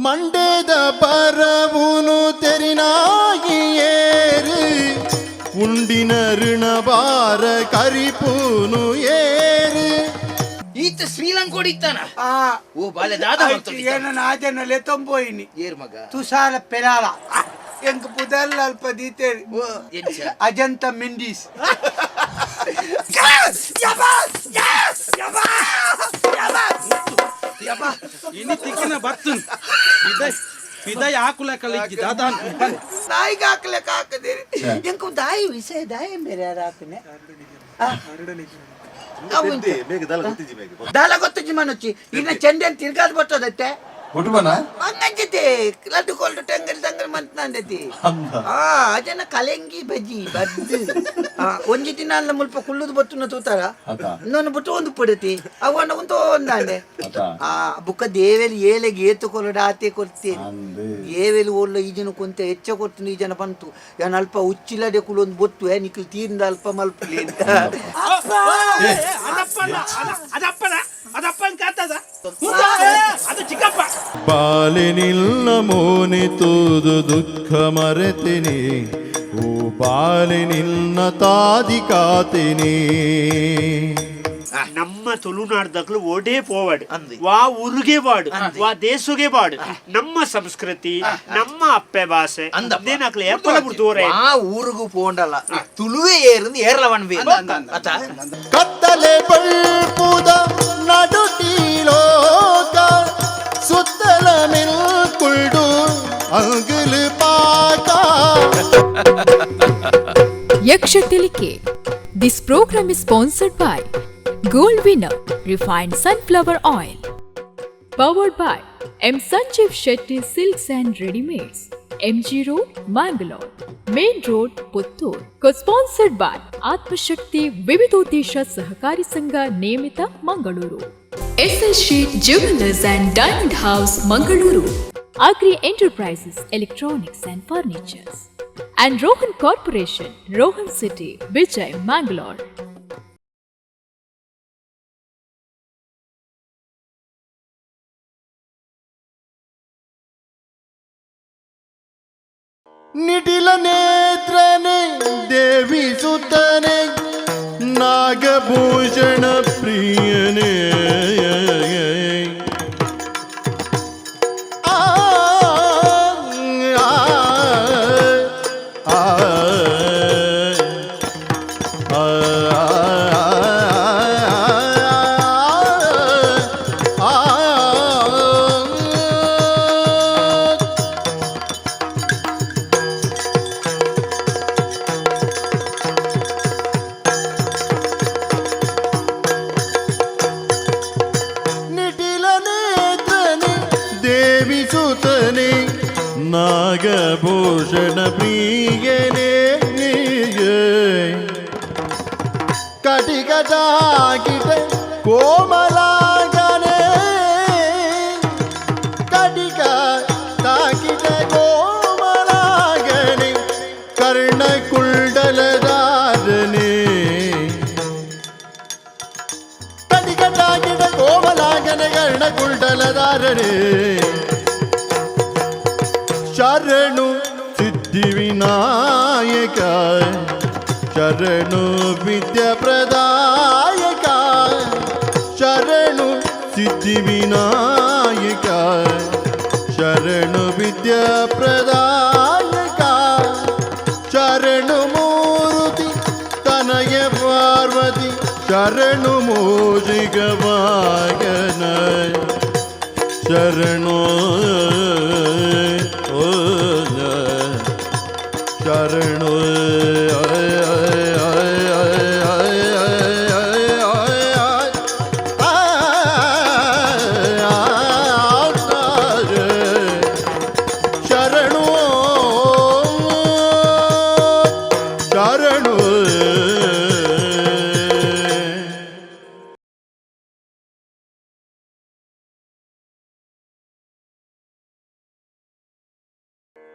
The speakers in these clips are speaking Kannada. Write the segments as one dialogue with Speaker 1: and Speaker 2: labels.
Speaker 1: ಮಂಡೇದ ಪರವುನು ತೆರಿನಾಗಿ ಏರು ಉಂಡಿನ ಋಣಭಾರ ಕರಿಪೂನು ಏರು
Speaker 2: ಈತ ಶ್ರೀಲಂಕೋಡಿತ್ತಾನ ಓ ಬಾಲೆ ದಾದ
Speaker 3: ಏನು ನಾಜನಲ್ಲೇ ತೊಂಬೋಯಿನಿ
Speaker 2: ಏರ್ ಮಗ
Speaker 3: ತುಷಾರ ಪೆರಾಳ ಎಂಕ ಪುದಲ್ಲ ಅಲ್ಪ ದೀತೇರಿ Ajanta ಮೆಂಡೀಸ್
Speaker 4: ini tikina battun pidai akula kaliki dadan
Speaker 3: nayi gakle kakadiri enku dai visay dai mere arakne dala gottiji manochi ina chenden tirgad bottodette
Speaker 1: ಹುಡುಬನ
Speaker 3: ಅಂಗಂಜಿತೆ laddu ಕೊಳ್ಳು ಟಂಗಲ್ ಟಂಗಲ್ ಮಂತ್ನಂದತಿ ಅಜನ ಕಲೆಂಗಿ ಬಜ್ಜಿ ಬದ್ದು ಒಂಜಿ ದಿನ ಮುಲ್ಪ ಕುಳ್ಳುದು ಬತ್ತುನ ತೂತಾರ ಇನ್ನೊಂದು ಬಿಟ್ಟು ಒಂದು ಪಡತಿ ಅವನ್ನ ಒಂದು ಒಂದಾಂಡೆ ಬುಕ್ಕ ದೇವೇಲಿ ಏಲೆಗೆ ಏತು ಕೊಲ್ಲಡ ಆತೆ ಕೊಡ್ತೇನೆ ಏವೇಲಿ ಓಡ್ಲ ಈ ಜನ ಕೊಂತ ಹೆಚ್ಚ ಕೊಡ್ತೀನಿ ಈ ಜನ ಬಂತು ಯಾನ್ ಅಲ್ಪ ಉಚ್ಚಿಲ್ಲದೆ ಕುಲೊಂದು ಬೊತ್ತು ನಿಖಿಲ್ ತೀರಿಂದ ಅಲ್ಪ ಮಲ್ಪಲಿ ಅಂತ
Speaker 4: ಅದಪ್ಪನ ಕಾತದ ಅದು ಚಿಕ್ಕಪ್ಪ
Speaker 1: ಬಾಲಿನಿಲ್ಲ ಮೋನಿತುದು ದುಃಖ ಮರೆತಿನಿ ಓ ಬಾಲಿನಿಲ್ಲ ತಾದಿ ಕಾತಿನಿ
Speaker 5: ನಮ್ಮ ತುಳುನಾಡ್ದಾಗ್ಲೂ ಓಡೇ ಪೋವಾಡು ವಾ ಊರಿಗೆ ಬಾಡು ವಾ ದೇಶಗೆ ಬಾಡು ನಮ್ಮ ಸಂಸ್ಕೃತಿ ನಮ್ಮ ಅಪ್ಪೆ ಭಾಷೆ ಅದೇನಾಗ್ಲಿ ಎಪ್ಪಲ ಬಿಡ್ತೋರೆ
Speaker 2: ಆ ಊರಿಗೂ ಪೋಂಡಲ್ಲ ತುಳುವೆ ಏರಿಂದ ಏರ್ಲವನ್ ಬೇ
Speaker 1: ಕತ್ತಲೆ ಬಳ್ಪುದ ನಡುಟೀಲೋಕ ಸುತ್ತಲ ಮಿಲ್ಕುಳ್ಡು ಅಂಗುಲು ಪಾಕ
Speaker 6: Yaksha Thelike. This program is sponsored by Gold Winner Refined Sunflower Oil. Powered by M. Sanjeev Shetty Silks and Readymades. MG Road, Mangalore. Main Road, Puttur. Co-sponsored by Atma Shakti Vividodesha Sahakari Sangha Niyamita, Mangaluru. SL Sheet Jewelers and Diamond House, Mangaluru. Agri Enterprises, Electronics and Furnitures. And Rohan Corporation, Rohan City, Vijay, Mangalore.
Speaker 1: ನಿಟಿಲ ನೇತ್ರನೆ ದೇವಿ ಸುತನೆ ನಾಗಭೂಷಣ ಪ್ರಿಯನೇ ನಾಗಭೂಷಣ ಪ್ರಿಯನೇ ಕಟಿಕಟಾಕಿಟ ಕೋಮಲಾಗನೆ ಕಟಿಕ ತಾಕಿಟ ಕೋಮಲಾಗನೆ ಕರ್ಣ ಕುಂಡಲದಾರನೆ ಕಟಿಕಟಾಕಿಟ ಕೋಮಲಾಗನೆ ಕರ್ಣ ಕುಂಡಲದಾರನೆ ಶರಣು ಸಿದ್ಧಿ ವಿನಾಯಕ ಶರಣು ವಿದ್ಯಾ ಪ್ರದಾಯಕ ಶರಣು ಸಿದ್ಧಿ ವಿನಾಯಕ ಶರಣು ವಿದ್ಯಾ ಪ್ರದಾಯಕ ಶರಣು ಮೂರ್ತಿ ತನಯ ಪಾರ್ವತಿ ಶರಣು ಮೋಜಿಗ ವಾಗನ ಶರಣು ಶರಣು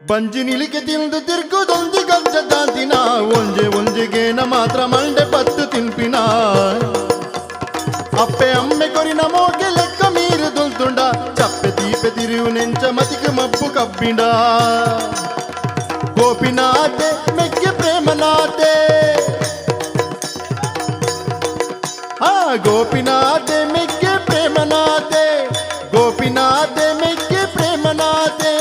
Speaker 1: ಬಂಜಿನಿಲಿಗೆ ತಿಂದು ತಿರ್ಗುದೊಂದು ಗಂಜದ ದಿನ ಒಂಜೆಗೇನ ಮಾತ್ರ ಮಂಡೆ ಪತ್ತು ತಿನ್ಪಿನ ಅಪ್ಪೆ ಅಮ್ಮೆ ಕೊರಿನ ಮೋಗೆ ಲೆಕ್ಕ ಮೀರು ದುಲ್ತುಂಡ ಚಪ್ಪೆ ತೀಪೆ ತಿರಿವು ನೆಂಚ కోతికి మబ్బు కప్పిండా గోపినాథే మెక్కి ప్రేమనాథే గోపినాథే మెక్కి ప్రేమనాథే గోపినాథే మెక్కి ప్రేమనాథే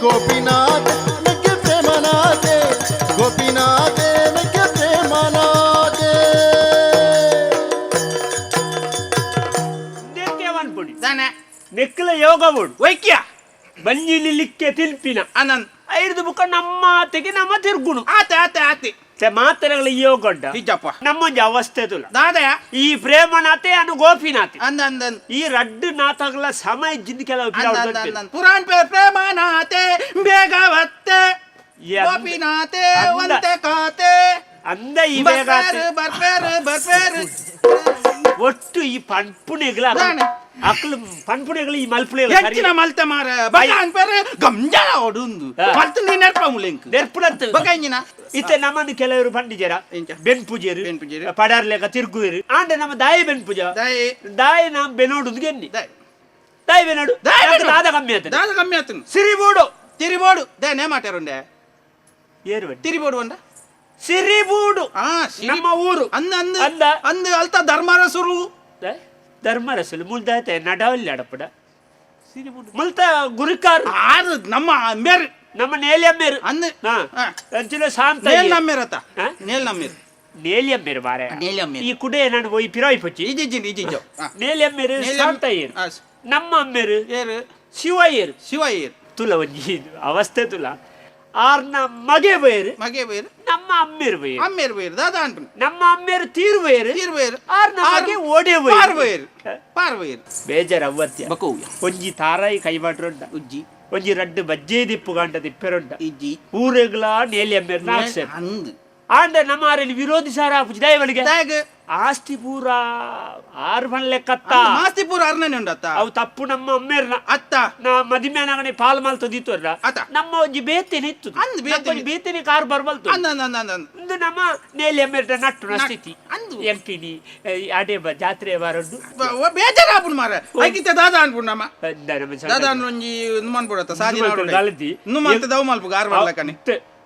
Speaker 1: గోపినాథే మెక్కి ప్రేమనాథే గోపినాథే మెక్కి ప్రేమనాథే
Speaker 5: ನೆಕ್ಕೆವನ್ಪುಡಿ
Speaker 4: ದಾನೆ
Speaker 5: ನೆಕ್ಕಲ ಯೋಗವುಡು
Speaker 4: ಒಯ್ಕ್ಯ
Speaker 5: ಬಂಜಿಲಿ ಲಿಕ್ಕೆ ತಿಲ್ಪಿನ
Speaker 4: ಅನನ್
Speaker 5: ಐದು ಬುಕ್ಕ ನಮ್ಮ ತೆಗೆ ನಮ್ಮ ತಿರ್ಗುಣು
Speaker 4: ಆತೆ ಆತೆ ಆತೆ
Speaker 5: ಮಾತ್ರೆಗಳ ಯೋಗಡ್ಡ
Speaker 4: ಹಿಜಪ್ಪ
Speaker 5: ನಮ್ಮೊಂದು ಅವಸ್ಥೆ ತುಲ
Speaker 4: ದಾದಯ
Speaker 5: ಈ ಪ್ರೇಮನಾಥೆ ಅನು ಗೋಪಿನಾಥೆ
Speaker 4: ಅಂದ ಅಂದನ್
Speaker 5: ಈ ರಡ್ಡು ನಾಥಗಳ ಸಮಯ ಜಿಂದ ಕೆಲವು
Speaker 4: ಪುರಾಣ ಪ್ರೇಮನಾಥೆ ಬೇಗವತ್ತೆ ಗೋಪಿನಾಥೆ ಒಂತೆ ಕಾತೆ
Speaker 5: ಅಂದ ಈ ಬೇಗ
Speaker 4: ಬರ್ಪೇರು
Speaker 5: ಒಟ್ಟು ಈ ಪಂಪುಣೆಗಳ ಅಕ್ಕಳು ಪಂಪುಣೆಗಳು ಈ ಮಲ್ಪುಣೆಗಳು
Speaker 4: ಹೆಚ್ಚಿನ ಮಲ್ತೆ ಮಾರ ಬಗಾನ್ ಪೇರು ಗಂಜಲ ಹೊಡುಂದು ಮಲ್ತು ನೀ ನೆರ್ಪ ಮುಲೆಂಕ್
Speaker 5: ನೆರ್ಪುಳತ್ತು
Speaker 4: ಬಗಾಂಜಿನ
Speaker 5: ಇತ್ತೆ ನಮ್ಮನ್ನು ಕೆಲವರು ಪಂಡಿಜರ ಬೆನ್ ಪೂಜೆರು ಪಡಾರ್ಲೆಗ ತಿರ್ಗುವರು ಆಂಡ ನಮ್ಮ ದಾಯಿ ಬೆನ್ ಪೂಜ ದಾಯಿ ನಾ ಬೆನೋಡುದು ಗೆನ್ನಿ ದಾಯಿ ಬೆನೋಡು ದಾದ ಕಮ್ಮಿ ಆತ
Speaker 4: ದಾದ ಕಮ್ಮಿ ಆತ
Speaker 5: ಸಿರಿಬೋಡು
Speaker 4: ತಿರಿಬೋಡು ದೇ ನೇ ಮಾತಾರುಂಡೆ
Speaker 5: ಏರು
Speaker 4: ತಿರಿಬೋಡು ಅಂಡ
Speaker 5: ಸಿರಿಬೂಡು ನಮ್ಮ ಊರು
Speaker 4: ಅಂದ ಅಂದ ಅಂದ ಅಂದ ಅಲ್ತ ಧರ್ಮರಸರು
Speaker 5: ಧರ್ಮರಸಲು ಮುಲ್ದಾತೆ ನಡವಲ್ಲಿ ಅಡಪಡ ಸಿರಿಬೂಡು ಮುಲ್ತ ಗುರಿಕಾರ್
Speaker 4: ಆರು ನಮ್ಮ ಮೇರು
Speaker 5: ನಮ್ಮ ನೇಲಿಯಮ್ಮೇರು
Speaker 4: ಅಂದ
Speaker 5: ಅಂಚಿನ ಶಾಂತ
Speaker 4: ನೇಲ್ ನಮ್ಮೇರತ ನೇಲ್ ನಮ್ಮೇರು
Speaker 5: ನೇಲಿಯಮ್ಮೇರು ಬಾರೆ
Speaker 4: ನೇಲಿಯಮ್ಮೇರು
Speaker 5: ಈ ಕುಡೆ ನಾನು ಹೋಯ್ ಪಿರಾಯ್ ಪಚ್ಚಿ
Speaker 4: ಇಜಿಜ್ಜು
Speaker 5: ನೇಲಿಯಮ್ಮೇರು ಶಾಂತ ಏರು ನಮ್ಮ ಅಮ್ಮೇರು
Speaker 4: ಏರು
Speaker 5: ಶಿವ ಏರು
Speaker 4: ಶಿವ ಏರು
Speaker 5: ತುಲ ಒಂಜಿ ಅವಸ್ಥೆ ತುಲ ಆರ್ನ ಮಗೆ ಬೇರು
Speaker 4: ಮಗೆ ಬೇರು
Speaker 5: ನಮ್ಮ ಅಮ್ಮೇರು ಬೇರು
Speaker 4: ಅಮ್ಮೇರು ಬೇರು ದಾದ ಅಂಟು
Speaker 5: ನಮ್ಮ ಅಮ್ಮೇರು ತೀರು ಬೇರು
Speaker 4: ತೀರು ಬೇರು
Speaker 5: ಆರ್ನ ಮಗೆ ಓಡೆ
Speaker 4: ಪಾರ್ ಬೇರು ಪಾರ್ ಬೇರು
Speaker 5: ಬೇಜಾರ ಅವತ್ಯ
Speaker 4: ಬಕೋ
Speaker 5: ಒಂಜಿ ತಾರಾಯಿ ಕೈಬಾಟ್ರೊಂಡ
Speaker 4: ಉಜ್ಜಿ
Speaker 5: ಒಂಜಿ ರಡ್ಡು ಬಜ್ಜೆ ದಿಪ್ಪು ಗಂಟ ದಿಪ್ಪೆರೊಂಡ
Speaker 4: ಇಜ್ಜಿ
Speaker 5: ಊರೆಗ್ಲ ನೇಲಿ ಅಮ್ಮೇರು ನಾಕ್ಸೆ
Speaker 4: ಅಂದ್
Speaker 5: ಆಂಡ ನಮ್ಮ ಆರಲ್ಲಿ ವಿರೋಧಿ ಸಾರ ಹಾಪುಜಿ ದಯವಳಿಗೆ
Speaker 4: ದಾಗ್
Speaker 5: ಆಸ್ತಿ ಪೂರ ಆರು ಬಣ್ಣ ಲೆಕ್ಕತ್ತ
Speaker 4: ಮಾಸ್ತಿಪುರ ಅರ್ನೇ ಉಂಡತ್ತ
Speaker 5: ಅವು ತಪ್ಪು ನಮ್ಮ ಅಮ್ಮೇರ್ನ
Speaker 4: ಅತ್ತ
Speaker 5: ನಾ ಮದಿಮ್ಯಾನಗನೆ ಪಾಲ್ ಮಾಲ್ ತೊದಿತ್ತೋರ್ರ
Speaker 4: ಅತ್ತ
Speaker 5: ನಮ್ಮ ಒಂಜಿ ಬೇತೇನೆ ಇತ್ತು
Speaker 4: ಅಂದ್ ಬೇತೇನೆ.
Speaker 5: ಬೇತೇನೆ ಕಾರ್ ಬರ್ಬಲ್ತು
Speaker 4: ಅಂದ ಅಂದ ಅಂದ ಅಂದ
Speaker 5: ಇಂದು ನಮ್ಮ ನೇಲಿ ಅಮ್ಮೇರ್ದ ನಟ್ಟು ಸ್ಥಿತಿ
Speaker 4: ಅಂದು
Speaker 5: ಎಂಕಿನಿ ಅಡೆ ಜಾತ್ರೆ ಬಾರೊಂದು
Speaker 4: ಬೇಜಾರ ಆಪುನ್ ಮಾರ ಐಕಿತ ದಾದ ಅನ್ಪುನ್ ನಮ್ಮ
Speaker 5: ನಮ್ಮ
Speaker 4: ದಾದ ಅನ್ ಒಂಜಿ ನುಮನ್ ಪುಡತ್ತ ಸಾಜಿ ನಾಡು
Speaker 5: ಗಾಲತಿ
Speaker 4: ನುಮಲ್ತ ದವ್ ಮಲ್ಪು ಗಾರ್ ಬರ್ಲಕನೆ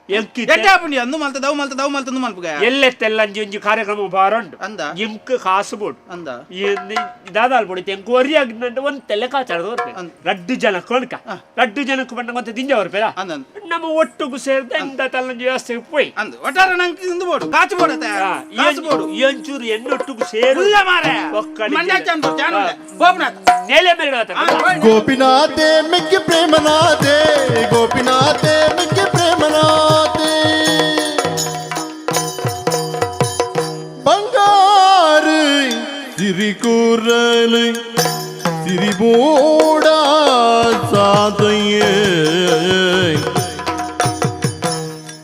Speaker 4: ಎಟ್ಟೆ ಆಪುಂಡಿ ಅಂದು ಮಲ್ತ ದವ್ ಮಲ್ತ ನು ಮಲ್ಪು ಗಾಯ
Speaker 5: ಎಲ್ಲೆತ್ತೆಲ್ಲ ಒಂಜಿ ಕಾರ್ಯಕ್ರಮ ಬಾರೊಂಡು
Speaker 4: ಅಂದ
Speaker 5: ಇಂಕ್ ಕಾಸು ಬೋಡು
Speaker 4: ಅಂದ
Speaker 5: ದಾದಾಲ್ ಬೋಡಿ ಎಂಕ್ವರಿ ಆಗಿದ್ದಂತ ಒಂದ್ ತೆಲೆ ಕಾಚಾಡ್ದು ಬರ್ಪೆ ರಡ್ಡು ಜನ ಕೊಣಕ ರಡ್ಡು ಜನಕ್ಕೆ ಬಂದ ಮತ್ತೆ ದಿಂಜ ಬರ್ಪೇರ
Speaker 4: ಅಂದ
Speaker 5: ನಮ್ಮ ಒಟ್ಟಿಗೂ ಸೇರ್ದ ಇಂದ ತಲ್ಲೊಂಜಿ ವ್ಯವಸ್ಥೆ ಪೋಯ್
Speaker 4: ಅಂದ ಒಟ್ಟಾರ ನಂಗೆ ಇಂದು ಬೋಡು ಕಾಚು ಬೋಡತ್ತ ಕಾಚು ಬೋಡು
Speaker 5: ಎಂಚೂರು ಎನ್ನೊಟ್ಟಿಗೂ ಸೇರು
Speaker 4: ಇಲ್ಲ ಮಾರೆ
Speaker 5: ಒಕ್ಕಡಿ
Speaker 4: ಮಂಡ್ಯ ಚಂದ್ರ ಚಾನು ಗೋಪನಾಥ್
Speaker 5: ನೇಲೆ ಮೇಲೆ
Speaker 1: ಗೋಪಿನಾಥೆ ಮೆಕ್ಕೆ ಪ್ರೇಮನಾಥೆ ಗೋಪಿನಾಥೆ ಮೆಕ್ಕೆ ಪ್ರೇಮನಾಥೆ ಬಂಗಾರು ಸಿರಿಕೂರಲು ಸಿರಿಬೋಡ ಸಾದಯೇ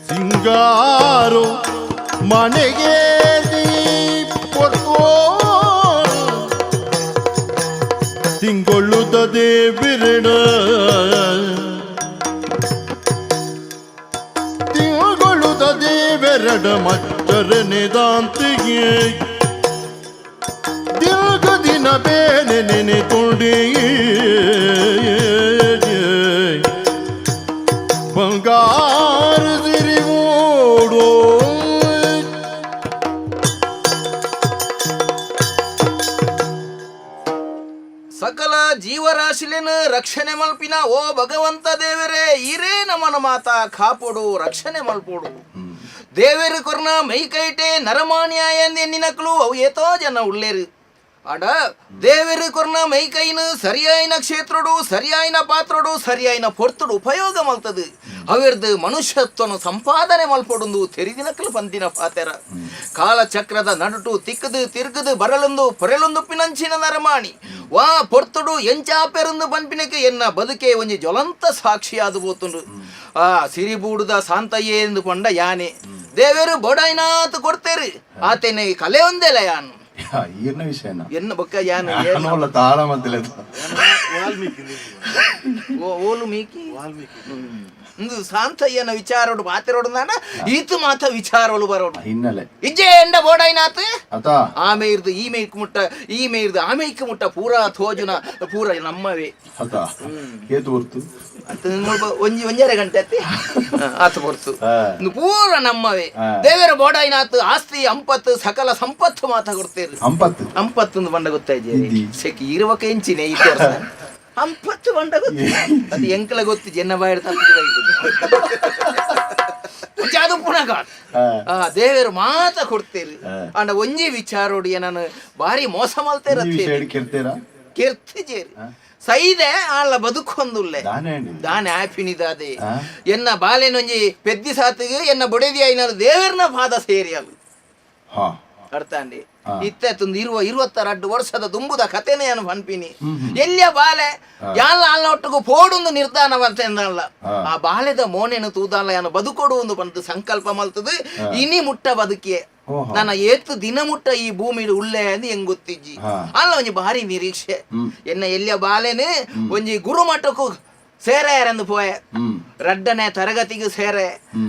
Speaker 1: ಸಿಂಗಾರು ಮನೆಗೆ ತಿಂಗೊಳ್ಳುತ್ತದೆ ಬಿರಡ ತಿಂಗೊಳ್ಳುತ್ತದೆ ಬೆರಡ ಮಚ್ಚರನೆ ದಾಂತಿಗೆ ದೀರ್ಘ ದಿನ ಬೇನೆ ನೆನೆ ತೊಂಡಿ ಬಂಗಾರ ಸಿರಿ ಓಡೋ
Speaker 2: ಸಕಲ ಜೀವರಾಶಿಲೇನು ರಕ್ಷಣೆ ಮಲ್ಪಿನ ಓ ಭಗವಂತ ದೇವರೇ ಇರೇ ನಮನ ಮಾತ ಕಾಪೋಡು ರಕ್ಷಣೆ ಮಲ್ಪೋಡು ದೇವರು ಕೊರ್ನ ಮೈ ಕೈಟೆ ನರಮಾನ್ಯ ಎಂದೆ ನಿನಕ್ಲು ಅವು ಏತೋ ಜನ ಉಳ್ಳೇರು ಅಡ ದೇವರು ಕೊರ್ನ ಮೈ ಕೈನು ಸರಿಯಾಯಿನ ಕ್ಷೇತ್ರಡು ಸರಿಯಾಯಿನ ಪಾತ್ರಡು ಸರಿಯಾಯಿನ ಪೊರ್ತುಡು ಉಪಯೋಗ ಮಲ್ತದು ಅವಿರ್ದು ಮನುಷ್ಯತ್ವನು ಸಂಪಾದನೆ ಮಲ್ಪೊಡುಂದು ತೆರಿದಿನಕ್ಕಲು ಪಂದಿನ ಪಾತೆರ ಕಾಲಚಕ್ರದ ನಡುಟು ತಿಕ್ಕದು ತಿರುಗದು ಬರಲೊಂದು ಪೊರೆಲೊಂದು ಪಿನಂಚಿನ ನರಮಾಣಿ ವಾ ಪೊರ್ತುಡು ಎಂಚಾಪೆರೊಂದು ಪಂಪಿನಕ್ಕೆ ಎನ್ನ ಬದುಕೆ ಒಂಜಿ ಜ್ವಲಂತ ಸಾಕ್ಷಿಯಾದು ಬೋತುಂಡು ಆ ಸಿರಿಬೂಡುದ ಸಾಂತಯ್ಯೆ ಎಂದು ಕೊಂಡ ಯಾನೆ ದೇವರು ಬೋಡಾಯ್ನಾತ್ ಕೊಡ್ತೇರು ಆತೇನೆ ಕಲೆ ಒಂದೇಲ ಯಾನು
Speaker 7: ಈರ್ನ ವಿಷಯನ
Speaker 2: ಎನ್ನ ಬೊಕ್ಕ ಯಾನು
Speaker 7: ತಾಳ ಮದ್ದಲೆ
Speaker 2: ಓಲು ಮೀಕಿ ಇಂದು ಶಾಂತಯ್ಯನ ವಿಚಾರೋಡು ಮಾತಿರೋಡು ನಾನ ಈತು ಮಾತ ವಿಚಾರೋಳು ಬರೋಡು
Speaker 1: ಹಿನ್ನೆಲೆ
Speaker 2: ಇಜ್ಜೆ ಎಂಡ ಬೋಡಾಯ್ನಾತ್
Speaker 1: ಆತ
Speaker 2: ಆಮೆ ಇರ್ದು ಈ ಮೇಯ್ಕ್ ಮುಟ್ಟ ಈ ಮೇ ಇರ್ದು ಆಮೇಯ್ಕ ಮುಟ್ಟ ಪೂರ ಥೋಜುನ ಪೂರ ನಮ್ಮವೇ
Speaker 1: ಆತ ಏತು ಹೊರ್ತು
Speaker 2: ಒಂಜರೆ ಗಂಟೆ ಅತ್ತಿ ಆತ ಹೊರ್ತು ಪೂರ ನಮ್ಮವೇ ದೇವರ ಬೋಡಾಯ್ನಾತ್ ಆಸ್ತಿ ಅಂಪತ್ತು ಸಕಲ ಸಂಪತ್ತು ಮಾತ ಕೊಡ್ತೇರಿ ಅಂಪತ್ತು ಬಂಡ ಗೊತ್ತಾಯ್ತು ಸೆಕಿ ಇರುವಕ್ಕೆ ಹೆಂಚಿನೇ ಈ ಅಂಪತ್ತು ಬಂಡ ಗೊತ್ತು ಅದು ಎಂಕಲ ಗೊತ್ತು ಜನ ಬಾಯಿಡ ಅದು ಪುನಃ ದೇವರು ಮಾತ ಕೊಡ್ತೇರಿ ಅಂಡ ಒಂಜಿ ವಿಚಾರೋಡಿ ನಾನು ಬಾರಿ ಮೋಸ ಮಲ್ತೇರ ಕೆರ್ತಿಜೇರಿ ಸೈದೆ ಆಳ ಬದುಕೊಂದುಲ್ಲೆ ದಾನೆ ಆಪಿನಿದಾದೆ ಎನ್ನ ಬಾಲೆನೊಂಜಿ ಪೆದ್ದಿ ಸಾತಿಗೆ ಎನ್ನ ಬೊಡೆದಿ ಐನಾರು ದೇವರನ ಪಾದ ಸೇರಿ ಅವು ಅರ್ಥ ಅಂಡಿ ಇತ್ತೊಂದು 22 ವರ್ಷದ ದುಂಬುದ ಕಥೆನೇ ನಾನು ಪನ್ಪಿನಿ ಎಲ್ಲಿಯ ಬಾಲೆ ಯಾಲ ಅಲ್ಲ ಒಟ್ಟಿಗೂ ಪೋಡೊಂದು ನಿರ್ಧಾರವಂತ ಎಂದಲ್ಲ ಆ ಬಾಲೆದ ಮೋನೆನು ತೂದಲ್ಲ ಯಾನು ಬದುಕೊಡು ಒಂದು ಬಂತು ಸಂಕಲ್ಪ ಮಲ್ತದು ಇನಿ ಮುಟ್ಟ ಬದುಕಿಯೇ ನನ್ನ ಏತ್ತು ದಿನ ಮುಟ್ಟ ಈ ಭೂಮಿ ಉಳ್ಳೆ ಅಂದ್ ಹೆಂಗ್ ಗೊತ್ತಿಜ್ಜಿ ಅಲ್ಲ ಒಂಜಿ ಭಾರಿ ನಿರೀಕ್ಷೆ ಎನ್ನ ಎಲ್ಲಿಯ ಬಾಲೆನೆ ಒಂಜಿ ಗುರುಮಠಕ್ಕೂ ಸೇರೆ ಎಂದು ಪೋಯೆ ರಡ್ಡನೇ ತರಗತಿಗೆ ಸೇರೆ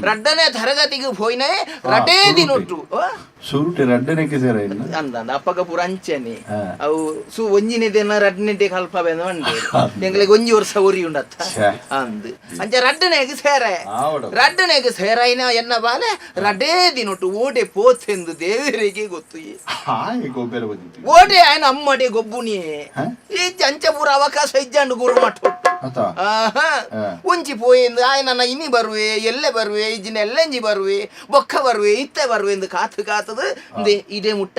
Speaker 2: ರಡ್ಡನೇ ತರಗತಿಗೆ ಪೋಯ್ನೆ ರಡೇ ದಿನೊಟ್ಟು
Speaker 1: ಸುರುಟೆ ರಡ್ಡನೆಗೆ ಸೇರೆ
Speaker 2: ಅಂದ ಅಪ್ಪಗ ಪೂರ ಅಂಚನೆ ಅವು ಒಂಜಿನ ದಿನ ರಡ್ಡನೆಟ್ಟೆ ಕಲ್ಪ ಬಂದೆ ಎಂಗ್ಲಿಗೆ ಒಂಜಿ ವರ್ಷ ಉರಿ ಉಂಡತ್ತ ಅಂದ್ ಅಂಚ ರಡ್ಡನೆಗೆ ಸೇರೆ ರಡ್ಡನೆಗೆ ಸೇರೈನ ಎನ್ನ ಬಾಲೆ ರಡೇ ದಿನೊಟ್ಟು ಓಡೆ ಪೋತೆಂದು ದೇವರಿಗೆ ಗೊತ್ತು ಓಡೆ ಆಯ್ನ ಅಮ್ಮಡೆ ಗೊಬ್ಬುನಿಯೇ ಈ ಅಂಚ ಪೂರ ಅವಕಾಶ ಇಜ್ಜಂಡು ಗುರುಮಠ ಒಂಚಿ ಪೋಯೆಂದು ಆಯ್ನ ಇನಿ ಬರುವೆ ಎಲ್ಲೆ ಬರುವೆ ಇಜ್ಜಿನ ಎಲ್ಲೆಂಜಿ ಬರುವೆ ಬೊಕ್ಕ ಬರುವೆ ಇತ್ತೆ ಬರುವೆ ಎಂದು ಕಾತು ಕಾತದು ಇದೇ ಮುಟ್ಟ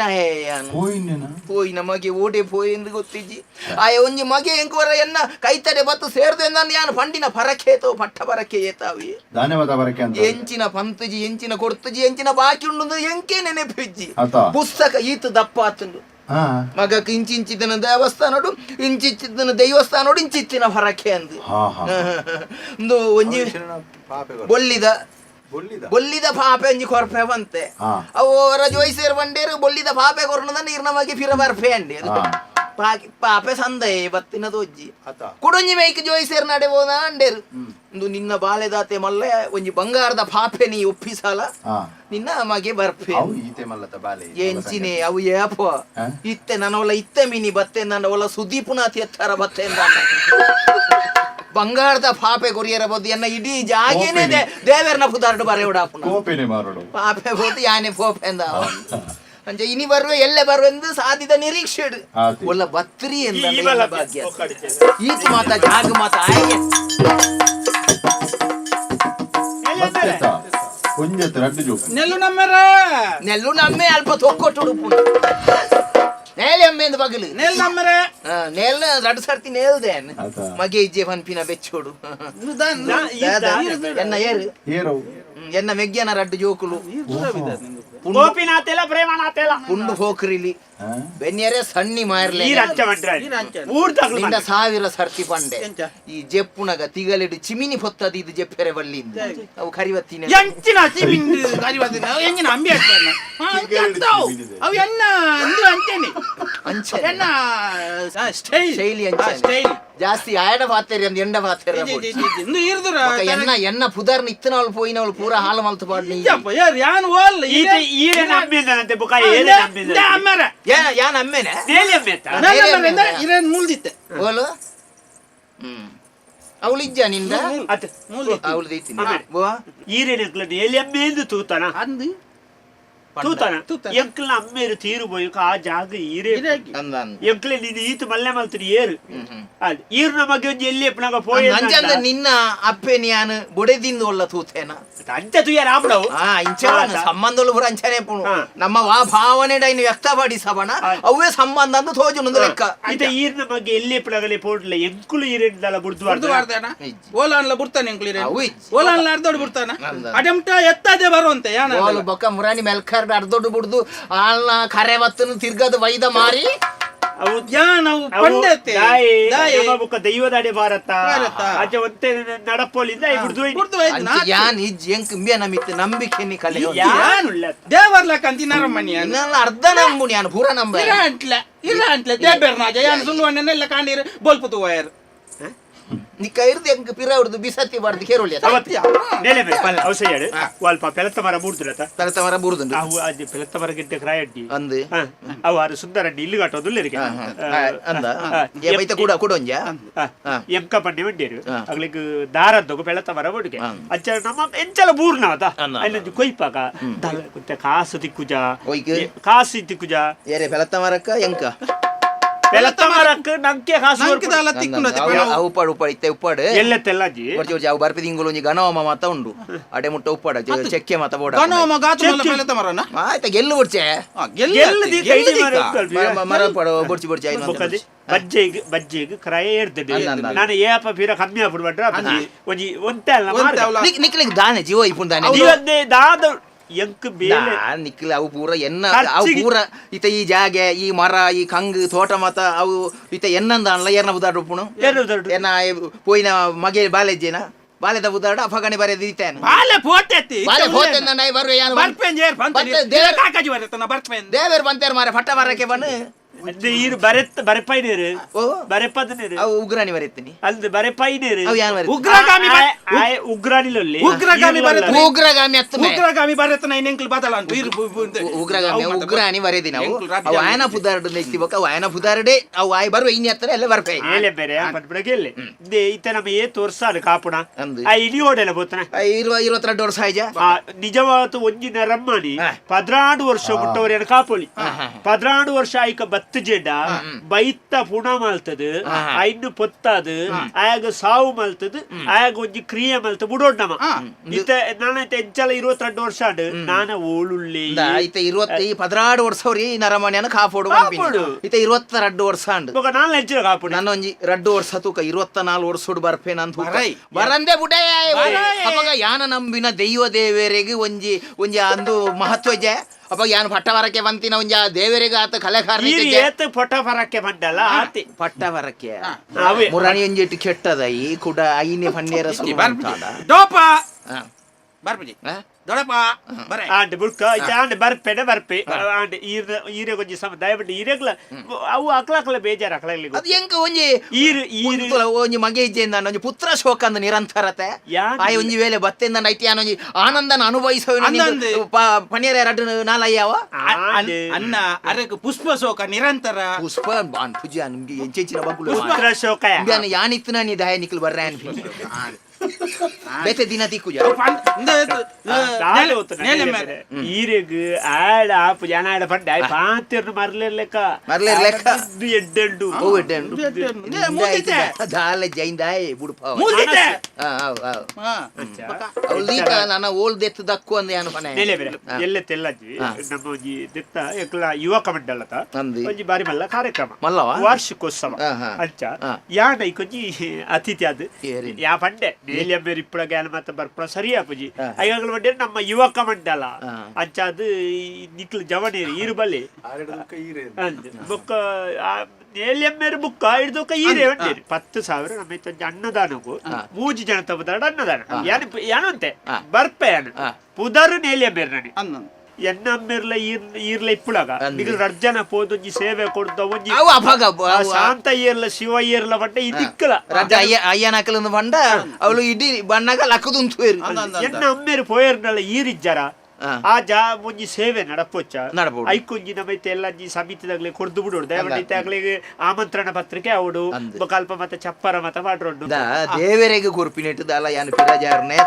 Speaker 2: ಪೋಯಿ ನಮಗೆ ಓಡೆ ಪೋಯಿ ಎಂದು ಗೊತ್ತಿಜ್ಜಿ ಆಯ ಒಂಜಿ ಮಗೆ ಎಂಕುವರ ಎನ್ನ ಕೈತಡೆ ಬತ್ತು ಸೇರ್ದೆ ನಾನು ಯಾನು ಪಂಡಿನ ಪರಕೇತೋ ಪಟ್ಟ ಪರಕೆ ಏತಾವಿ ಎಂಚಿನ ಪಂತುಜಿ ಎಂಚಿನ ಕೊಡ್ತುಜಿ ಎಂಚಿನ ಬಾಕಿ ಉಂಡು ಎಂಕೆ ನೆನೆಪಿಜ್ಜಿ ಪುಸ್ತಕ ಈತು ದಪ್ಪ ಆತುಂಡು ಮಗಕ್ಕೆ ಇಂಚಿಂಚಿತ್ತಿನ ದೇವಸ್ಥಾನೋಡು ಇಂಚಿಂಚಿತ್ತಿನ ದೇವಸ್ಥಾನೋಡು ಇಂಚಿತ್ತಿನ ಹೊರಕೆ ಅಂದು ಒಂದು ಒಂಜಿ ಬೊಲ್ಲಿದ ಪಾಪೆ ಒಂಜಿ ಕೊರ್ಪೆ ಬಂತೆ ಅವರ ಜೋಯ್ಸೇರ್ ಬಂಡೇರು ಬೊಲ್ಲಿದ ಪಾಪೆ ಕೊರ್ನದ ನೀರ್ ನಮಗೆ ಫಿರ ಬರ್ಫೆ ಅಂಡಿ ಪಾಪೆ ಸಂದೆ ಬತ್ತಿನ ತೋಜ್ಜಿ ಕುಡೊಂಜಿ ಮೈಕ್ ಜೋಯ್ಸೇರ್ ನಡೆ ಹೋದ ಅಂಡೇರು ಒಂದು ನಿನ್ನ ಬಾಲೆದಾತೆ ಮಲ್ಲೆ ಒಂಜಿ ಬಂಗಾರದ ಪಾಪೆ ನೀ ಒಪ್ಪಿಸಲ ನಿನ್ನ ಮಗೆ ಬರ್ಫೆ ಎಂಚಿನೇ ಅವು ಏಪ ಇತ್ತೆ ನನ್ನ ಒಲ ಇತ್ತೆ ಮೀನಿ ಬತ್ತೆ ನನ್ನ ಒಲ ಸುದೀಪುನಾಥಿ ಎತ್ತರ ಬತ್ತೆ ಬಂಗಾರದ ಪಾಪೆ ಕೊರಿಯರ ಬೋದು ಎನ್ನ ಇಡೀ ಜಾಗೇನೆ ದೇವರನ ಪುದಾರ್ಡು ಬರೆಯೋಡ ಪಾಪೆ ಹೋತು ಯಾನೆ ಪೋಪೆ ಎಂದ ಅಂಚ ಇನಿ ಬರುವೆ ಎಲ್ಲೆ ಬರುವೆ ಎಂದು ಸಾಧಿದ ನಿರೀಕ್ಷೆ ಒಲ್ಲ ಬತ್ರಿ ಎಂದ ಭಾಗ್ಯ ಈತು ಮಾತ ಜಾಗ ಮಾತ ಆಯ್ಕೆ ನೆಲ್ಲು ನಮ್ಮೆ ಅಲ್ಪ ತೊಕ್ಕೊಟ್ಟು ನೇಲೆ ಅಮ್ಮೆ ಎಂದು ಬಗಲು ನೇಲ್ ರಡ್ ಸರ್ತಿ ನೇಲ್ದೇನ್ ಮಗೆ ಇಜ್ಜೆ ಪನ್ಪಿನ ಬೆಚ್ಚೋಡು ಎನ್ನ ಏರು ಎನ್ನ ಮೆಗ್ಗ್ಯನ ರಡ್ಡು ಜೋಕುಲು ಪುಂಡು ಹೋಕ್ರಿಲಿ ಬೆನ್ಯರೆ ಸಣ್ಣಿ ಮಾರ್ಲೆ ನಿಂದ 1000 ಸರ್ತಿ ಪಂಡೆ ಈ ಜೆಪ್ಪುನಗ ತಿಗಲೆಡು ಚಿಮಿನಿ ಪೊತ್ತದ ಇದು ಜೆಪ್ಪೆರೆ ಬಳ್ಳಿಂದ ಅವು ಕರಿವತ್ತಿನ ಜಾಸ್ತಿ ಆಯಡ ಪಾತೇರಿ ಅಂದ್ ಎಂಡ ಪಾತೇರಿ ಎನ್ನ ಪುದರ್ನ ಇತ್ತನವಳು ಪೋಯಿನವಳು ಪೂರ ಹಾಲು ಮಲ್ತು ಪಾಡ್ನಿ ಯಾನ್ ಅಮ್ಮೆನೆ ಓಲು ಅವಳು ಇಜ್ಜ ನಿಂದ ಅವಳು
Speaker 5: ಈರೇನು ತೂತಾನ ಎಂಕ್ಲ ಅಮ್ಮೇರು ತೀರು ಬೋಯ್ ಆ ಜಾಗ ಈರೇ ಎಂಕ್ಲೆ ನೀನು ಈತು ಮಲ್ಲೆ ಮಲ್ತರಿ ಏರು ಈರು ನಮಗೆ ಒಂಜಿ ಎಲ್ಲಿ ಎಪ್ಪನಾಗ ಪೋಯ್
Speaker 2: ನಿನ್ನ ಅಪ್ಪೆ ನಾನು ಬೊಡೆದಿಂದ ಒಲ್ಲ ತೂತೇನ
Speaker 5: ಅಂಚ ತುಯ್ಯಾರ ಆಪಡವು
Speaker 2: ಸಂಬಂಧಗಳು ಪೂರ ಅಂಚನೆ ಪುಣು ನಮ್ಮ ವಾ ಭಾವನೆ ಇನ್ನು ವ್ಯಕ್ತಪಡಿಸಬಣ ಅವೇ ಸಂಬಂಧ ಅಂತ ತೋಜುನೊಂದು ಲೆಕ್ಕ
Speaker 5: ಐತೆ ಈರ್ ನಮಗೆ ಎಲ್ಲಿ ಎಪ್ಪನಾಗಲೇ ಪೋಡ್ಲ ಎಂಕುಲು ಈರೆಂದಲ್ಲ ಬುಡ್ದು
Speaker 4: ಓಲಾನ್ಲ ಬುಡ್ತಾನೆ ಎಂಕ್ಲು ಓಲಾನ್ಲ ಅರ್ಧೋಡು ಬುಡ್ತಾನ ಅಟೆಂಪ್ಟ ಎತ್ತದೇ ಬರುವಂತೆ
Speaker 2: ಓಲು ಬೊಕ್ಕ ಮುರಾನಿ ಮೆಲ್ಕರ್ ಅರ್ಧೊಡ್ಡು ಬುಡ್ದು ಆಲ್ನ ಕರೆ ಬತ್ತನು ತಿರ್ಗದು ವೈದ ಮಾರಿ
Speaker 5: ದೈವದಾಡೆ ಭಾರತ ನಡಪೋಲಿಂದ
Speaker 2: ನಂಬಿಕೆ
Speaker 4: ದೇವರ್ಲಕ್ಕ ಅಂತಿನಾರಮ್ಮನಿ
Speaker 2: ಅರ್ಧ ನಂಬುನಿ ನಾನು ಪೂರ ನಂಬ
Speaker 4: ಇಲ್ಲ ಅಂಟ್ಲೆ ದೇಬೇರ್ ನಾಜ ಯಾನ್ ಸುಳ್ಳು ಎಲ್ಲ ಕಾಂಡಿರು ಬೋಲ್ಪುತು ವಯರ್
Speaker 2: ನಿಕ್ಕ ಇರ್ದು ಎಂಕ್ ಪಿರ ಅವ್ರದ್ದು ಬಿಸತ್ತಿ ಬಾರ್ದು ಕೇರೋಳಿ
Speaker 5: ನೆಲೆ ಮೇಲೆ ಪಲ್ಲ ಅವಸೆಯಾಡು ಅಲ್ಪ ಪೆಲತ್ತ ಮರ ಮೂಡ್ತಿರತ್ತ
Speaker 2: ತರತ ಮರ ಬುರುದುಂಡು
Speaker 5: ಅವು ಅದು ಪೆಲತ್ತ ಮರ ಗಿಟ್ಟ ಕ್ರಾಯಡ್ಡಿ
Speaker 2: ಅಂದು
Speaker 5: ಅವು ಆರು ಸುಂದರಡ್ಡಿ ಇಲ್ಲಿ ಕಾಟೋದುಲ್ಲರಿಗೆ
Speaker 2: ಅಂದ ಏ ಬೈತ ಕೂಡ ಕೊಡೊಂಜ
Speaker 5: ಎಂಕ ಪಂಡಿ ಮಂಡೇರು ಅಗ್ಲಿಗ್ ದಾರದ್ದೋಗ ಪೆಲತ್ತ ಮರ ಬುಡ್ಗೆ ಅಚ್ಚ ನಮ್ಮ ಎಂಚಲ ಬೂರ್ನವತ ಅಲ್ಲೊಂದು ಕೊಯ್ಪಾಕ ಮತ್ತೆ ಕಾಸು ತಿಕ್ಕುಜ ಕಾಸು ತಿಕ್ಕುಜ
Speaker 2: ಏರೆ ಪೆಲತ್ತ ಮರಕ್ಕ ಎಂಕ
Speaker 5: ಪೆಲತ್ತ ಮರಕ್ಕ ನಂಕೆ ಕಾಸು
Speaker 2: ಉಪ್ಪಾಡು ಉಪ್ಪಾಡು ಇತ್ತೆ ಉಪ್ಪಾಡು
Speaker 5: ಎಲ್ಲ ತೆಲ್ಲಾಜಿ
Speaker 2: ಬರ್ಚಿ ಅವು ಬರ್ಪಿ ತಿಂಗಳು ಒಂಜಿ ಗಣವಮ ಮಾತ ಉಂಡು ಅಡೆ ಮುಟ್ಟ ಉಪ್ಪಾಡ ಚೆಕ್ಕೆ ಮಾತ ಬೋಡ ಆಯ್ತಾ ಗೆಲ್ಲು ಬಿಡ್ಚೆ ಮರ ಪಡ ಬೊಡ್ಚಿ ಬೊಡ್ಚಿ
Speaker 5: ಬಜ್ಜಿಗೆ ಕ್ರಯ ಇರ್ತದೆ ನಾನು ಏಪ ಪೀರ ಕಮ್ಮಿ ಆಗ್ಬಿಡ್ಬಟ್ರ ಒಂಜಿ ಒಂತೆ ಅಲ್ಲ
Speaker 2: ನಿಕ್ಲಿಗೆ ದಾನೆ ಜೀವ ಇಪ್ಪುನ್ ದಾನೆ
Speaker 5: ದಾದ ಎಂಕ್ ಬೇಲೆ
Speaker 2: ನಿಕ್ಲ ಅವು ಪೂರ ಎನ್ನ ಅವು ಪೂರ ಇತ ಈ ಜಾಗೆ ಈ ಮರ ಈ ಕಂಗ್ ತೋಟ ಮತ ಅವು ಇತ ಎನ್ನಂದ ಅಲ್ಲ ಏರ್ನ ಬುದಾಡು ಉಪ್ಪುನು ಎನ್ನ ಪೋಯಿನ ಮಗೆ ಬಾಲೆಜ್ಜೇನ ಬಾಲೆದ ಬುದಾಡ ಅಫಗಣಿ ಬರೆ ದಿತಾನೆ
Speaker 4: ಬಾಲೆ ಪೋತೆತ್ತಿ
Speaker 2: ಬಾಲೆ ಪೋತೆ ನಂಡೈ ಬರು ಯಾನು
Speaker 4: ಬರ್ಪೆಂಜೇರ್ ಬಂತ ದೇವರ ಕಾಕಾಜಿ ಬರತನ ಬರ್ಪೆನ್
Speaker 2: ದೇವರ ಬಂತೇರ್ ಮಾರೆ ಫಟ್ಟ ಬರಕ್ಕೆ ಬನ್ನು
Speaker 5: ಈರು ಬರೆಪೈನೇರು ಬರೆಪದನೇರು
Speaker 2: ಅವು ಉಗ್ರಾಣಿ ಬರೆತ್ತೀನಿ
Speaker 5: ಅಲ್ದು ಬರೆಪೈನೇರು
Speaker 2: ಅವು ಯಾನ್ ಬರೆ
Speaker 4: ಉಗ್ರಗಾಮಿ
Speaker 5: ಉಗ್ರಾಣಿಲೊಲ್ಲಿ
Speaker 2: ಉಗ್ರಗಾಮಿ ಅತ್ತಮೆ
Speaker 4: ಉಗ್ರಗಾಮಿ ಬರತನ ಇನ್ನೆಂಕ್ಲು ಬದಲ ಅಂತ
Speaker 2: ಉಗ್ರಗಾಮಿ ಉಗ್ರಾಣಿ ಬರೆದಿ ನಾವು ಅವು ಆಯನ ಪುದಾರಡು ನೆಕ್ತಿಬಕ ಅವು ಆಯನ ಪುದಾರಡೆ ಅವು ಆಯ್ ಬರುವ ಇನ್ನು ಹತ್ರ ಎಲ್ಲ ಬರ್ಪೆ
Speaker 5: ಏಲೆ ಬೇರೆ ಪಡ್ಬಿಡಗೆಲ್ಲೆ ಇತ್ತ ನಮ್ಮ ಏ ತೋರ್ಸಾಡು ಕಾಪುಣ ಆ ಇಲಿ ಓಡೆಲ್ಲ ಬೋತನ
Speaker 2: 22 ವರ್ಷ ಆಯ್ಜ
Speaker 5: ನಿಜವಾದ ಒಂಜಿನ ರಮ್ಮಣಿ 16 ವರ್ಷ ಮುಟ್ಟವರೇನು ಕಾಪೊಳಿ 16 ವರ್ಷ ಆಯ್ಕ ಜೆಡ ಬೈತ್ತ ಪುಣ ಮಲ್ತದು ಐನು ಪೊತ್ತದು ಆಗ ಸಾವು ಮಲ್ತದು ಆಗ ಒಂಜಿ ಕ್ರಿಯೆ ಮಲ್ತ ಬುಡೋಡ್ನಮ ಇತ್ತ ನಾನೈತೆ ಎಂಚಲ 22 ವರ್ಷ ಆಡು ನಾನ ಓಳುಳ್ಳಿ
Speaker 2: ಇತ್ತ 16 ವರ್ಷ ಅವ್ರಿ ನರಮಣಿಯನ ಕಾಪೋಡು ಇತ್ತ 22 ವರ್ಷ ಅಂಡು
Speaker 5: ನಾನು ಹೆಚ್ಚಿನ ಕಾಪೋಡು
Speaker 2: ನಾನು ಒಂಜಿ 2 ವರ್ಷ ತೂಕ 24 ವರ್ಷ ಬರ್ಪೇನ ಅಂತ ಬರಂದೆ ಬುಡೇ ಅವಾಗ ಯಾನ ನಂಬಿನ ದೈವ ದೇವರಿಗೆ ಒಂಜಿ ಒಂಜಿ ಅಂದು ಮಹತ್ವ ಜೆ ಅಪ್ಪ ಯಾನು ಪಟ್ಟ ಬರಕ್ಕೆ ಬಂತಿನ ಒಂಜ ದೇವರಿಗೆ ಆತ ಕಲೆಕಾರ
Speaker 5: ಪೊಟ್ಟ ಬರಕ್ಕೆ ಬಂದಲ್ಲ ಆತಿ
Speaker 2: ಪಟ್ಟ ಬರಕ್ಕೆ ಮುರಾಣಿ ಒಂಜೆಟ್ಟು ಕೆಟ್ಟದ ಈ ಕೂಡ ಐನೆ ಪನ್ನೇರ
Speaker 4: ಡೋಪ ಬರ್ಬಿಡಿ ದೊಡಪ ಬರೆ
Speaker 5: ಆಂಡ್ ಬುಲ್ಕ ಆಂಡ್ ಬರ್ಪೆಡ ಬರ್ಪೆ ಆಂಡ್ ಈರೆ ಗೊಂಜಿ ಸಮ ದಯವಿಟ್ಟು ಈರೆಗ್ಲ ಅವು ಅಕ್ಲಕ್ಲ ಬೇಜಾರ ಅಕ್ಲಗ್ಲಿ
Speaker 2: ಅದು ಎಂಕ ಒಂಜಿ ಒಂಜಿ ಮಗೆ ಇಜ್ಜೆಂದ ಒಂಜಿ ಪುತ್ರ ಶೋಕ ಅಂದ ನಿರಂತರತೆ ಆಯ್ ಒಂಜಿ ವೇಳೆ ಬತ್ತೆಂದ ಐತಿ ಒಂಜಿ ಆನಂದನ ಅನುಭವಿಸೋ ಪನ್ನೇರ 2 ನಾಲಯ್ಯವ
Speaker 4: ಅನ್ನ ಅರಕ ಪುಷ್ಪ ಶೋಕ ನಿರಂತರ
Speaker 2: ಪುಷ್ಪ ಬಾನ್ ಪೂಜೆ ನಿಮ್ಗೆ ಎಂಚೆಂಚಿನ ಬಗ್ಗುಲು
Speaker 5: ಪುತ್ರ ಶೋಕ
Speaker 2: ಯಾನಿತ್ತು ನೀ ದಯ ನಿಕ್ಲು ಬರ್ರೆ ಬೇತೆ ದಿನ ತಿಕ್ಕುಜ
Speaker 5: ಈರೆಗ್ ಆಡ ಆಪು ಜನ ಆಡ ಪಡ್ಡ ಪಾಂತಿರ್ನು ಮರ್ಲೆಕ್ಕ ಎಡ್ಡೆಂಡು
Speaker 2: ದಾಲೆ ಜೈಂದಾಯ್ ಬುಡ್ಪಾವ ನನ್ನ ಓಲ್ ದೆತ್ತು ದಕ್ಕು ಅಂದ ಯಾನು ಮನೆ
Speaker 5: ಎಲ್ಲ ತೆಲ್ಲಜ್ಜಿ ನಮ್ಮ ಒಂಜಿ ದೆತ್ತ ಎಕ್ಲ ಯುವಕ ಮಂಡಲತ ಒಂಜಿ ಬಾರಿ ಮಲ್ಲ ಕಾರ್ಯಕ್ರಮ
Speaker 2: ಮಲ್ಲವ
Speaker 5: ವಾರ್ಷಿಕೋತ್ಸವ ಅಂಚ ಯಾನ ಇಕೊಂಜಿ ಅತಿಥಿ ಅದು ಯಾ ಪಂಡೆ ಮೇಲಿಯಮ್ಮೇರು ಇಪ್ಪಳ ಜ್ಞಾನ ಮತ್ತೆ ಬರ್ಪಳ ಸರಿಯಾ ಪೂಜಿ ಐಗಾಗಲ ಬಂಡೆ ನಮ್ಮ ಯುವಕ ಮಂಡಲ ಅಂಚ ಅದು ನಿಕ್ಲು ಜವನೇರಿ ಈರು ಬಲ್ಲಿ ಬೊಕ್ಕ ಮೇಲಿಯಮ್ಮೇರು ಬುಕ್ಕ ಹಿಡ್ದೋಕ ಈರೇ ಬಂಡೇರಿ 10,000 ನಮ್ಮ ಇತ್ತೊಂಜಿ ಅನ್ನದಾನಕ್ಕೂ 3 ಜನ ತಪ್ಪದಾಡ ಅನ್ನದಾನ ಯಾನಂತೆ ಬರ್ಪೆ ಯಾನು ಪುದರು ನೇಲಿಯಮ್ಮೇರು ನನಿ ಎನ್ನಮ್ಮಿರ್ಲ ಈರ್ಲ ಇಪ್ಪಳಗ ನಿಗಲ್ ರಡ್ಜನ ಪೋದೊಂಜಿ ಸೇವೆ ಕೊಡ್ದ ಒಂಜಿ ಶಾಂತ ಏರ್ಲ ಶಿವ ಏರ್ಲ ಬಂಡ ಇದಿಕ್ಕಲ
Speaker 2: ರಡ್ಜ ಅಯ್ಯನಕಲಂದು ಬಂಡ ಅವಳು ಇಡೀ ಬಣ್ಣಗ ಲಕ್ಕದುಂತು
Speaker 5: ಎನ್ನ ಅಮ್ಮೇರು ಪೋಯರ್ನಲ್ಲ ಈರಿಜ್ಜರ ಆ ಜಾ ಒಂಜಿ ಸೇವೆ ನಡಪೊಚ್ಚ ಐಕೊಂಜಿ ನಮೈತೆ ಎಲ್ಲಂಜಿ ಸಮಿತಿದಾಗ್ಲಿ ಕೊಡ್ದು ಬಿಡೋಡು ದಯವಿಟ್ಟು ಆಗ್ಲಿಗೆ ಆಮಂತ್ರಣ ಪತ್ರಿಕೆ ಅವಡು ಕಲ್ಪ ಮತ್ತೆ ಚಪ್ಪರ ಮತ ಮಾಡ್ರೋಡು
Speaker 2: ದೇವರಿಗೆ ಕೊರ್ಪಿನೆಟ್ಟು ಅಲ್ಲ ಯಾನು ಪಿರಜಾರ್ನೆ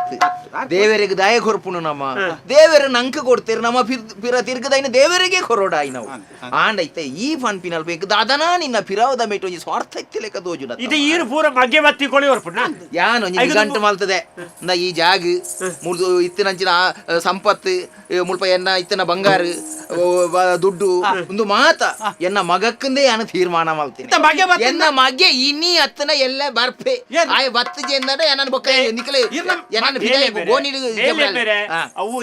Speaker 2: ದೇವರಿಗೆ ದಯ ಕೊರ್ಪುನು ನಮ್ಮ ದೇವರು ನಂಕ ಕೊಡ್ತೀರಿ ನಮ್ಮ ಪಿರ ತಿರ್ಗದೈನ ದೇವರಿಗೆ ಕೊರೋಡಾಯಿ ನಾವು ಆಂಡೈತೆ ಈ ಫನ್ ಪಿನಲ್ ಬೇಕು ದಾದನ ನಿನ್ನ ಪಿರಾವದ ಮೇಟು ಒಂಜಿ ಸ್ವಾರ್ಥ ಇತ್ತಿಲೆಕ ದೋಜುನ
Speaker 5: ಇದು ಈರು ಪೂರ ಮಗೆ ಬತ್ತಿ ಕೊಳಿ ಹೊರ್ಪುಣ
Speaker 2: ಯಾನು ಒಂಜಿ ಗಂಟು ಮಲ್ತದೆ ಈ ಜಾಗ ಮುರ್ದು ಇತ್ತಿನಂಚಿನ ಸಂಪತ್ತು ಮುಲ್ಪ ಎನ್ನ ಇತ್ತನ ಬಂಗಾರು ದುಡ್ಡು ಒಂದು ಮಾತ ಎನ್ನ ಮಗಕ್ಕಂದೇ ಯಾನು ತೀರ್ಮಾನ ಮಾಡ್ತೀನಿ ಎನ್ನ ಮಗೆ ಇನ್ನಿ ಹತ್ತನ ಎಲ್ಲ ಬರ್ಪೆ ಆಯ್ ಬತ್ತು ಜೆಂದಡ ಎನ್ನ ಬೊಕ್ಕ ನಿಕಲೆ ಎನ್ನ ಬಿಡೈ ಗೋನಿ
Speaker 5: ಅವು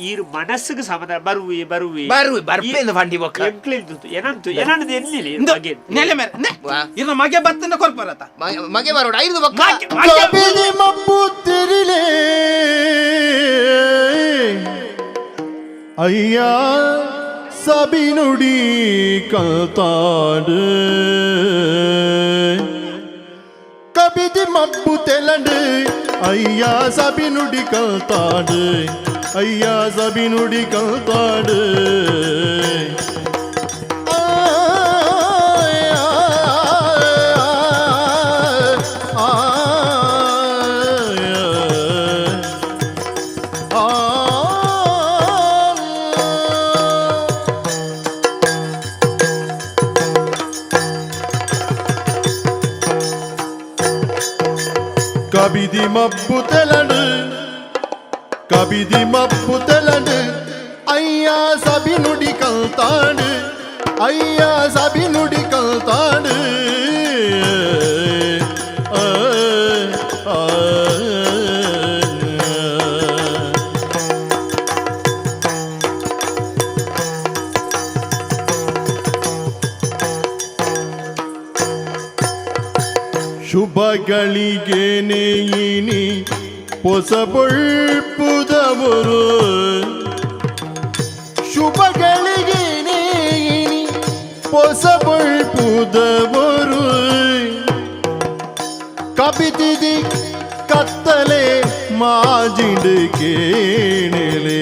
Speaker 5: ಈರು ಮನಸ್ಸಿಗೆ ಸಮಾಧಾನ ಬರುವಿ
Speaker 2: ಬರ್ಪೆ ಎಂದು ಫಂಡಿ ಬೊಕ್ಕ
Speaker 5: ಎಂಕ್ಲಿಲ್ದು ಏನಂತು ಏನಂದು ಎಲ್ಲಿಲಿ
Speaker 4: ನೆಲೆ ಮೇಲೆ ಇರ್ನ ಮಗೆ ಬತ್ತನ ಕೊರ್ಪರತ
Speaker 2: ಮಗೆ ಬರೋಡ ಐದು ಬೊಕ್ಕ
Speaker 1: ಕಬಿಲಿ ಮಬ್ಬು ತಿರಿಲೆ ಅಯ್ಯ ಸಬಿನುಡಿ ಕಲ್ತಾಡು ಕಬಿ ಕವಿದಿ ಮಬ್ಬು ತೆಲಂಡು ಅಯ್ಯ ಸಬಿ ನುಡಿ ಕಲ್ತಾಡು ಅಯ್ಯ ಸಬಿ ನುಡಿ ಕಲ್ತಾಡು ಕಬಿದಿ ಮಬ್ಬು ತೆಲಂಡು ಕಬಿದಿ ಮಬ್ಬು ತೆಲಂಡು ಅಯ್ಯ ಸಬಿ ನುಡಿ ಕಲ್ತಾಡು ಅಯ್ಯ ಸಬಿ ನುಡಿ ಕಲ್ತಾಡು ಶುಭಗಳಿಗೇನೆ ಇನಿ ಪೊಸಬೊಳ್ಪುದವರು ಶುಭಗಳಿಗೇನೆ ಇನಿ ಪೊಸಬೊಳ್ಪುದವರು ಕಬಿದಿದಿ ಕತ್ತಲೆ ಮಾಜಿಂಡು ಕೇಣಲೆ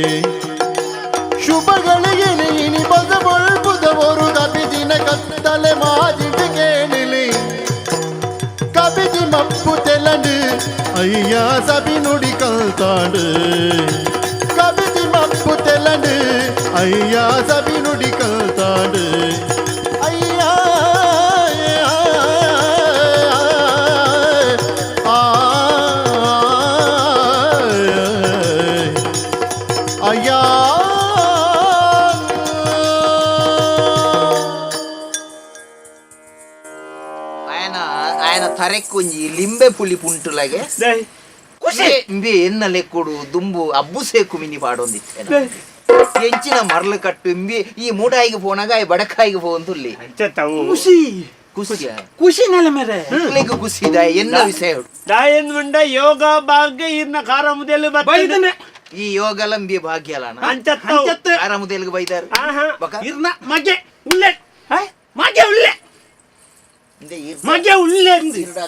Speaker 1: ಶುಭಗಳಿಗೇನೆ ಇನಿ ಪೊಸಬೊಳ್ಪುದವರು ಕಬಿದಿನ ಕತ್ತಲೆ ಮಾಜಿಂಡು ಕೇಣಲೆ ಕಬಿದಿ ಮಬ್ಬು ತೆಲಂಡು ಅಯ್ಯ ಸಬಿ ನುಡಿ ಕಲ್ತಾಡು ಕಬಿದಿ ಮಬ್ಬು ತೆಲಂಡು ಅಯ್ಯ ಸಬಿ ನುಡಿ ಕಲ್ತಾಡು ಅಯ್ಯ ಅಯ್ಯ
Speaker 2: ఆయన తరెక్కుంజి లింబె పులి పుంటులాగే ಖುಷಿ ಇಂಬೆ ಎನ್ನ ಲೆಕ್ಕುಡು ದುಂಬು ಅಬ್ಬು ಸೇಕು ಮಿನಿ ಪಾಡೊಂದಿ ಎಂಚಿನ ಮರಳು ಕಟ್ಟು ಇಂಬೆ ಈ ಮೂಡಾಯಿಗೆ ಪೋನಾಗ ಈ ಬಡಕಾಯಿಗೆ ಪೋಂದುಲ್ಲಿ
Speaker 4: ಖುಷಿ
Speaker 5: ಖುಷಿಯ
Speaker 4: ಖುಷಿ ನೆಲ ಮೇರೆ
Speaker 2: ಮಕ್ಕಳಿಗೆ ಖುಷಿದ ಎನ್ನ ವಿಷಯ
Speaker 5: ದಾಯನ್ ಮುಂಡ ಯೋಗ ಭಾಗ್ಯ ಇರ್ನ ಕಾರ ಮುದೆಲು
Speaker 4: ಬೈದನೆ
Speaker 2: ಈ ಯೋಗ ಲಂಬಿ ಭಾಗ್ಯ ಅಲ್ಲ
Speaker 5: ಅಂಚತ್ತ
Speaker 2: ಆರಾಮದೇಲ್ಗೆ ಬೈದಾರ
Speaker 4: ಇರ್ನ ಮಗೆ ಉಲ್ಲೆ ಮಗೆ ಉಲ್ಲೆ ಮಗೆ ಉಲ್ಲೆ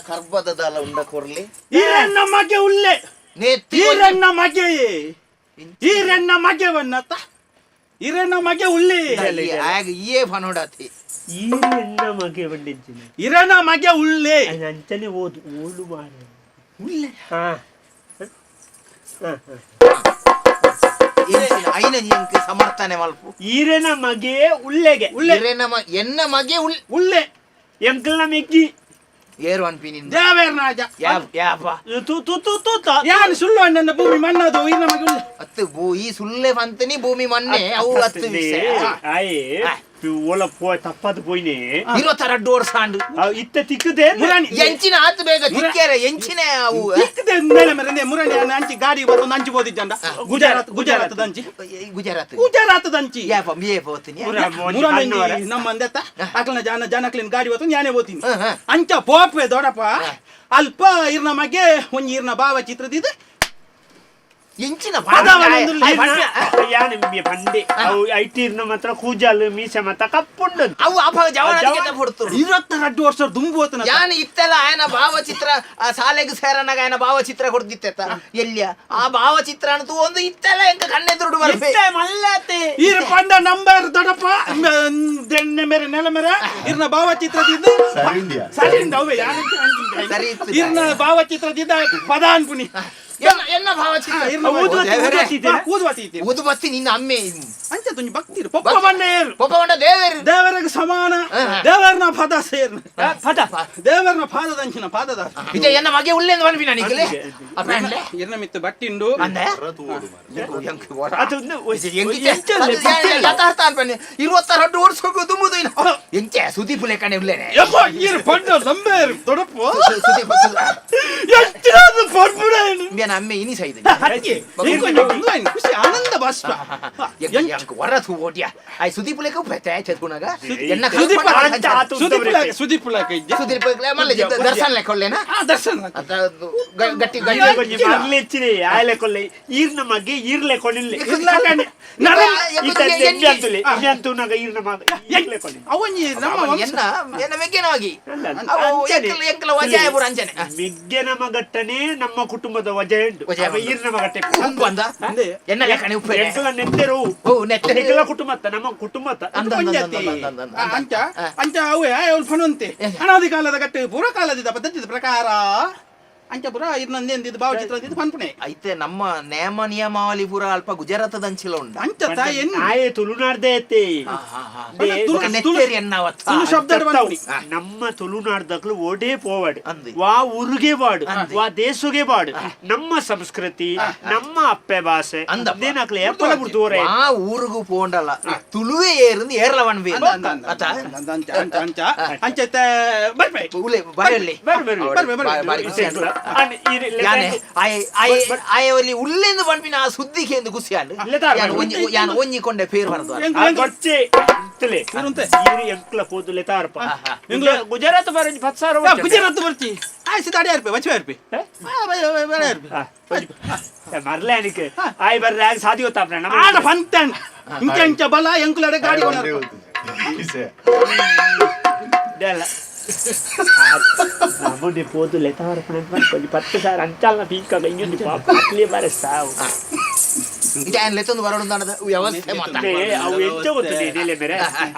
Speaker 2: ಕರ್ಬದ ದಾಲ ಉಂಡ ಕೊರ್ಲಿ
Speaker 4: ಈರನ್ನ ಮಗೆ ಉಲ್ಲೆ ಈರನ್ನ ಮಗೆ ಈರನ್ನ ಮಗೆ ವನ್ನತ ಈರನ್ನ ಮಗೆ ಉಲ್ಲೆ
Speaker 2: ಆಗ ಇಯೇ ಫನೋಡಾತಿ
Speaker 5: ಈರನ್ನ ಮಗೆ ಬಂದಿದ್ದೀನಿ
Speaker 4: ಈರನ್ನ ಮಗೆ ಉಲ್ಲೆ
Speaker 5: ಅಂಚನೆ ಓದು ಓಡು ಮಾರೆ
Speaker 4: ಉಲ್ಲೆ
Speaker 2: ಐನ ನಿಯಂಕ ಸಮರ್ಥನೆ ಮಲ್ಪು
Speaker 5: ಈರನ ಮಗೆ ಉಲ್ಲೆಗೆ
Speaker 2: ಎನ್ನ ಮಗೆ
Speaker 5: ಉಲ್ಲೆ ಎಂಕಲ್ನ ಮೆಕ್ಕಿ
Speaker 2: ಏರು ಅನ್ಪಿನಿಂದ
Speaker 4: ದೇವೇರ್ನಾಜ
Speaker 2: ಯಾಪ
Speaker 5: ತು ತು ತು ತು
Speaker 4: ಯಾರು ಸುಳ್ಳು ಅಣ್ಣನ ಭೂಮಿ ಮಣ್ಣದು ಈರನ ಮಗೆ ಉಲ್ಲೆ
Speaker 2: ಅತ್ತು ಈ ಸುಳ್ಳೆ ಬಂತನಿ ಭೂಮಿ ಮಣ್ಣೆ ಅವು ಹತ್ತು ವಿಷಯ
Speaker 5: ಆಯೆ ಓಲ ಪೋಯ್ ತಪ್ಪದು ಪೋಯ್ನೆ
Speaker 2: 22 ವರ್ಷ ಆಂಡು
Speaker 5: ಇತ್ತ ತಿಕ್ಕದೆ
Speaker 2: ಎಂಚಿನ ಆತು ಬೇಗ ತಿಕ್ಕೇರ ಎಂಚಿನ ಅವು
Speaker 4: ತಿಕ್ಕದೆ ಮೇಲೆ ಮರೆ ಮುರಣಿ ಅಂಚಿ ಗಾಡಿ ಬತ್ತು ನಂಚಿ ಬೋದಿದ್ದಂಡ ಗುಜರಾತ್ ದಂಚಿ ಗುಜರಾತ್ ದಂಚಿ
Speaker 2: ಯಾಪ ಮೇ ಹೋಗ್ತೀನಿ
Speaker 4: ಮುರಣಿ ನಮ್ಮ ಅಂದೆತ್ತ ಅಕ್ಲನ ಜನಕ್ಲಿನ ಗಾಡಿ ಬತ್ತು ನಾನೇ ಹೋಗ್ತೀನಿ ಅಂಚ ಪೋಪೆ ದೊಡಪ್ಪ ಅಲ್ಪ ಇರ್ನ ಮಗೆ ಒಂಜಿ ಇರ್ನ ಭಾವಚಿತ್ರದಿದೆ
Speaker 2: ಎಂಚಿನ
Speaker 5: ಯಾನಿಂಬಿ ಪಂಡೆ ಅವು ಐಟಿರ್ನ ಮಾತ್ರ ಕೂಜಲ್ ಮೀಸೆ ಮಾತ್ರ ಕಪ್ಪುಂಡು
Speaker 2: ಅವು ಅಪ ಜವಾನಿಗೆ ಕೊಡ್ತರು
Speaker 4: 22 ವರ್ಷ ದುಂಬು ಹೋತನ
Speaker 2: ಯಾನ ಇತ್ತೆಲ್ಲ ಆಯನ ಭಾವಚಿತ್ರ ಆ ಶಾಲೆಗೆ ಸೇರನಾಗ ಆಯನ ಭಾವಚಿತ್ರ ಕೊಡ್ದಿತ್ತ ಎಲ್ಲಿಯ ಆ ಭಾವಚಿತ್ರ ಅಂತೂ ಒಂದು ಇತ್ತೆಲ್ಲ ಎಂಕ ಕಣ್ಣೆದುರುಡು ಬರ್ಬೇ
Speaker 5: ಮಲ್ಲತೆ
Speaker 4: ಈರ ಪಂಡ ನಂಬರ್ ದೊಡಪ್ಪ ದೆಣ್ಣೆ ಮೇರೆ ನೆಲ ಮೇರೆ ಇರ್ನ ಭಾವಚಿತ್ರದಿದ್ದು ಸರಿಯಿಂದ ಅವೇ ಯಾನಂತ
Speaker 2: ಸರಿ
Speaker 4: ಇರ್ನ ಭಾವಚಿತ್ರದಿದ್ದ ಪದ ಅನ್ಪುನಿ
Speaker 2: ಎನ್ನ ಭಾವಚಿತ್ರ ಊದುಬತ್ತಿ ನಿನ್ನ ಅಮ್ಮೆ
Speaker 4: ಅಂಚ ತುಂಜಿ ಭಕ್ತಿ ಪೊಪ್ಪ ಬಂಡೇರು ದೇವರಿಗೆ ಸಮಾನ ದೇವರನ ಪದ ಸೇರ್
Speaker 5: ಪದ
Speaker 4: ದೇವರನ ಪಾದದ ಅಂಚಿನ ಪಾದದ
Speaker 2: ವಿಜಯ ಎನ್ನ ಮಗೆ ಉಳ್ಳೆಂದು ಅನ್ಬಿನ ನಿಗಲೆ ಅಪ್ರಂಡೆ
Speaker 4: ಇರ್ನ ಮಿತ್ತು ಬಟ್ಟಿಂಡು
Speaker 2: ಅಂದೆ
Speaker 5: ಅದೊಂದು
Speaker 2: ಯಥಾರ್ಥ ಅನ್ಪನೆ 22 ವರ್ಷ ದುಂಬುದು ಇನ್ನು ಎಂಚೆ ಸುದೀಪ್ ಲೆಕ್ಕನೆ ಉಳ್ಳೆನೆ
Speaker 4: ಯಪ್ಪ ಈರ ಪಂಡ ನಂಬೇರು ದೊಡಪ್ಪ
Speaker 2: ಸುದೀಪ್
Speaker 4: ಎಚ್ಚರಾದ ಪರ್ಪುಡೇನು
Speaker 2: ಅಮ್ಮೆ ಇನಿ ಸೈದೆ
Speaker 4: ಖುಷಿ ಆನಂದ ಬಾಷ್ಪ ಎಂಚ
Speaker 2: ಅಂಕು ವರತು ಓಡ್ಯಾ ಆಯ್ ಸುದೀಪ್ ಲೆಕ್ಕ ಉಪ್ಪೈತೆ ಚತ್ಕುನಾಗ ಎನ್ನ
Speaker 4: ಸುದೀಪ್
Speaker 2: ಮಲ್ಲ ದರ್ಶನ್ ಲೆಕ್ಕ ಒಳ್ಳೆನಾ
Speaker 4: ದರ್ಶನ್
Speaker 2: ಗಟ್ಟಿ
Speaker 5: ಮರ್ಲೆಚ್ಚಿರಿ ಆಯ್ಲೆ ಕೊಲ್ಲೆ ಈರ್ನ ಮಗೆ ಈರ್ಲೆ ಕೊಲ್ಲಿಲ್ಲ ಅಂತೂನಾಗ ಈರ್ನ ಮಗ ಈರ್ಲೆ ಕೊಲ್ಲಿ
Speaker 4: ಅವನಿ ನಮ್ಮ
Speaker 2: ಎನ್ನ ಮೆಗ್ಗೆನವಾಗಿ ಎಂಕಲ ವಜಾಯ ಪುರ ಅಂಚನೆ
Speaker 5: ಮೆಗ್ಗೆನ ಮಗಟ್ಟನೆ ನಮ್ಮ ಕುಟುಂಬದ ವಜೆ ಉಂಟು ಈರ್ನ ಮಗಟ್ಟೆ
Speaker 2: ಉಪ್ಪು ಅಂದ ಎನ್ನ ಲೆಕ್ಕನೆ ಉಪ್ಪು
Speaker 5: ಎಂಕಲ ನೆತ್ತೆರು ಎಂಕಲ ಕುಟುಂಬ ನಮ್ಮ ಕುಟುಂಬ
Speaker 4: ಅಂಚ ಅವೇ ಅವಳು ಫನುಂತೆ ಅನಾದಿ ಕಾಲದ ಗಟ್ಟೆ ಪುರ ಕಾಲದ ಪದ್ಧತಿ ಪ್ರಕಾರ ಅಂಚ ಪುರ ಇನ್ನೊಂದೇಂದಿದ್ದು ಭಾವಚಿತ್ರ ಪನ್ಪುಣೆ
Speaker 2: ಐತೆ ನಮ್ಮ ನೇಮ ನಿಯಮಾವಳಿ ಪುರ ಅಲ್ಪ ಗುಜರಾತದ ಅಂಚಿಲ ಉಂಟು
Speaker 4: ಅಂಚ ತಾಯಿ
Speaker 5: ಆಯೆ ತುಳುನಾಡ್ದೆ ಐತೆ ನಮ್ಮ ತುಳುನಾಡ್ದಕ್ಲು ಓಡೇ ಪೋವಾಡು ವಾ ಊರಿಗೆ ಬಾಡು ವಾ ದೇಶಗೆ ಬಾಡು ನಮ್ಮ ಸಂಸ್ಕೃತಿ ನಮ್ಮ ಅಪ್ಪೆ ಭಾಷೆ ಅಂದೇನಾಕ್ಲೆ ಎಪ್ಪಲ ಬಿಡ್ತೋರೆ
Speaker 2: ಆ ಊರಿಗೂ ಪೋಂಡಲ್ಲ ತುಳುವೆ ಏರಿಂದ ಏರ್ಲ ಬಣ್ಬಿ
Speaker 4: ಅಂಚ ಬರ್ಬೇ
Speaker 2: ಬರಲಿ ಆಯವಲ್ಲಿ ಉಲ್ಲೆಂದು ಬಣ್ಬಿನ ಆ ಸುದ್ದಿಗೆ ಎಂದು ಖುಷಿಯಾಡು ಯಾನು ಒಂಜಿಕೊಂಡೆ ಪೇರು ಬರದು
Speaker 5: ಎಂಕ್ಲ ಪೋದು ಲೆತಾರ್ಪ ಗುಜರಾತ್ ಬರ 10,000
Speaker 4: ಗುಜರಾತ್ ಬರ್ತಿ ಆಯ್ತು ದಾಡಿ ಆರ್ಪೆ ವಚ ಆರ್ಪೆ
Speaker 5: ಮರ್ಲೆ ಅನಿಕೆ ಆಯ್ ಬರ್ರೆ ಆಗ ಸಾದಿ ಗೊತ್ತಾಪ್ನ
Speaker 4: ಆಡ ಫಂತನ್ ಇಂಚ ಬಲ ಎಂಕ್ಲಡೆ ಗಾಡಿ ಕೊನರು
Speaker 5: ದೆಲ್ಲ ನಮ್ಮನೆ ಪೋದು ಲೆತಾರ್ಪಣ ಮಾಡಿ 10,000 ಅಂಚಾಲ್ನ ಪೀಕಾಗ ಇಂಜೊಂದು ಪಾಪ ಅಕ್ಲಿ ಬಾರೆ ಸಾವು
Speaker 2: ಇದಾನ್ ಲೆತ್ತೊಂದು ಬರೋದು ವ್ಯವಸ್ಥೆ ಮಾತಾಡಿ
Speaker 5: ಅವು ಎಂಚ ಗೊತ್ತಿದೆ ಇದೆಲ್ಲ ಬೇರೆ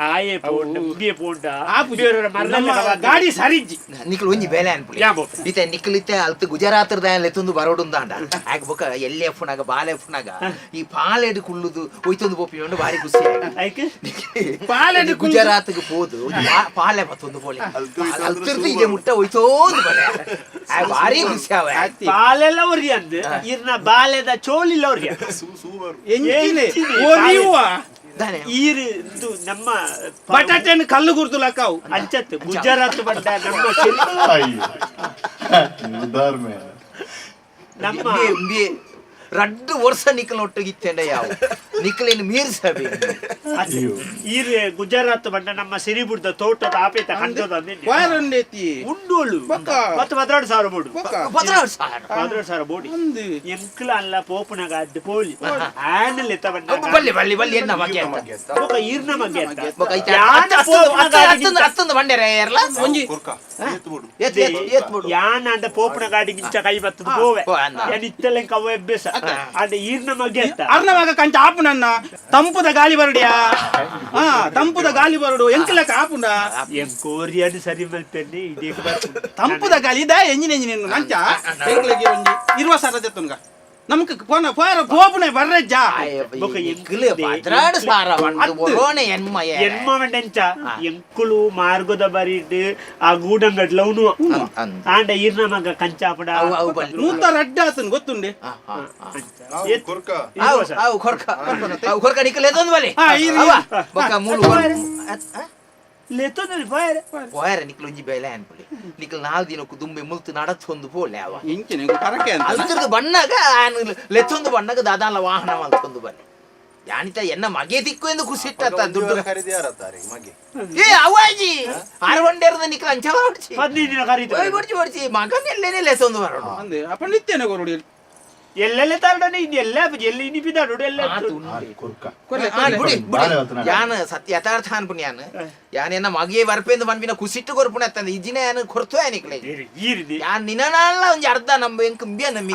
Speaker 5: ಆಯೆ ಪೋಂಡ ಬಿಯೆ ಪೋಂಡ
Speaker 4: ಗಾಡಿ ಸರಿಜ್ಜಿ
Speaker 2: ನಿಕ್ಲು ಒಂಜಿ ಬೇಲೆ ಅನ್ಪುಲಿ ಇತ್ತೆ ನಿಕ್ಲಿತ್ತೆ ಅಲ್ತ ಗುಜರಾತದ ಲೆತ್ತೊಂದು ಬರೋಡು ಅಂಡ ಆಗ್ಬೇಕ ಎಲ್ಲಿ ಎಫ್ನಾಗ ಬಾಲೆ ಎಫ್ನಾಗ ಈ ಪಾಲೆಡ್ ಕುಳ್ಳುದು ಒಯ್ತೊಂದು ಪೋಪಿ ಉಂಡು ಬಾರಿ ಖುಷಿ
Speaker 4: ಪಾಲೆಡ್
Speaker 2: ಗುಜರಾತ್ಗೆ ಪೋದು ಪಾಲೆ ಬತ್ತೊಂದು ಪೋಲಿ ಅಲ್ತಿರ್ದು ಇದೆ ಮುಟ್ಟ ಒಯ್ತೋಂದು ಬಲೆ ಬಾರಿ ಖುಷಿ ಅವ
Speaker 5: ಪಾಲೆಲ್ಲ ಒರಿ ಅಂದ್ ಇರ್ನ ಬಾಲೆದ ಚೋಲಿಲ್ಲ ಒರಿ
Speaker 4: ಎಂಚಿನೆ ಓರಿಯುವ
Speaker 5: ಈರು ನಮ್ಮ
Speaker 4: ಬಟಾಟೆನ್ ಕಲ್ಲು ಗುರ್ದು ಲಕ್ಕವು
Speaker 5: ಅಂಚತ್ತು ಗುಜರಾತ್ ಬಂದ ನಮ್ಮ
Speaker 2: ರಡ್ಡು ವರ್ಷ ನಿಖಲ್ ಒಟ್ಟಿಗಿತ್ತೇಂಡ ಯಾವ ನಿಖಲೇನು ಮೀರ್ಸಬೇ
Speaker 5: ಈರ್ ಗುಜರಾತ್ ಬಂಡ ನಮ್ಮ ಸಿರಿಬುಡ್ದ ತೋಟದ ಆಪೇತ ಕಂಡದ
Speaker 4: ವಾರಂಡೇತಿ
Speaker 5: ಉಂಡೋಳು ಮತ್ತೆ 16,000 ಬೋಡು 16,000 ಬೋಡಿ ಎಂಕ್ಲ ಅಲ್ಲ ಪೋಪುನಗ ಅಡ್ಡ ಪೋಲಿ ಆನಲ್ ಎತ್ತ ಬಂಡ
Speaker 2: ಬಲ್ಲಿ ಎನ್ನ ಬಗ್ಗೆ
Speaker 5: ಬೊಕ ಈರ್ನ ಬಗ್ಗೆ
Speaker 2: ಬೊಕ ಅತ್ತಂದ ಬಂಡೆರ ಏರ್ಲ
Speaker 4: ಒಂಜಿ
Speaker 2: ಎತ್
Speaker 5: ಯಾನ ಅಂಡ ಪೋಪುನ ಗಾಡಿ ಗಿಂಚ ಕೈ ಬತ್ತದ ಪೋವೆ ಯಾನ್ ಇತ್ತಲೆ ಕವ್ವೆ ಎಬ್ಬೆಸ ಅಂಡ ಈರ್ನ ಬಗ್ಗೆ ಅಂತ
Speaker 4: ಅರ್ನವಾಗ ಕಂಚ ಆಪು ನನ್ನ ತಂಪುದ ಗಾಳಿ ಬರಡಿಯಾ ತಂಪುದ ಗಾಳಿ ಬರಡು ಎಂಕ್ಲಕ ಆಪುಂಡ
Speaker 5: ಎಂಕೋರಿಯನ್ ಸರಿ ಮಲ್ಪೆನ್ನಿ ಇದೇ
Speaker 4: ತಂಪುದ ಗಾಳಿ ಇದ ಎಂಜಿನ ನಂಚ ಎಂಕ್ಲಗೆ ಒಂಜಿ 20,000 ತೆತ್ತುನ್ಗ ನಮಕ್ ಪೋನ ಪೋಪುನೆ ಬರ್ರೆಜ್ಜ
Speaker 2: ಬೊಕ ಎಂಕ್ಲೆ ಭದ್ರಾಡ ಸಾರ ಬಂದು ಬರೋನೆ
Speaker 5: ಎನ್ಮ ಮೆಂಟೆಂಚ ಎಂಕುಲು ಮಾರ್ಗದ ಬರಿಡ್ ಆ ಗೂಡಂಗಡ್ಲವನು ಆಂಡ ಈರ್ನ ಮಗ ಕಂಚಾಪಡ
Speaker 4: ನೂತ ರಡ್ಡ ಆತನ್ ಗೊತ್ತುಂಡೆ
Speaker 2: ಕೊರ್ಕ ನಿಖಲ್ ಎತ್ತೊಂದು ಬಲಿ ಬೊಕ ಮೂಲು
Speaker 5: ಲೆತ್ತೊಂದು
Speaker 2: ಪೋಯರೆ ನಿಖಲ್ ಒಂಜಿ ಬೇಲೆ ಅನ್ಪುಲಿ ನಿಖಲ್ 4 ದಿನಕ್ಕೂ ದುಂಬೆ ಮುಲ್ತು ನಡತ್ತೊಂದು ಪೋಲೆ ಅವ
Speaker 4: ಇಂಚಿನ ಕರಕೆ ಅಂತ
Speaker 2: ಅಲ್ತಿರ್ದು ಬಣ್ಣಗ ಲೆತ್ತೊಂದು ಬಣ್ಣಗ ದಾದಾಲ ವಾಹನ ಮಲ್ತೊಂದು ಬಲಿ ಯಾನಿತ ಎನ್ನ ಮಗೆ ದಿಕ್ಕು ಎಂದು ಖುಷಿ ಇಟ್ಟ ದುಡ್ಡು ಏ ಅವಾಜಿ ಆರವಂಡೇರದ ನಿಖಲ್ ಅಂಚ ಹೊಡ್ಚಿ
Speaker 5: 15 ದಿನ ಕರೀತು
Speaker 2: ಹೊಡ್ಚಿ ಮಗನೆಲ್ಲೇನೆ ಲೆತ್ತೊಂದು ಬರೋಣ
Speaker 4: ಅಂದೆ ಅಪ್ಪ ನಿತ್ಯನೆ ಕೊರಡಿ
Speaker 5: ಎಲ್ಲೆಲ್ಲ ತಾರಡನೆ ಇನ್ನೆಲ್ಲ ಎಲ್ಲಿ ಇನಿಪಿದಾಡು ಎಲ್ಲ
Speaker 2: ಯಾನ ಸತ್ಯ ಯಥಾರ್ಥ ಅನ್ಪುಣಿ ಯಾನ್ ಎನ್ನ ಮಗೆ ಬರ್ಪೆಂದು ಬಂದ್ಬಿನ ಕುಸಿಟ್ಟು ಕೊರ್ಪುಣ ಅತ್ತಂದ ಇಜಿನ ಯಾನು ಕೊರ್ತು ಯಾನಿಕ್ಲೆ ಯಾನ್ ನಿನನಾಲ ಒಂಜಿ ಅರ್ಧ ನಂಬ ಎಂಕ್ ಬಿಯ ನಮ್ಮಿ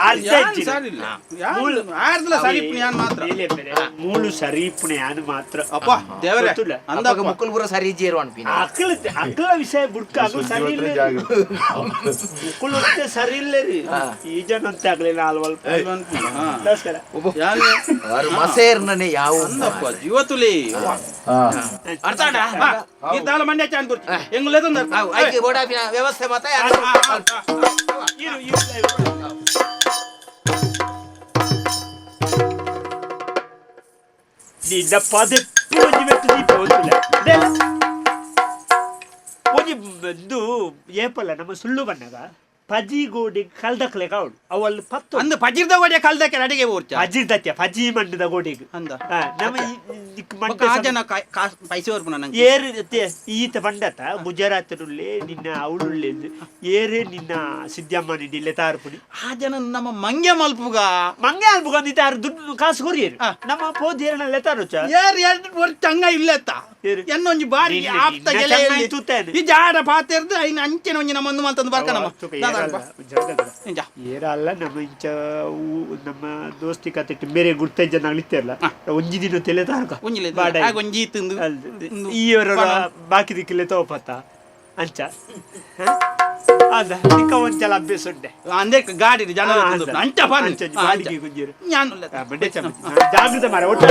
Speaker 5: ಮೂಳು ಸರಿಪುಣೆ ಯಾನು ಮಾತ್ರ
Speaker 4: ಅಪ್ಪ ದೇವರೇ
Speaker 2: ಅಂದಾಗ ಮುಕ್ಕುಲ್ಪುರ ಸರಿ ಜೇರು ಅನ್ಪಿನ
Speaker 5: ಅಕ್ಕಳ ವಿಷಯ ಬುಡ್ಕ ಅಕ್ಕಳು ಸರಿ ಇಲ್ಲ ಮುಕ್ಕುಲು ಸರಿ ಇಲ್ಲ ರೀ ಈ ಜನ ಅಂತ ಆಗ್ಲಿಲ್ಲ ಅಲ್ವಲ್ಪ
Speaker 2: ಮಸೇರ್ನೇ ಯಾವ
Speaker 4: ಇವತ್ತುಲಿ
Speaker 2: ಅರ್ಥಾಡ
Speaker 4: ಈ ದಾಲ ಮಂಡ್ಯ ಚಾನ್ ಬರ್ತಿ ಎಂಗುಲೇದಂದ
Speaker 2: ಐಕೆ ಗೋಡಾಪಿನ ವ್ಯವಸ್ಥೆ ಮತ್ತೆ
Speaker 5: ನಿನ್ನ ಪದೆ ಪೂಜಿ ಮೆತ್ತು ದೀಪ ಒಂದಿಲ್ಲ ಪೂಜಿ ಇದು ಏಪಲ್ಲ ನಮ್ಮ ಸುಳ್ಳು ಬಣ್ಣಗ ಫಜಿ ಗೋಡೆ ಕಲ್ದಕ್ಲೆ ಕಾವಡು ಅವಳು ಪತ್ತು
Speaker 4: ಅಂದು ಪಜಿರ್ದ ಗೋಡೆ ಕಲ್ದಕ್ಕೆ ಅಡಿಗೆ ಓರ್ಚ
Speaker 5: ಫಜಿರ್ ದತ್ಯ ಫಜಿ ಮಂಡದ ಗೋಡೆಗೆ
Speaker 4: ಅಂದ
Speaker 5: ನಮ್ಮ
Speaker 4: ಆ ಜನ ಪೈಸೆ ಓರ್ಪುನ ನಂಗೆ
Speaker 5: ಏರು ಈತ ಪಂಡತ ಗುಜರಾತ್ನುಳ್ಳೆ ನಿನ್ನ ಅವಳುಳ್ಳೆ ಏರೇ ನಿನ್ನ ಸಿದ್ದಮ್ಮ ನಿಡಿಲ್ಲೆ ತಾರ್ಪುಡಿ
Speaker 4: ಆ ಜನ ನಮ್ಮ ಮಂಗೆ ಮಲ್ಪುಗ
Speaker 5: ಮಂಗೆ ಅಲ್ಬುಗಂದಿತ್ತ ಯಾರು ದುಡ್ಡು ಕಾಸು ಕೊರಿಯರು ನಮ್ಮ ಪೋದಿಯರನ್ನೆಲ್ಲ ತಾರುಚ
Speaker 4: ಯಾರು ಎರಡು ವರ್ಷ ಹಂಗ ಇಲ್ಲತ್ತ ಎನ್ನೊಂಜಿ ಬಾರಿ ಆಪ್ತ ಗೆಲೆ ಈ ಜಾಡ ಪಾತೆರ್ದು ಐನ ಅಂಚೆನ ಒಂಜಿ ನಮ್ಮೊಂದು ಮಾತಂದು ಬರ್ಕ ನಮ್ಮ
Speaker 5: ಏರಲ್ಲ ನಮ್ಮ ಇಂಚ ನಮ್ಮ ದೋಸ್ತಿ ಕತೆ ಬೇರೆ ಗುರ್ತೈ ಜನ ಅಳಿತಾರಲ್ಲ ಒಂಜಿ ದಿನ ತೆಲೆ ತಾರ್ಕ
Speaker 4: ಒಂಜಿ ತಿಂದು
Speaker 5: ಈವರ ಬಾಕಿ ದಿಕ್ಕಿಲೆ ತೋಪತ್ತ ಅಂಚ ಅದ ನಿಕ್ಕ ಒಂಚಲ ಅಭ್ಯಾಸ ಉಂಟೆ
Speaker 4: ಅಂದೇ ಗಾಡಿ ಜನ ಅಂಚ
Speaker 5: ಬಾಡಿಗೆ ಗುಂಜೀರು
Speaker 4: ನಾನು
Speaker 5: ಬಡ್ಡೆ ಜಾಗೃತ ಮಾರ ಒಟ್ಟು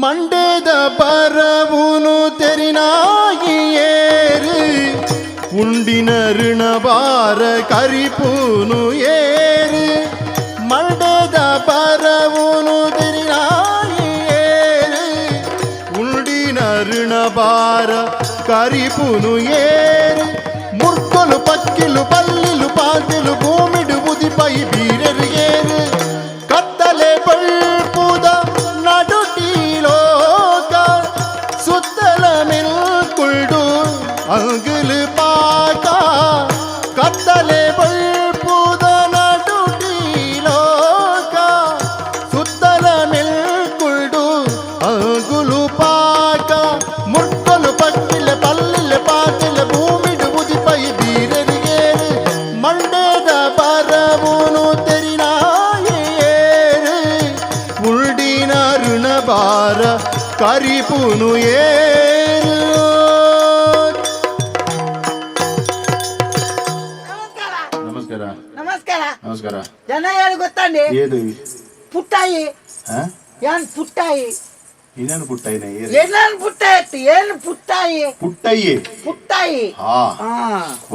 Speaker 1: ಮಂಡೇದ ಪರವುನು ತೆರಿನಾಗಿ ಏರು ಉಂಡಿನ ಋಣಭಾರ ಕರಿಪೂನು ಏರು ಮಂಡೇದ ಪರವುನು ತೆರಿನಾಗಿ ಏರು ಉಂಡಿನ ಋಣಭಾರ ಕರಿಪೂನು ಏರು ಮುರ್ಕೊಲು ಪಕ್ಕಿಲು ಪಲ್ಲಿಲು ಪಾತಿಲು ಭೂಮಿಡು ಬುದಿಪೈ ಬೀರರು ಏರು ಕತ್ತಲೆ ಬಳ್ಪುದ ನಡುಟೀಲೋಕ ಸುತ್ತಲ ಮಿಲ್ಕುಳ್ಡು ಅಂಗುಲು ಪಾಕ ಕತ್ತಲೆ ಬಳ್ಪುದ ನಡುಟೀಲೋಕ ಸುತ್ತಲ ಮಿಲ್ಕುಳ್ಡು ಅಂಗುಲು ಪಾಕ ಮುರ್ಕೊಲು ಪಕ್ಕಿಲೆ ಪಲ್ಲಿಲೆ ಪಾತಿಲೆ ಭೂಮಿಡು ಬುದಿಪೈ ಬೀರರಿಗೆ ಮಂಡೇದ ಪರವುನು ತೆರಿನಾಯೇರು ಉಳ್ಡಿನ ಋಣಭಾರ ಕರಿಪುನು ಏರು ನಮಸ್ಕಾರ
Speaker 3: ನಮಸ್ಕಾರ
Speaker 1: ನಮಸ್ಕಾರ
Speaker 3: ಜನ ಹೇಳಿ ಗೊತ್ತಾಂಡಿ
Speaker 1: ಏದು
Speaker 3: ಪುಟ್ಟಾಯಿ ಏನ್ ಪುಟ್ಟಾಯಿ
Speaker 1: ಇನ್ನೇನು ಪುಟ್ಟಯ್ಯನ
Speaker 3: ಏನೇನು ಪುಟ್ಟಾಯಿ ಏನು ಪುಟ್ಟಾಯಿ
Speaker 1: ಪುಟ್ಟಯ್ಯೆ
Speaker 3: ಪುಟ್ಟಾಯಿ
Speaker 1: ಹಾ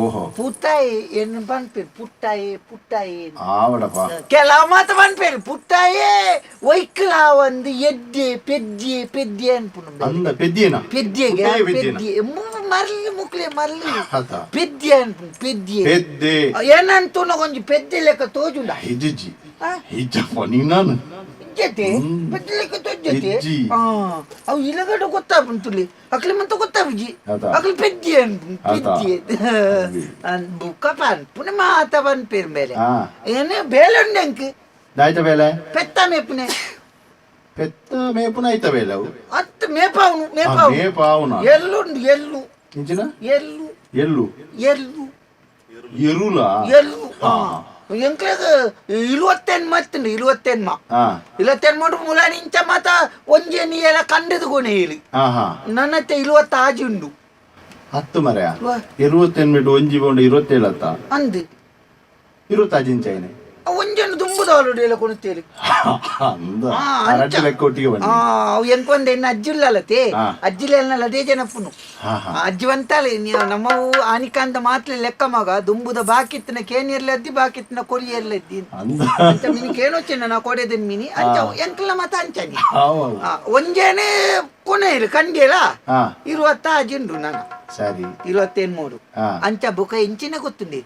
Speaker 1: ಓಹೋ
Speaker 3: ಪುಟ್ಟಾಯಿ ಏನು ಬಂದ್ಪೇರು ಪುಟ್ಟಾಯಿ ಪುಟ್ಟಾಯಿ
Speaker 1: ಆವಡಪ್ಪ
Speaker 3: ಕೆಲವು ಮಾತು ಬಂದ್ಪೇರು ಪುಟ್ಟಾಯಿ ಒಯ್ಕಲ ಒಂದು ಎಡ್ಡೆ ಪೆದ್ದೆ ಪೆದ್ದೆ ಅನ್ಪುನು
Speaker 1: ಅಂದ ಪೆದ್ದಿಯೇನ
Speaker 3: ಪೆದ್ದೆಗೆ
Speaker 1: ಪುಟ್ಟಾಯಿ ಪೆದ್ದಿಯೇನ?
Speaker 3: ಪೆದ್ದೆ ಮರಳಿ ಮುಕ್ಲೆ ಮರಳಿ
Speaker 1: ಆತ
Speaker 3: ಪೆದ್ದೆ ಅನ್ಪುನು ಪೆದ್ದೆ
Speaker 1: ಪೆದ್ದೆ
Speaker 3: ಏನಂತೂ ಒಂಜಿ ಪೆದ್ದೆ ಲೆಕ್ಕ ತೋಜುಂಡ
Speaker 1: ಹಿಜ್ಜಿ ಹಿಜ್ಜಪ್ಪ ನೀನಾನು
Speaker 3: ಜೊತೆ ಪೆದ್ದೆ ಲೆಕ್ಕ ತೋಜತೆ
Speaker 1: ಹಿಜ್ಜಿ.
Speaker 3: ಅವು ಇಲಗಡೆ ಗೊತ್ತಾಗ್ಬಿಡ್ತುಲಿ ಅಕ್ಲಿ ಮಂತ ಗೊತ್ತಾಗ್ಬಿಜಿ
Speaker 1: ಆತ.
Speaker 3: ಅಕ್ಲಿ ಪೆದ್ದೆ ಅನ್ಪುನು
Speaker 1: ಆತ.
Speaker 3: ಪೆದ್ದೆ ಬುಕ್ಕಪ್ಪ ಅನ್ಪುನ ಮಾತ ಬಂದ್ಪೇರು ಮೇಲೆ
Speaker 1: ಹಾ
Speaker 3: ಏನೇ ಬೇಲೆ ಉಂಡೆ ಅಂಕ್
Speaker 1: ದಾಯ್ತ ಬೇಲೆ
Speaker 3: ಪೆತ್ತ ಮೇಪುನೆ
Speaker 1: పెద్ద మేపున అయితే వేలావు
Speaker 3: అత్త మేపావును మేపావు
Speaker 1: మేపావునా
Speaker 3: ఎల్లుండి ఎల్లు
Speaker 1: ఇంచిన
Speaker 3: ఎల్లు
Speaker 1: ఎల్లు
Speaker 3: ఎల్లు
Speaker 1: ఎరులా
Speaker 3: ఎల్లు ಎಂಕ್ಲೆಗ 21 ಮತ್ತಂడి 21 ಮಾ 21 ಮಾಡು ಮುಲಾನಿಂಚ ಮಾತ ಒಂಜೆ ನೀ ಎಲ್ಲ ಕಂಡದು ಕೊನೆ ಹೇಳಿ ನನ್ನತ್ತೆ 20 ಆಜಿ ಉಂಡು
Speaker 1: 10 ಮರೆಯ 28 ಬಿಟ್ಟು ಒಂಜಿ ಬೋಂಡು 27 ಅತ್ತ
Speaker 3: ಅಂದು
Speaker 1: 20 ಆಜಿಂಚೈನೆ
Speaker 3: ಒಂಜನ್ನು ದುಂಬುದವಳು ಎಲ್ಲ ಕೊಡುತ್ತೇಳಿ
Speaker 1: ಒಟ್ಟಿಗೆ ಬನ್ನಿ
Speaker 3: ಅವು ಎಂಕೊಂಡೆ ಇನ್ನು ಅಜ್ಜಿಲ್ಲತೆ ಅಜ್ಜಿಲೆಲ್ಲ ಅದೇ ಜನಪ್ಪನು ಅಜ್ಜಿ ಅಂತಾಳೆ ನಮ್ಮವು ಆನಿಕಾಂತ ಮಾತ್ಲೆ ಲೆಕ್ಕ ಮಗ ದುಂಬುದ ಬಾಕಿತ್ತಿನ ಕೇನಿರ್ಲದ್ದಿ ಬಾಕಿತ್ತಿನ ಕೊರಿಯರ್ಲದ್ದಿ ಅಂತ ಮಿನಿ ಕೇನೊಚ್ಚೆನ ನಾ ಕೊಡೆದನ್ ಮಿನಿ ಅಂಚ ಎಂಕಲ ಮತ ಅಂಚನಿ ಒಂಜೇನೆ ಕೊನೆ ಇಲ್ಲ ಕಂಡೇಳ 20 ಆಜಿಂಡು ನಾನು
Speaker 1: ಸರಿ
Speaker 3: 23 ಅಂಚ ಬುಕ ಇಂಚಿನ ಗೊತ್ತುಂಡಿ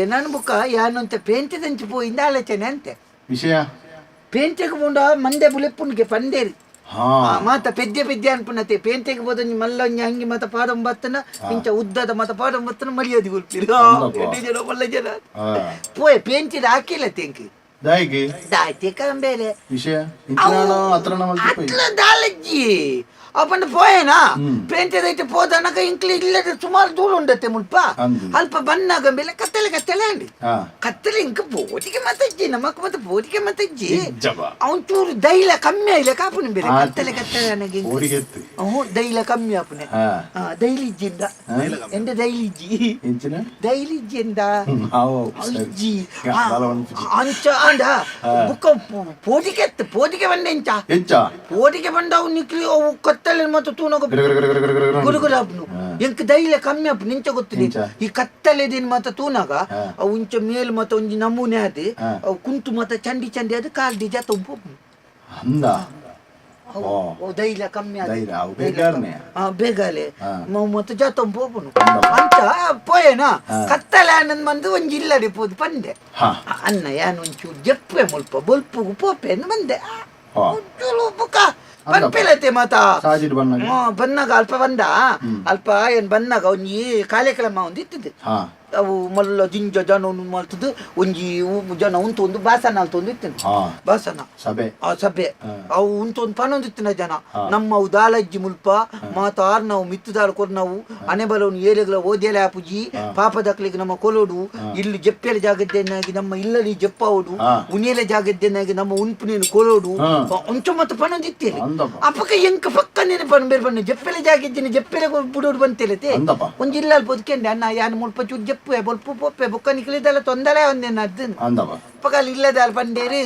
Speaker 3: ಏನನ್ ಬುಕ ಯಾನಂತ ಪೇಂಟಿದಂಚಿ పోయింది ఆలోచన అంతే
Speaker 1: విషయ
Speaker 3: ಪೇಂಟಿಗೆ ಮುಂಡ ಮಂದೆ ಬುಲೆಪ್ಪುನ್ಗೆ ಪಂದೇರಿ ಮಾತ ಪೆದ್ದೆ ಪೆದ್ದೆ ಅನ್ಪುನತೆ ಪೇಂಟಿಗೆ ಹೋದ ಮಲ್ಲೊಂಜಿ ಹಂಗಿ ಮತ ಪಾದಂ ಬತ್ತನ ಇಂಚ ಉದ್ದದ ಮತ ಪಾದಂ ಬತ್ತನ ಮಳಿಯೋದಿ ಗೊತ್ತಿರಿ ಜನ ಮಲ್ಲ ಜನ ಪೋಯ್ ಪೇಂಟಿದ ಹಾಕಿಲ್ಲ ತೆಂಕಿ
Speaker 1: ದಾಯಿಗೆ
Speaker 3: ದಾಯ್ತೆ ಕಂಬೇಲೆ
Speaker 1: ವಿಷಯ ಇಂಚಿನಾಣ ಅತ್ರಣ ಮಲ್ಪೈ
Speaker 3: ಅಟ್ಲ ದಾಲಜ್ಜಿ ಅಪ್ಪಂಡ ಪೋಯೇನಾ ಪೇಂಟಿದೈತೆ ಪೋದನಕ ಇಂಕ್ಲಿ ಇಲ್ಲದ ಸುಮಾರು ದೂರ ಉಂಡತ್ತೆ ಮುಲ್ಪ ಅಲ್ಪ ಬನ್ನಾಗ ಮೇಲೆ ಕತ್ತಲೆ ಕತ್ತಲೆ ಅಂಡಿ ಕತ್ತಲೆ ಇಂಕ ಬೋಟಿಗೆ ಮತ್ತಜ್ಜಿ ನಮಕ್ ಮತ್ತೆ ಬೋಟಿಗೆ ಮತ್ತಜ್ಜಿ ಅವನ್ ಚೂರು ದೈಲ ಕಮ್ಮಿ ಆಯ್ಲೆ ಕಾಪುನ ಬೇರೆ ಕತ್ತಲೆ ಕತ್ತಲೆ ನನಗೆ ದೈಲ ಕಮ್ಮಿ ಆಪುನೆ ದೈಲಿಜ್ಜಿಂದ ಎಂದ ದೈಲಿಜ್ಜಿ ದೈಲಿಜ್ಜಿಂದ ಅಜ್ಜಿ ಅಂಚ ಅಂಡ ಬುಕ್ಕ ಪೋಟಿಗೆ ಬಂದೆ ಎಂಚ ಪೋಟಿಗೆ ಬಂದವು ನಿಕ್ಲಿ ಅವು ಕತ್ತಲೆ ಮತ್ತು ತೂನಗ ಗುರುಗುರಾಪ್ನು ಎಂಕ್ ದೈಲ ಕಮ್ಮಿ ಅಪ್ ನಿಂಚ ಗೊತ್ತಿದೆ ಈ ಕತ್ತಲೆದಿನ ಮತ ತೂನಾಗ ಅವು ಇಂಚ ಮೇಲ್ ಮತ ಒಂಜಿ ನಮೂನೆ ಅದೆ ಅವು ಕುಂತು ಮತ ಚಂಡಿ ಚಂಡಿ ಅದು ಕಾಲ್ಡಿ ಜತ
Speaker 1: ಅಂದ
Speaker 3: ಧೈರ್ಯ ಕಮ್ಮಿ
Speaker 1: ಧೈರ್ಯ, ಅವು ಬೇಗಾರ್ನೆ.
Speaker 3: ಬೇಗಾಲೆ ಮತ್ತೆ ಜಾತ ಪೋಪುನು ಅಂಚ ಪೋಯೇನ ಕತ್ತಲೆ ಅನ್ನದ್ ಬಂದು ಒಂಜಿ ಇಲ್ಲಡಿ ಪೋದು ಪಂದೆ ಅನ್ನ ಯಾನ್ ಒಂಚೂರು ಜಪ್ಪೆ ಮುಲ್ಪ ಬೊಲ್ಪುಗು ಪೋಪೆ ಬಂದೆ ಬುಕ್ಕ ಪನ್ಪೆಲತೆ ಮಾತ ಬನ್ನಾಗ ಅಲ್ಪ ಬಂದ ಅಲ್ಪ ಏನ್ ಬನ್ನಾಗ ಒಂಜಿ ಕಾರ್ಯಕ್ರಮ ಒಂದು ಇತ್ತಿದ್ದು ಅವು ಮಲ್ಲ ಜಿಂಜ ಜನ ಮಾಡ್ತದ್ದು ಒಂಜಿ ಜನ ಉಂಟು ಬಾಸನ ಅಂತ ಒಂದು ಇತ್ತೇನೆ ಬಾಸನ ಸಭೆ ಅವು ಉಂಟು ಒಂದು ಪನೊಂದಿತ್ತಿನ ಜನ ನಮ್ಮ ಅವು ದಾಲಜ್ಜಿ ಮುಲ್ಪ ಮಾತಾರ್ ನಾವು ಮಿತ್ತುದಾರ ಕೊರ್ ನಾವು ಅನೆ ಬಲವನು ಏಲೆಗಳ ಓದೇಲೆ ಆಪುಜಿ ಪಾಪದಕ್ಲಿಗೆ ನಮ್ಮ ಕೊಲೋಡು ಇಲ್ಲಿ ಜಪ್ಪೆಲೆ ಜಾಗದ್ದೇನಾಗಿ ನಮ್ಮ ಇಲ್ಲಲ್ಲಿ ಜಪ್ಪವಡು ಉನಿಯಲೆ ಜಾಗದ್ದೇನಾಗಿ ನಮ್ಮ ಉನ್ಪುನೇನು ಕೊಲೋಡು ಒಂಚು ಮತ್ತು ಪನೊಂದಿತ್ತೇನೆ ಅಪ್ಪಕ್ಕ ಎಂಕ ಪಕ್ಕ ನೆನೆ ಪನ್ ಬೇರೆ ಬಣ್ಣ ಜಪ್ಪೆಲೆ ಜಾಗಿದ್ದೇನೆ ಜಪ್ಪೆಲೆ ಬಿಡೋಡು ಬಂತೇಲತೆ ಒಂಜಿ ಇಲ್ಲ ಬದುಕಂಡೆ ಅನ್ನ ಯಾನ್ ಮುಲ್ಪ ಚೂ ಜಪ್ಪು ಬೊಲ್ಪು ಪೊಪ್ಪೆ ಬುಕ್ಕ ನಿಕ್ಲಿದಲ್ಲ ತೊಂದರೆ ಒಂದೇನ ಅದ್ದು ಪಕ್ಕಲ್ಲಿ ಇಲ್ಲದ ಪಂಡೇರಿ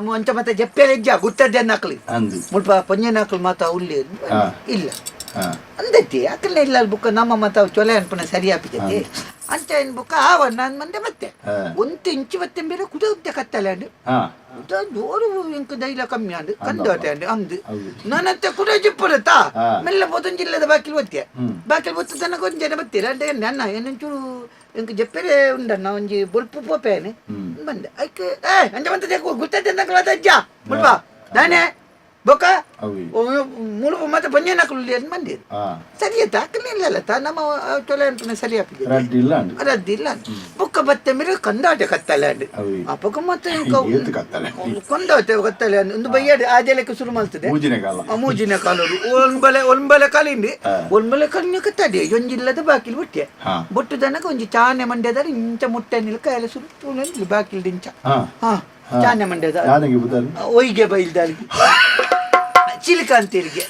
Speaker 3: ಮಂಚ ಮತ್ತೆ ಜಪ್ಪೆಲೆಜ್ಜ ಗುತ್ತದ್ದೆ ನಕ್ಲಿ ಮುಲ್ಪ ಪಂಜೆ ನಕ್ಲು ಮಾತ ಉಳ್ಳಿ ಇಲ್ಲ ಅಂದೈತಿ ಅಕಲ್ಲ ಇಲ್ಲ ಬುಕ್ಕ ನಮ್ಮ ಮತ ಚೊಲೆ ಅನ್ಪನ ಸರಿ ಆಪಿದೈತಿ ಅಂತ ಏನ್ ಬುಕ್ಕ ಆವ ನಾನ್ ಮಂದೆ ಮತ್ತೆ ಒಂದು ಇಂಚು ಮತ್ತೆ ಬೇರೆ ಕುದ ಕತ್ತಲೆ ಅಂಡು ಜೋರು ಇಂಕ ದೈಲ ಕಮ್ಮಿ ಅಂದು ಕಂದೋಟೆ ಅಂಡು ಅಂದು ನನ್ನತ್ತೆ ಕುಡ ಜಿಪ್ಪುರತ್ತಾ ಮೆಲ್ಲ ಬೋದೊಂದು ಜಿಲ್ಲದ ಬಾಕಿಲ್ ಒತ್ತೆ ಬಾಕಿಲ್ ಒತ್ತು ತನಕ ಒಂದು ಜನ ಬತ್ತೀರ ಅಂತ ನನ್ನ ಏನೊಂಚೂರು ಇಂಕ ಜಪ್ಪೆರೆ ಉಂಡನ್ನ ಒಂಜಿ ಬೊಲ್ಪು ಪೋಪೇನೆ ಬಂದೆ ಐಕೆ ಅಂಜ ಮಂತ ಗುತ್ತದ್ದೆ ನಕಲದಜ್ಜ ಮುಲ್ಪ ನಾನೇ ಬೊಕ್ಕ ಮುಳುಪ ಮತ್ತೆ ಪಂಜೆ ನಕಲು ಅಂತ ಬಂದಿರು ಸರಿಯತ್ತ ಅಕ್ಕಲಿಲ್ಲ ನಮ್ಮ ಚೊಲೆ ಅನ್ಪನೆ ಸರಿ ಹಾಕಿದೆ ರದ್ದಿಲ್ಲ ಬುಕ್ಕ ಬತ್ತೆ ಮೇಲೆ ಕಂದಾಟೆ ಕತ್ತಲೆ ಅಂಡು ಅಪ್ಪಕ್ಕ ಮತ್ತೆ ಕೊಂದಾಟೆ ಕತ್ತಲೆ ಅಂಡು ಒಂದು ಬೈಯಾಡಿ ಆಜಲಕ್ಕೆ ಶುರು ಮಾಡ್ತದೆ ಮೂಜಿನ ಕಾಲರು ಒಲ್ಬಲೆ ಕಾಲಿಂಡಿ ಒಲ್ಬಲೆ ಕಾಲಿನ ಕತ್ತಡಿ ಒಂಜಿಲ್ಲದ ಬಾಕಿಲ್ ಬಿಟ್ಟೆ ಬೊಟ್ಟು ದನಕ ಒಂಜಿ ಚಾನೆ ಮಂಡ್ಯದ ಇಂಚ ಮುಟ್ಟೆ ನಿಲ್ಕ ಎಲ್ಲ ಸುರು ಬಾಕಿಲ್ ದಿಂಚ ಚಾನೆ ಮಂಡ್ಯದ ಒಯ್ಗೆ ಬೈಲ್ದಾರಿ ಚಿಲಿಕಾಂತಿರಿಗೆ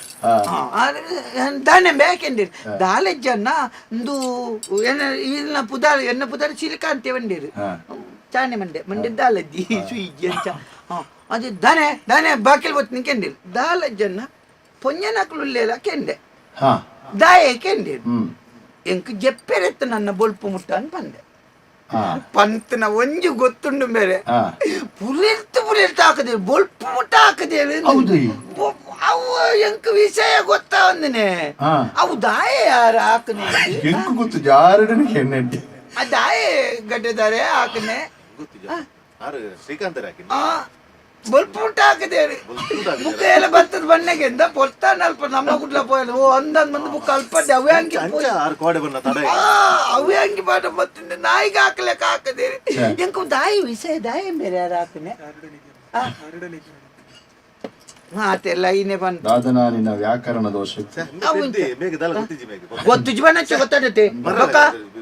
Speaker 3: ದಾನೆ ಬೇಕೆಂದಿರು ದಾಲೆಜ್ಜನ್ನ ಒಂದು ಇನ್ನ ಪುದಾರ ಎನ್ನ ಪುದಾರ ಚಿಲಿಕಾಂತಿ ಬಂದಿರು ಚಾನೆ ಮಂಡೆ ದಾಲಜ್ಜಿ ಸುಯಿಜ್ಜಿ ಅಂತ ಅದು ದಾನೆ ಬಾಕಿಲ್ ಬತ್ತು ನಿಂಕೆಂದಿರು ದಾಲಜ್ಜನ್ನ ಪೊಂಜನಕಲುಲ್ಲೇಲ ಕೆಂಡೆ ದಾಯೆ ಕೆಂದಿರು ಎಂಕ್ ಜಪ್ಪೆರೆತ್ತ ನನ್ನ ಬೊಲ್ಪು ಮುಟ್ಟ ಅಂತ ಬಂದೆ ಪಂತನ ಒಂಜಿ ಗೊತ್ತುಂಡು ಬೇರೆ ಪುರಿರ್ತು ಹಾಕದೇವಿ ಬೊಲ್ಪು ಮುಟ್ಟ ಹಾಕದೇವಿ ಅವು ಎಂಕ ವಿಷಯ ಗೊತ್ತಾ ಒಂದಿನೇ ಅವು ದಾಯ ಯಾರು ಹಾಕನೆ
Speaker 1: ಗೊತ್ತು ಜಾರಡನೆ
Speaker 3: ಆ ದಾಯ ಗಡ್ಡೆದಾರೆ ಹಾಕನೆ
Speaker 7: ಶ್ರೀಕಾಂತ
Speaker 3: ಬೊಲ್ಪು ಮುಟ್ಟ ಹಾಕದೇವಿ ಬುಕ್ಕ ಎಲ್ಲ ಬರ್ತದ ಬಣ್ಣಗೆ ಎಂದ ಪೊರ್ತಾನ ಅಲ್ಪ ನಮ್ಮ ಗುಡ್ಲ ಪೋಯಲ್ಲ ಓ ಅಂದಂದ್ ಮಂದಿ ಬುಕ್ಕ ಅಲ್ಪಡ್ಡೆ ಅವೇ ಹಂಗೆ ಅವೇ ಹಂಗೆ ಬಾಟ ಬರ್ತಂದೆ ನಾಯಿಗೆ ಹಾಕ್ಲೆಕ್ಕ ಹಾಕದೇವಿ ಎಂಕ ದಾಯಿ ವಿಷಯ ದಾಯ ಬೇರೆ ಯಾರು ಹಾಕನೆ ಮಾತೆಲ್ಲ ಇನ್ನೇ ಬಂತು
Speaker 1: ದಾದನಾನಿನ ವ್ಯಾಕರಣ ದೋಷ
Speaker 3: ಗೊತ್ತುಜ್ ಬಣ್ಣಚ್ಚ ಗೊತ್ತಾಡತ್ತೆ ಬೊಕ್ಕ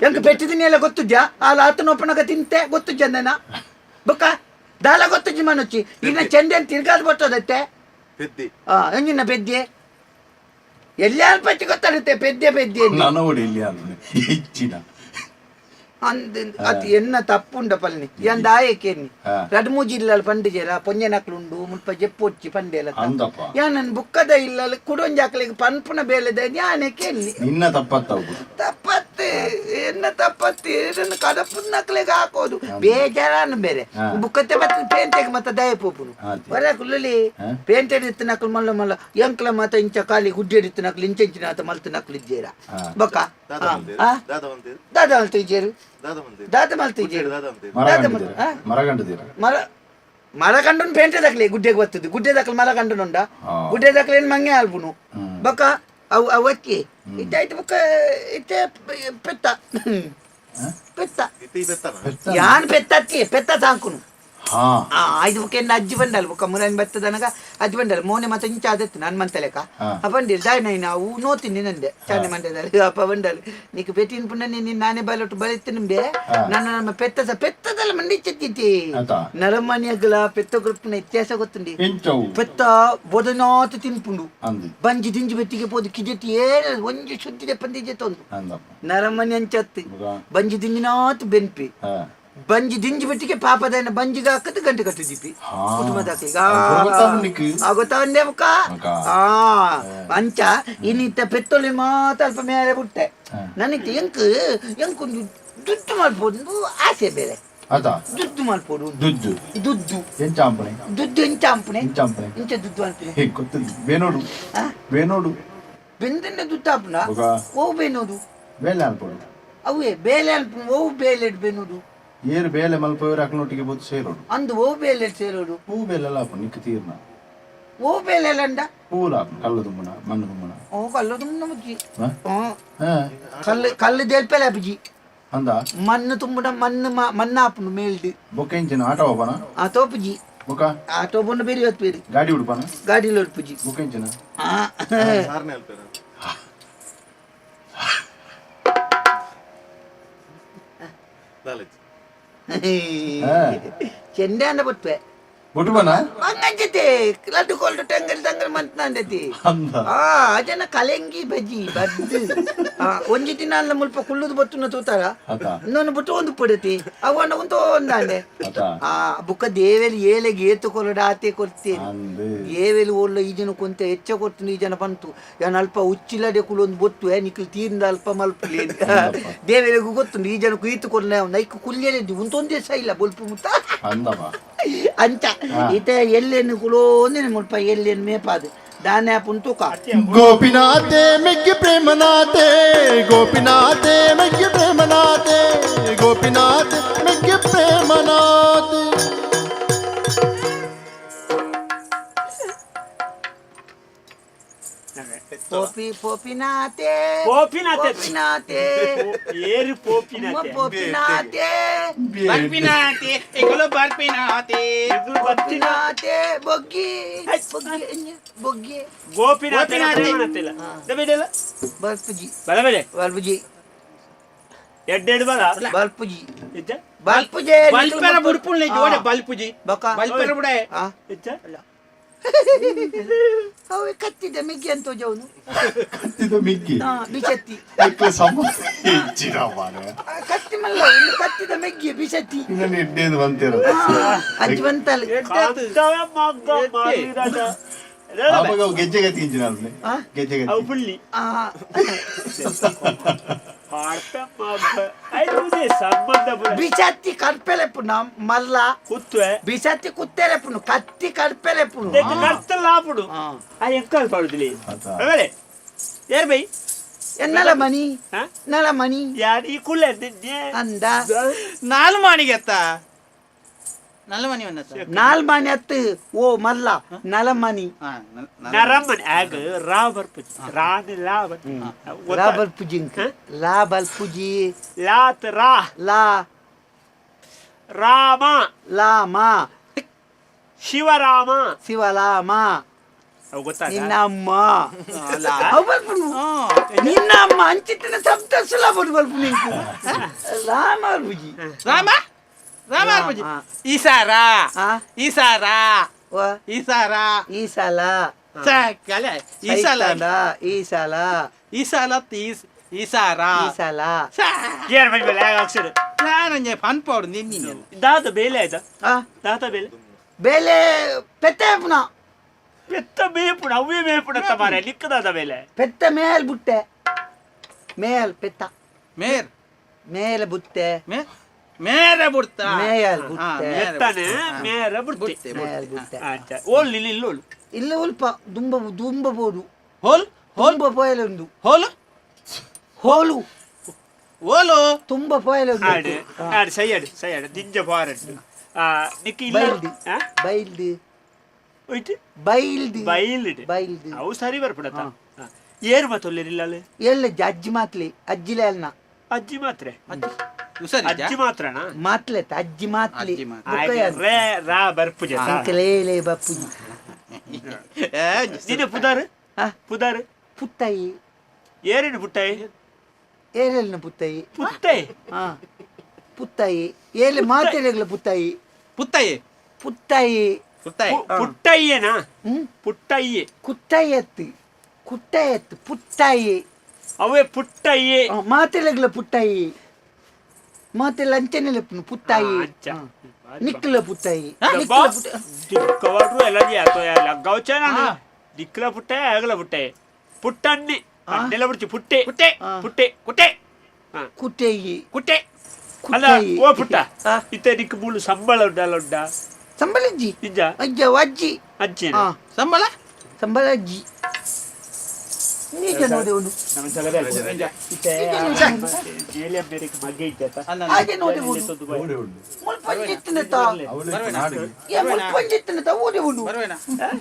Speaker 3: ಎಂಕ ಪೆಟ್ಟಿದಿನಿ ಎಲ್ಲ ಗೊತ್ತುಜ್ಜ ಆ ಲಾತನೊಪ್ಪನಗ ತಿಂತೆ ಗೊತ್ತುಜ್ಜ ಅಂದನ ಬೊಕ್ಕ ದಾಲ ಗೊತ್ತುಜ್ಜಿ ಮನೊಚ್ಚಿ ಇನ್ನ ಚೆಂಡೆ ಅಂತ ತಿರ್ಗಾದ ಬರ್ತದತ್ತೆ ಎಂಜಿನ ಪೆದ್ದೆ ಎಲ್ಲಿ ಅಲ್ಪಚ್ಚಿ ಗೊತ್ತಾಡುತ್ತೆ ಪೆದ್ದೆ అది ఎన్న తప్పుండ పల్ని ఎంత ఆయకేని రడుము జిల్లాలు పండిజేర పొంజనక్లుండు ముప్ప చెప్పొచ్చి పండేల యానన్ బుక్కద ఇల్లలు కుడొంజాకలికి పన్పున బేలద యానకేని
Speaker 1: నిన్న తప్పత్తవు
Speaker 3: ತಪ್ಪತ್ತೆ ಎನ್ನ ತಪ್ಪತ್ತೆ ನನ್ನ ಕಡಪುನ್ನಕ್ಲೆಗ ಹಾಕೋದು ಬೇಜಾರನ್ನು ಬೇರೆ ಬುಕ್ಕತ್ತೆ ಮತ್ತೆ ಪೇಂಟೆಗೆ ಮತ್ತೆ ದಯ ಪೋಪುನು ಬರ ಕುಲ್ಲಲಿ ಪೇಂಟೆಡ್ ಇತ್ತನಕ್ಲು ಮಲ್ಲ ಮಲ್ಲ ಎಂಕ್ಲ ಮತ ಇಂಚ ಕಾಲಿ ಗುಡ್ಡೆಡಿತ್ತನಕ್ಲು ಇಂಚಿನ ಆತ ಮಲ್ತನಕ್ಲು ಇದ್ದೇರ ಬೊಕ್ಕ ದಾದ ಮಲ್ತಿದ್ದೇರು ದಾದ ಮಲ್ತಿದ್ದೇರು ಮರ ಕಂಡು ಪೇಂಟೆ ದಕ್ಲಿ ಗುಡ್ಡೆಗೆ ಬರ್ತದೆ ಗುಡ್ಡೆ ದಕ್ಲು ಮರ ಕಂಡುನುಂಡ ಗುಡ್ಡೆ ದಕ್ಲು ಏನು ಮಂಗೆ ಆಲ್ಬುನು ಬೊಕ್ಕ ಅವು ಅವಕ್ಕೆ ಇದ್ದಾಯ್ತು ಬುಕ್ಕ ಇತ್ತೆ ಪೆತ್ತ ಯಾನ್ ಪೆತ್ತಕ್ಕೆ ಪೆತ್ತ ಸಾಂಕುನು ಐದು ಬುಕ್ಕ ಎನ್ನ ಅಜ್ಜಿ ಬಂಡಲ್ ಬುಕ್ಕ ಮುರಾನ್ ಬರ್ತದನಗ ಅಜ್ಜಿ ಬಂಡಲ್ ಮೋನೆ ಮತ್ತೆ ಇಂಚ ಆದತ್ತು ನಾನು ಮಂತಲೆಕ ಬಂದಿಲ್ಲ ದಾಯ್ ನೈ ನಾವು ನೋತೀನಿ ನಂದೆ ಚಾನೆ ಮಂಡ್ಯದಲ್ಲಿ ಅಪ್ಪ ಬಂಡಲ್ ನೀಕು ಪೆಟ್ಟಿನ ಪುಣ್ಣ ನೀನು ನಾನೇ ಬಲೊಟ್ಟು ಬಳಿತೀನಿ ಬೇ ನನ್ನ ನಮ್ಮ ಪೆತ್ತದಲ್ಲ ಮಂಡಿಚ್ಚಿ ನರಮನಿಯಗಲ ಪೆತ್ತ ಗ್ರೂಪ್ನ ಇತಿಹಾಸ ಗೊತ್ತುಂಡಿ ಪೆತ್ತ ಬೊದನಾತು ತಿನ್ಪುಂಡು ಬಂಜಿ ದಿಂಜಿ ಬೆಟ್ಟಿಗೆ ಪೋದು ಕಿಜೆತಿ ಏನ ಒಂಜಿ ಶುದ್ಧಿದೆ ಪಂದಿಜೆ ತೊಂದು ನರಮನಿ ಅಂಚತ್ತಿ ಬಂಜಿ ದಿಂಜಿನಾತು ಬೆನ್ಪಿ ಬಂಜಿ ದಿಂಜಿ ಬಿಟ್ಟಿಗೆ ಪಾಪದ ಬಂಜಿಗೆ ಹಾಕದು ಗಂಟೆ ಕಟ್ಟಿದ್ದೀಪಿ ಕುಟುಂಬದಕ್ಕೆ ಗೊತ್ತವನ್ನೇ ಬುಕ್ಕ ಅಂಚ ಇನ್ನಿತ್ತ ಪೆತ್ತೊಲಿ ಮಾತ್ರ ಅಲ್ಪ ಮೇಲೆ ಬಿಟ್ಟೆ ನನಗೆ ಎಂಕೊಂದು ದುಡ್ಡು ಮಾಡ್ಬೋದು ಆಸೆ ಬೇರೆ
Speaker 1: ಅದ
Speaker 3: ದುಡ್ಡು ಮಲ್ಪೋಡು
Speaker 1: ದುಡ್ಡು
Speaker 3: ದುಡ್ಡು
Speaker 1: ಎಂಚಾಂಪಣೆ
Speaker 3: ದುಡ್ಡು ಎಂಚ ಅಂಪನೆ
Speaker 1: ಎಂಚಾಂಪಣೆ
Speaker 3: ಇಂಚ ದುಡ್ಡು ಅನ್ಪನೆ
Speaker 1: ಗೊತ್ತಿಲ್ಲ ಬೇನೋಡು
Speaker 3: ಆ?
Speaker 1: ಬೇನೋಡು
Speaker 3: ಬೆಂದನ್ನ ದುಡ್ಡು ಆಪುನ
Speaker 1: ಒಗ
Speaker 3: ಓ ಬೇನೋಡು
Speaker 1: ಬೇಲೆ ಅನ್ಪೋಡು
Speaker 3: ಅವೇ ಬೇಲೆ ಅನ್ಪು ಓ ಬೇಲೆ ಬೇನೋಡು
Speaker 1: ಏರು ಬೇಲೆ ಮಲ್ಪೋರು ಅಕ್ನೊಟ್ಟಿಗೆ ಬೋದು ಸೇರೋಡು
Speaker 3: ಅಂದು ಓ ಬೇಲೆ ಸೇರೋಡು
Speaker 1: ಹೂ ಬೇಲೆಲ್ಲ ಆಪು ನಿಕ್ಕ ತೀರ್ನ
Speaker 3: ಓ ಬೇಲೆ ಅಂಡ
Speaker 1: ಹೂಲ ಆಪು ಕಲ್ಲು ದುಮ್ಮನ ಮಣ್ಣು ದುಮ್ಮನ
Speaker 3: ಓ ಕಲ್ಲು ತುಂಬ ಬುಜ್ಜಿ
Speaker 1: ಹ? ಹ.
Speaker 3: ಕಲ್ಲು ದೇಲ್ಪೆಲೆ ಬುಜ್ಜಿ
Speaker 1: ಅಂದ
Speaker 3: ಮಣ್ಣು ತುಂಬುಡ ಮಣ್ಣು ಆಪುನು ಮೇಲ್ದು
Speaker 1: ಬೊಕ್ಕ ಇಂಚಿನ ಆಟ ಹೋಪನ
Speaker 3: ಆಟೋ ಪುಜಿ
Speaker 1: ಬೊಕ್ಕ
Speaker 3: ಆಟೋ ಬಂದು ಬೇರೆ ಹೊತ್ತು ಬೇರೆ
Speaker 1: ಗಾಡಿ ಉಡ್ಪನ
Speaker 3: ಗಾಡಿలో ಪುಜಿ
Speaker 1: ಬೊಕ್ಕ ಇಂಚಿನ
Speaker 3: ಚೆಂಡೆ ಅಂದ ಬರ್ತವೆ
Speaker 1: ಬೊಟ್ಟುಬನ
Speaker 3: ಹಂಗಂಜತೆ ಲಡ್ಡು ಕೊಲ್ಡು ಟಂಗಲ್ ಮಂತಂದತಿ
Speaker 1: ಅಂದ
Speaker 3: ಅಜನ ಕಲೆಂಗಿ ಬಜ್ಜಿ ಬದ್ದು ಒಂಜಿ ದಿನ ಅಲ್ಲ ಮುಲ್ಪ ಕುಳ್ಳುದು ಬತ್ತುನ ತೂತಾರ
Speaker 1: ಅದ
Speaker 3: ಇನ್ನೊಂದು ಬಿಟ್ಟು ಒಂದು ಪಡತಿ ಅವನ್ನ ಒಂದು ಒಂದಾಂಡೆ
Speaker 1: ಅದ
Speaker 3: ಬುಕ್ಕ ದೇವೇಲಿ ಏಳೆಗೆ ಏತು ಕೊಲ್ಲಡ ಆತೆ ಕೊಡ್ತೇನೆ
Speaker 1: ಅಂದು
Speaker 3: ಏವೇಲಿ ಒಳ್ಳೆ ಈ ಜನ ಕೊಂತ ಹೆಚ್ಚ ಕೊಡ್ತೀನಿ ಈ ಜನ ಬಂತು ಯಾನ್ ಅಲ್ಪ ಉಚ್ಚಿಲಡೆ ಕುಲೊಂದು ಬೊತ್ತು ನಿಖಿಲ್ ತೀರಿಂದ ಅಲ್ಪ ಮಲ್ಪಲಿ ದೇವೇಲಿಗೂ ಗೊತ್ತುಂಡು ಈ ಜನ ಈತು ಕೊಲ್ಲ ನೈಕ್ ಕುಲ್ಯಲಿದ್ದು ಒಂದೊಂದೇ ಸಹ ಇಲ್ಲ ಬೊಲ್ಪು ಮುತ್ತ
Speaker 1: ಅಂದವ
Speaker 3: ಅಂಚ ಈತ ಎಲ್ಲೇನು ಕುಲೋ ಒಂದೇ ಮುಲ್ಪ ಎಲ್ಲೇನು ಮೇಪಾದು ದಾನೆ ಪುಂತುಕ
Speaker 1: ಗೋಪಿನಾಥೆ ಮೆಗ್ಗೆ ಪ್ರೇಮನಾಥೆ ಗೋಪಿನಾಥೆ ಮೆಗ್ಗೆ ಪ್ರೇಮನಾಥೆ ಗೋಪಿನಾಥೆ ಮೆಗ್ಗೆ ಪ್ರೇಮನಾಥೆ
Speaker 3: ಪೋಪಿನಾಥೆ
Speaker 5: ಪೋಪಿನಾಥೆ
Speaker 3: ಪೋಪಿನಾಥೆ
Speaker 5: ಏರು ಪೋಪಿನಾಥೆ
Speaker 3: ಪೋಪಿನಾಥೆ
Speaker 4: ಬರ್ಪಿನಾತೆ ಎಗಲು ಬರ್ಪಿನಾತೆ
Speaker 3: ಪೋಪಿನಾಥೆ ಬೊಗ್ಗಿ ಬೊಗ್ಗಿ ಬೊಗ್ಗಿ
Speaker 5: ಗೋಪಿನಾಥೆ ಪ್ರೇಮನಾಥೆಲ್ಲ ದಬೇದೆಲ್ಲ
Speaker 3: ಬಲ್ಪುಜಿ
Speaker 5: ಬಲಬಲೆ
Speaker 3: ಬಲ್ಪುಜಿ
Speaker 5: ಎಡ್ಡೆಡು ಬಲ
Speaker 3: ಬಲ್ಪುಜಿ
Speaker 5: ಇಜ್ಜ
Speaker 3: ಬಲ್ಪುಜೆ
Speaker 4: ಬಲ್ಪೆರ ಬುಡ್ಪುಲ್ನೆ ಜೋಡೆ ಬಲ್ಪುಜಿ
Speaker 3: ಬಕ
Speaker 4: ಬಲ್ಪೆರ ಬುಡೆ
Speaker 5: ಇಜ್ಜ
Speaker 3: ಅವೆ ಕತ್ತಿದ ಮಿಗ್ಗಿ ಅಂತ ಜವನು
Speaker 1: ಕತ್ತಿದ ಮಿಕ್ಕಿ
Speaker 3: ಬಿಸತ್ತಿ
Speaker 1: ಮಕ್ಕಳ ಸಮಸ್ಯೆ ಹೆಚ್ಚಿನ ಮಾರ
Speaker 3: ಕತ್ತಿ ಮಲ್ಲ ಇನ್ನು ಕತ್ತಿದ ಮೆಗ್ಗಿ ಬಿಸತ್ತಿ
Speaker 1: ಇನ್ನೊಂದು ಎಡ್ಡೆದು ಬಂತಿರೋ
Speaker 3: ಅಜ್ವಂತಲ್
Speaker 5: ಕಾಂತವ ಮಗ್ಗ ಮಾಡಿರಾಟ
Speaker 1: ಆವಾಗ ಗೆಜ್ಜೆ ಗತಿ ಇಂಚಿನ ಗೆಜ್ಜೆ
Speaker 5: ಅವು
Speaker 1: ಗತಿ
Speaker 5: ಪುಳ್ಳಿ ಪಾಡ್ತ ಮಗ್ಗ ಐದುದೆ ಸಂಬಂಧ ಬುಡ
Speaker 3: ಬಿಸತ್ತಿ ಕಡ್ಪೆಲೆ ಪುನ ಮಲ್ಲ
Speaker 5: ಕುತ್ವೆ
Speaker 3: ಬಿಸತ್ತಿ ಕುತ್ತೇಲೆ ಪುನು ಕತ್ತಿ ಕಡ್ಪೆಲೆ ಪುನು
Speaker 5: දෙක කර්තල ආපුඩු අය එක්කල් පවුදුලි එවලේ ඒර බයි
Speaker 3: ಎನ್ನಲ ಮನಿ
Speaker 5: ಹ
Speaker 3: ನಲ ಮನಿ
Speaker 5: ಯಾಡಿ ಕುಲ್ಲೆ ದಿನ್ನೆ
Speaker 3: ಅಂದ
Speaker 4: ನಾಲ್ ಮಾಣಿಗೆತ್ತ ನಲ್ಲ ಮನಿ ವನ್ನತ
Speaker 3: ನಾಲ್ ಮನಿ ಅತ್ತು ಓ ಮಲ್ಲ ನಲ ಮನಿ
Speaker 5: ನರಮ್ಮನ್ ಆಗ ರಾಬರ್ ಪುಜಿ ರಾನ ಲಾಬರ್
Speaker 3: ಲಾಬಲ್ ಪುಜಿಂಕ್ ಲಾಬಲ್ ಪುಜಿ
Speaker 5: ಲಾತ್ ರಾ
Speaker 3: ಲಾ
Speaker 5: ರಾಮ
Speaker 3: ಲಾಮ
Speaker 5: ಶಿವರಾಮ
Speaker 3: ಶಿವಲಾಮ
Speaker 5: ಅವು ಗೊತ್ತಾಗ
Speaker 3: ನಿನ್ನಮ್ಮ ನಿನ್ನಮ್ಮ ಅಂಚಿತ್ತಿನ ಶಬ್ದ ಸುಲಭ ಬಲ್ಪು ನಿಂಕು ರಾಮ ಪುಜಿ
Speaker 4: ರಾಮ ರಾಮ ಅರ್ಪುಜಿ ಈಸಾರಾ ಈಸಾರಾ
Speaker 3: ವ
Speaker 4: ಈಸಾರಾ
Speaker 3: ಈಸಲ
Speaker 4: ಸಕಲ ಈಸಲ
Speaker 3: ಈಸಲ
Speaker 4: ಈಸಲ ತೀಸ್ ಈಸಾರಾ
Speaker 3: ಈಸಲ
Speaker 5: ಗೇರ್ ಬೈ ಬೆಲೆ ಅಕ್ಷರ
Speaker 4: ನಾನಂಜೆ ಪನ್ಪೋಡು ನಿನ್ನಿ
Speaker 5: ದಾತ ಬೇಲೆ ಆಯ್ತಾ ದಾತ ಬೇಲೆ
Speaker 3: ಬೇಲೆ ಪೆತ್ತೆ ಪುನ
Speaker 5: ಪೆತ್ತ ಮೇಪುಣ ಅವೇ ಮೇಪುಣ ತಮಾರೆ ಲಿಕ್ಕದಾದ ಬೇಲೆ
Speaker 3: ಪೆತ್ತ ಮೇಲ್ ಬುಟ್ಟೆ ಮೇಲ್ ಪೆತ್ತ
Speaker 4: ಮೇರ್
Speaker 3: ಮೇಲ್ ಬುಟ್ಟೆ
Speaker 4: ಮೇರೆ ಬುಡ್ತ
Speaker 3: ಮೇಲ್ ಬುಟ್ಟೆ
Speaker 5: ಎತ್ತಾನೆ ಮೇರ ಬಿಡ್ತಿ
Speaker 3: ಮೇಲ್ ಬುಟ್ಟೆ
Speaker 5: ಆಯ್ತಾ ಓಲ್ ಇಲ್ಲಿ ಇಲ್ಲೋಳು
Speaker 3: ಇಲ್ಲ ಉಲ್ಪ ದುಂಬ ದುಂಬ ಬೋದು
Speaker 4: ಹೋಲ್
Speaker 3: ತುಂಬ ಪೋಯಲುಂಡು
Speaker 4: ಹೋಲ್
Speaker 3: ಹೋಲು
Speaker 4: ಓಲು
Speaker 3: ತುಂಬ ಪೋಯಲುಂಡು
Speaker 5: ಆಡು ಆಡು ಸೈಯಡು ದಿಂಜ ಪಾರಟ್ಟು ನಿಕ್ಕಿ ಇಲ್ಲ
Speaker 3: ಬೈಲ್ದು ಬೈಲ್ದು
Speaker 5: ಹೋಯ್ತು
Speaker 3: ಬೈಲ್ದು
Speaker 5: ಬೈಲ್ಡ್
Speaker 3: ಬೈಲ್ದು
Speaker 5: ಅವು ಸರಿ ಬರ್ಬಿಡತ್ತ ಏರು ಮಾತೊಲ್ಲೇರಿಲ್ಲ
Speaker 3: ಎಲ್ಲ ಅಜ್ಜಿ ಮಾತ್ಲಿ ಅಜ್ಜಿಲೆ ಅಲ್ನ
Speaker 5: ಅಜ್ಜಿ ಮಾತ್ರೆ
Speaker 4: ಉಸರಿ
Speaker 5: ಮಾತ್ರನಾ
Speaker 3: ಮಾತ್ಲೆತ್ತ ಅಜ್ಜಿ ಮಾತ್ಲಿ
Speaker 4: ಅಜ್ಜಿ ಮಾತ್ಲಿ.
Speaker 5: ರೇ ರಾ ಬರ್ಪುಜ
Speaker 3: ಅಂಕಲೇಲೆ ಬಪ್ಪುಜಿ
Speaker 5: ನಿನ್ನ ಪುದಾರು
Speaker 3: ಆ?
Speaker 5: ಪುದಾರು
Speaker 3: ಪುತ್ತಾಯಿ
Speaker 5: ಏರೇನು ಪುಟ್ಟಾಯಿ
Speaker 3: ಏರೆಲ್ನ ಪುತ್ತಾಯಿ
Speaker 5: ಪುಟ್ಟಾಯಿ
Speaker 3: ಹಾ ಪುತ್ತಾಯಿ ಏಲೆ ಮಾತೆಲೆಗ್ಲ ಪುತ್ತಾಯಿ
Speaker 4: ಪುತ್ತಯ್ಯ
Speaker 3: ಪುತ್ತಾಯಿ
Speaker 4: ಪುತ್ತಯ್ಯ
Speaker 5: ಪುಟ್ಟಯ್ಯನಾ
Speaker 3: ಹ್ಮ್
Speaker 5: ಪುಟ್ಟಯ್ಯೆ
Speaker 3: ಕುಟ್ಟಾಯತ್ತು ಕುಟ್ಟಾಯತ್ತು ಪುಟ್ಟಾಯಿ
Speaker 5: ಅವೇ ಪುಟ್ಟಯ್ಯೆ
Speaker 3: ಮಾತೆಲೆಗ್ಲ ಪುಟ್ಟಾಯಿ ಮಾತೆಲ್ಲ ಅಂಚನೆಲೆ ಪುಟ್ಟಾಯಿ
Speaker 5: ಅಂಚ.
Speaker 3: ನಿಕ್ಕಲ ಪುಟ್ಟಾಯಿ
Speaker 5: ಕವರ್ರು ಎಲ್ಲ ಗೌಚನ ದಿಕ್ಕಲ ಪುಟ್ಟಾಯ ಆಗಲ ಪುಟ್ಟಾಯ ಪುಟ್ಟಣ್ಣಿ ನೆಲ ಬಿಡ್ತಿ ಪುಟ್ಟೆ ಪುಟ್ಟೆ ಪುಟ್ಟೆ ಕುಟ್ಟೆ
Speaker 3: ಕುಟ್ಟೆಯಿ
Speaker 4: ಕುಟ್ಟೆ
Speaker 5: ಅಲ್ಲ ಓ ಪುಟ್ಟ ಇತ್ತೆ ನಿಕ್ ಮೂಲು ಸಂಬಳ ಉಂಟಲ್ಲ
Speaker 3: ಸಂಬಳ ಅಜ್ಜಿ
Speaker 5: ನಿಜ
Speaker 3: ಅಜ್ಜ ಅಜ್ಜಿ
Speaker 5: ಅಜ್ಜಿ
Speaker 4: ಸಂಬಳ
Speaker 3: ಸಂಬಳ ಅಜ್ಜಿ ನಿಜ ನೋಡಿ ಅವನು
Speaker 5: ನಮ್ಮ ಜಗದ ಮಗೆ ಇದ್ದ
Speaker 3: ಹಾಗೆ ನೋಡಿ ಮುಲ್ಪಂಜಿತ್ತಿನತ ಮುಲ್ಪಂಜಿತ್ತಿನತ ಓಡಿ ಉಂಡು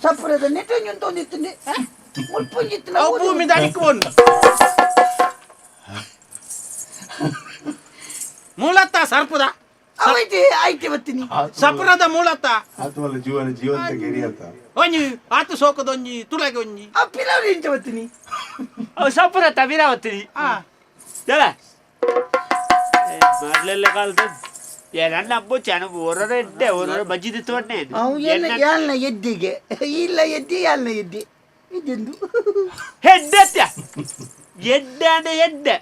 Speaker 3: ಸಪ್ರದ ನೆಟ್ಟಂಜು ಅಂತ ಒಂದಿತ್ತನೆ ಮುಲ್ಪಂಜಿತ್ತಿನ
Speaker 4: ಭೂಮಿ ದಾಡಿಕೊಂಡು ಮೂಲತ್ತ ಸರ್ಪದ
Speaker 3: ಆಯ್ತೆ ಆಯ್ತೆ ಬರ್ತೀನಿ
Speaker 4: ಸಪುರದ ಮೂಲತ್ತ
Speaker 1: ಜೀವಂತ
Speaker 4: ಒಂಜಿ ಆತು ಸೋಕದ ಒಂಜಿ ತುಳಗೆ ಒಂಜಿ
Speaker 3: ಆ ಪಿಲವರಿ ಇಂಚ ಬರ್ತೀನಿ
Speaker 5: ಸಪುರ ತವಿರಾವತ್ತೀನಿ ಜಲ ಮೊದಲೆಲ್ಲ ಕಾಲದ ನನ್ನ ಹಬ್ಬ ಚೆನ್ನಾಗಿ ಹೊರಡೆ ಇದ್ದೆ ಹೊರಡೆ ಬಜ್ಜಿದಿ ತೋಟನೆ
Speaker 3: ಯಾಲ್ನ ಎದ್ದಿಗೆ ಇಲ್ಲ ಎದ್ದಿ ಯಾಲ್ನ ಎದ್ದಿ ಇದೆಂದು
Speaker 5: ಹೆಡ್ಡೆ ಎಡ್ಡೆ ಅಂದ್ರೆ ಎಡ್ಡೆ